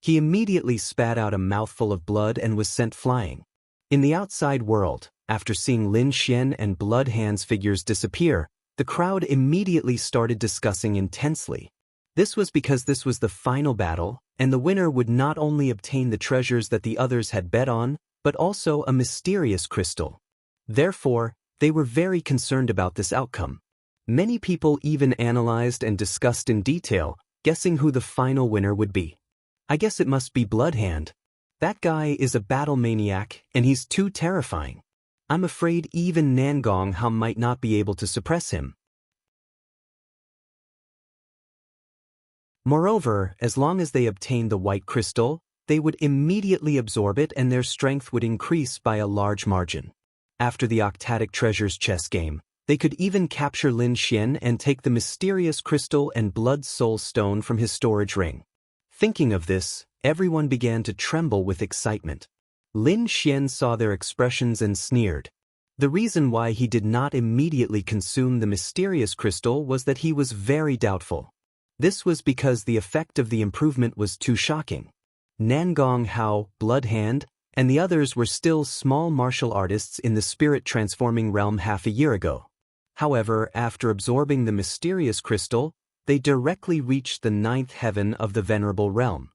He immediately spat out a mouthful of blood and was sent flying. In the outside world, after seeing Lin Xian and Blood Hand's figures disappear, the crowd immediately started discussing intensely. This was because this was the final battle, and the winner would not only obtain the treasures that the others had bet on, but also a mysterious crystal. Therefore, they were very concerned about this outcome. Many people even analyzed and discussed in detail, guessing who the final winner would be. I guess it must be Blood Hand. That guy is a battle maniac, and he's too terrifying. I'm afraid even Nangong Hao might not be able to suppress him. Moreover, as long as they obtained the white crystal, they would immediately absorb it and their strength would increase by a large margin. After the Octatic Treasures chess game, they could even capture Lin Xian and take the mysterious crystal and blood soul stone from his storage ring. Thinking of this, everyone began to tremble with excitement. Lin Xian saw their expressions and sneered. The reason why he did not immediately consume the mysterious crystal was that he was very doubtful. This was because the effect of the improvement was too shocking. Nangong Hao, Blood Hand, and the others were still small martial artists in the spirit-transforming realm half a year ago. However, after absorbing the mysterious crystal, they directly reached the 9th heaven of the venerable realm.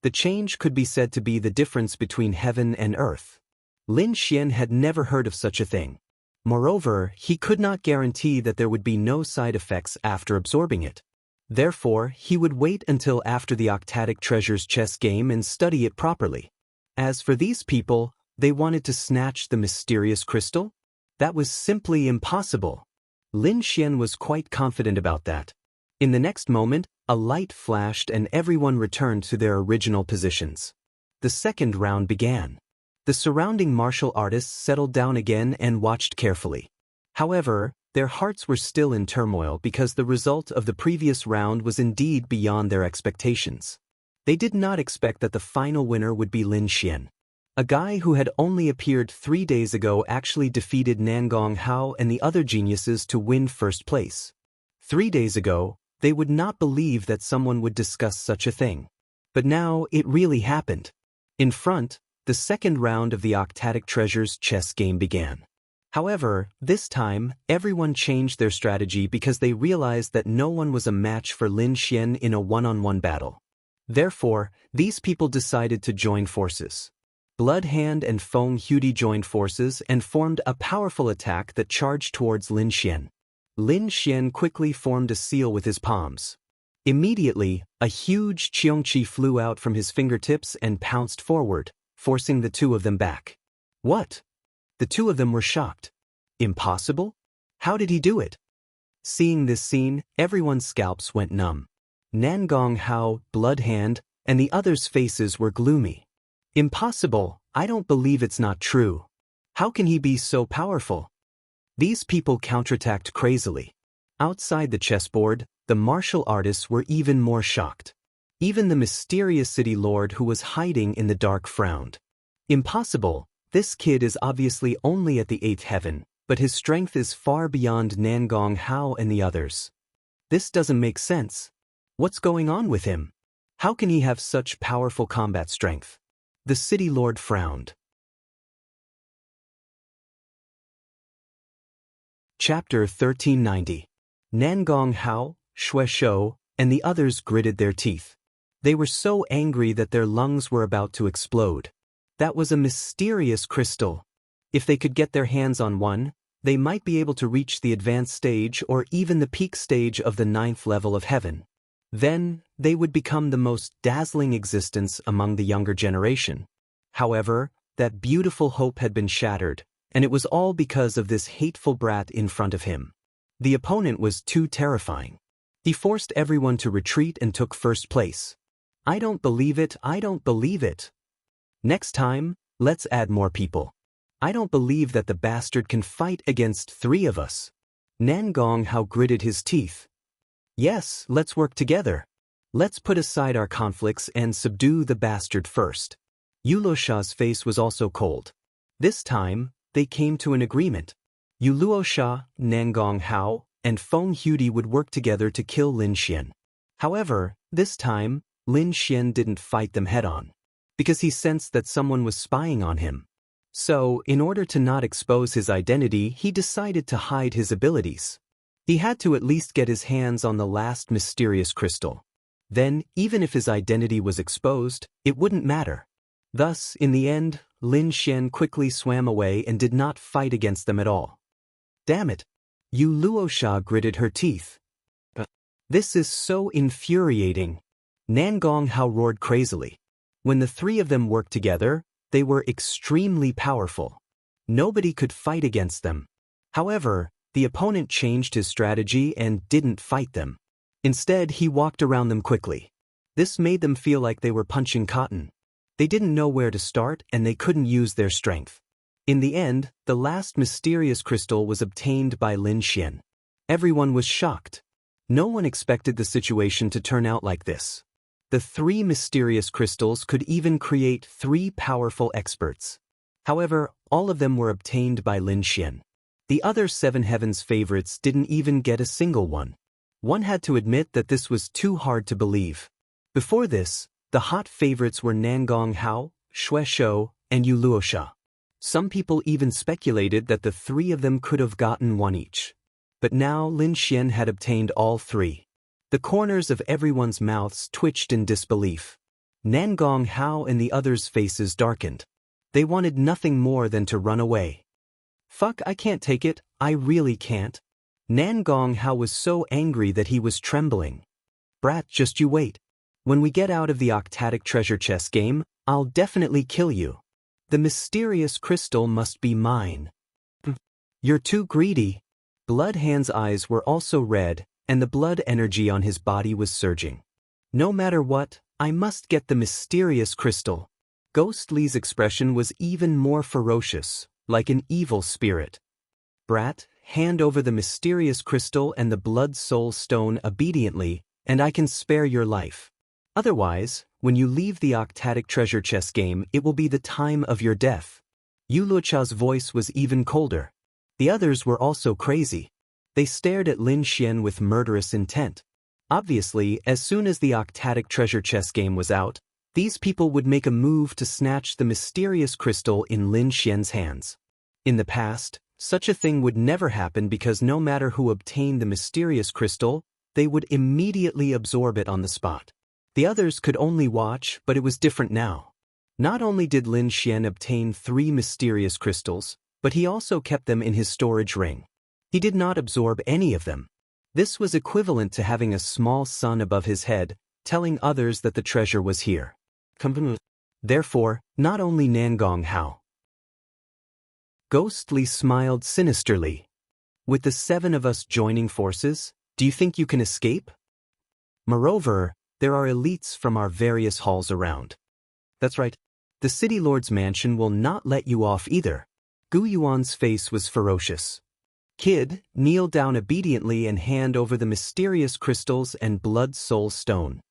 The change could be said to be the difference between heaven and earth. Lin Xian had never heard of such a thing. Moreover, he could not guarantee that there would be no side effects after absorbing it. Therefore, he would wait until after the Octatic Treasures chess game and study it properly. As for these people, they wanted to snatch the mysterious crystal? That was simply impossible. Lin Xian was quite confident about that. In the next moment, a light flashed and everyone returned to their original positions. The second round began. The surrounding martial artists settled down again and watched carefully. However, their hearts were still in turmoil because the result of the previous round was indeed beyond their expectations. They did not expect that the final winner would be Lin Xian. A guy who had only appeared 3 days ago actually defeated Nangong Hao and the other geniuses to win first place. 3 days ago, they would not believe that someone would discuss such a thing. But now it really happened. In front, the second round of the Octadic Treasures chess game began. However, this time, everyone changed their strategy because they realized that no one was a match for Lin Xian in a one-on-one battle. Therefore, these people decided to join forces. Bloodhand and Feng Hudi joined forces and formed a powerful attack that charged towards Lin Xian. Lin Xian quickly formed a seal with his palms. Immediately, a huge Qiongqi flew out from his fingertips and pounced forward, forcing the two of them back. What? The two of them were shocked. Impossible? How did he do it? Seeing this scene, everyone's scalps went numb. Nangong Hao, Bloodhand, and the others' faces were gloomy. Impossible, I don't believe it's not true. How can he be so powerful? These people counterattacked crazily. Outside the chessboard, the martial artists were even more shocked. Even the mysterious city lord who was hiding in the dark frowned. Impossible, this kid is obviously only at the 8th heaven, but his strength is far beyond Nangong Hao and the others. This doesn't make sense. What's going on with him? How can he have such powerful combat strength? The city lord frowned. Chapter 1390. Nangong Hao, Xue Shou, and the others gritted their teeth. They were so angry that their lungs were about to explode. That was a mysterious crystal. If they could get their hands on one, they might be able to reach the advanced stage or even the peak stage of the 9th level of heaven. Then, they would become the most dazzling existence among the younger generation. However, that beautiful hope had been shattered, and it was all because of this hateful brat in front of him. The opponent was too terrifying. He forced everyone to retreat and took first place. I don't believe it, I don't believe it. Next time, let's add more people. I don't believe that the bastard can fight against 3 of us. Nangong Hao gritted his teeth. Yes, let's work together. Let's put aside our conflicts and subdue the bastard first. Yuluosha's face was also cold. This time, they came to an agreement. Yuluosha, Nangong Hao, and Feng Hudi would work together to kill Lin Xian. However, this time, Lin Xian didn't fight them head-on, because he sensed that someone was spying on him. So, in order to not expose his identity, he decided to hide his abilities. He had to at least get his hands on the last mysterious crystal. Then, even if his identity was exposed, it wouldn't matter. Thus, in the end, Lin Xian quickly swam away and did not fight against them at all. Damn it! Yuluosha gritted her teeth. This is so infuriating. Nangong Hao roared crazily. When the 3 of them worked together, they were extremely powerful. Nobody could fight against them. However, the opponent changed his strategy and didn't fight them. Instead, he walked around them quickly. This made them feel like they were punching cotton. They didn't know where to start and they couldn't use their strength. In the end, the last mysterious crystal was obtained by Lin Xian. Everyone was shocked. No one expected the situation to turn out like this. The 3 mysterious crystals could even create 3 powerful experts. However, all of them were obtained by Lin Xian. The other 7 heavens favorites didn't even get a single one. One had to admit that this was too hard to believe. Before this, the hot favorites were Nangong Hao, Xue Shou, and Yuluosha. Some people even speculated that the 3 of them could have gotten one each. But now Lin Xian had obtained all 3. The corners of everyone's mouths twitched in disbelief. Nangong Hao and the others' faces darkened. They wanted nothing more than to run away. Fuck, I can't take it, I really can't. Nangong Hao was so angry that he was trembling. Brat, just you wait. When we get out of the Octadic treasure chess game, I'll definitely kill you. The mysterious crystal must be mine. You're too greedy. Bloodhand's eyes were also red, and the blood energy on his body was surging. No matter what, I must get the mysterious crystal. Ghost Li's expression was even more ferocious, like an evil spirit. Brat, hand over the mysterious crystal and the blood soul stone obediently, and I can spare your life. Otherwise, when you leave the Octadic treasure chess game, it will be the time of your death. Yuluocha's voice was even colder. The others were also crazy. They stared at Lin Xian with murderous intent. Obviously, as soon as the Octadic treasure chest game was out, these people would make a move to snatch the mysterious crystal in Lin Xian's hands. In the past, such a thing would never happen because no matter who obtained the mysterious crystal, they would immediately absorb it on the spot. The others could only watch, but it was different now. Not only did Lin Xian obtain 3 mysterious crystals, but he also kept them in his storage ring. He did not absorb any of them. This was equivalent to having a small sun above his head, telling others that the treasure was here. Therefore, not only Nangong Hao. Ghostly smiled sinisterly. With the 7 of us joining forces, do you think you can escape? Moreover, there are elites from our various halls around. That's right. The City Lord's mansion will not let you off either. Gu Yuan's face was ferocious. Kid, kneel down obediently and hand over the mysterious crystals and blood soul stone.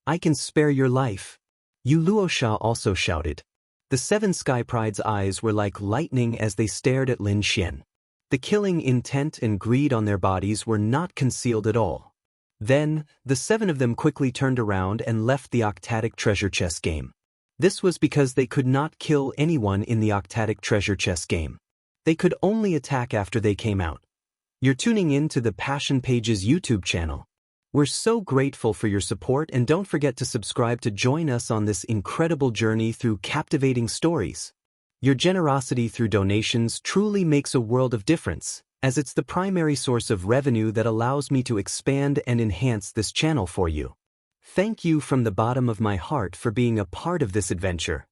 I can spare your life. Yu Luosha also shouted. The 7 Sky Pride's eyes were like lightning as they stared at Lin Xian. The killing intent and greed on their bodies were not concealed at all. Then, the 7 of them quickly turned around and left the Octadic treasure chest game. This was because they could not kill anyone in the Octadic treasure chest game. They could only attack after they came out. You're tuning in to the Passion Pages YouTube channel. We're so grateful for your support, and don't forget to subscribe to join us on this incredible journey through captivating stories. Your generosity through donations truly makes a world of difference, as it's the primary source of revenue that allows me to expand and enhance this channel for you. Thank you from the bottom of my heart for being a part of this adventure.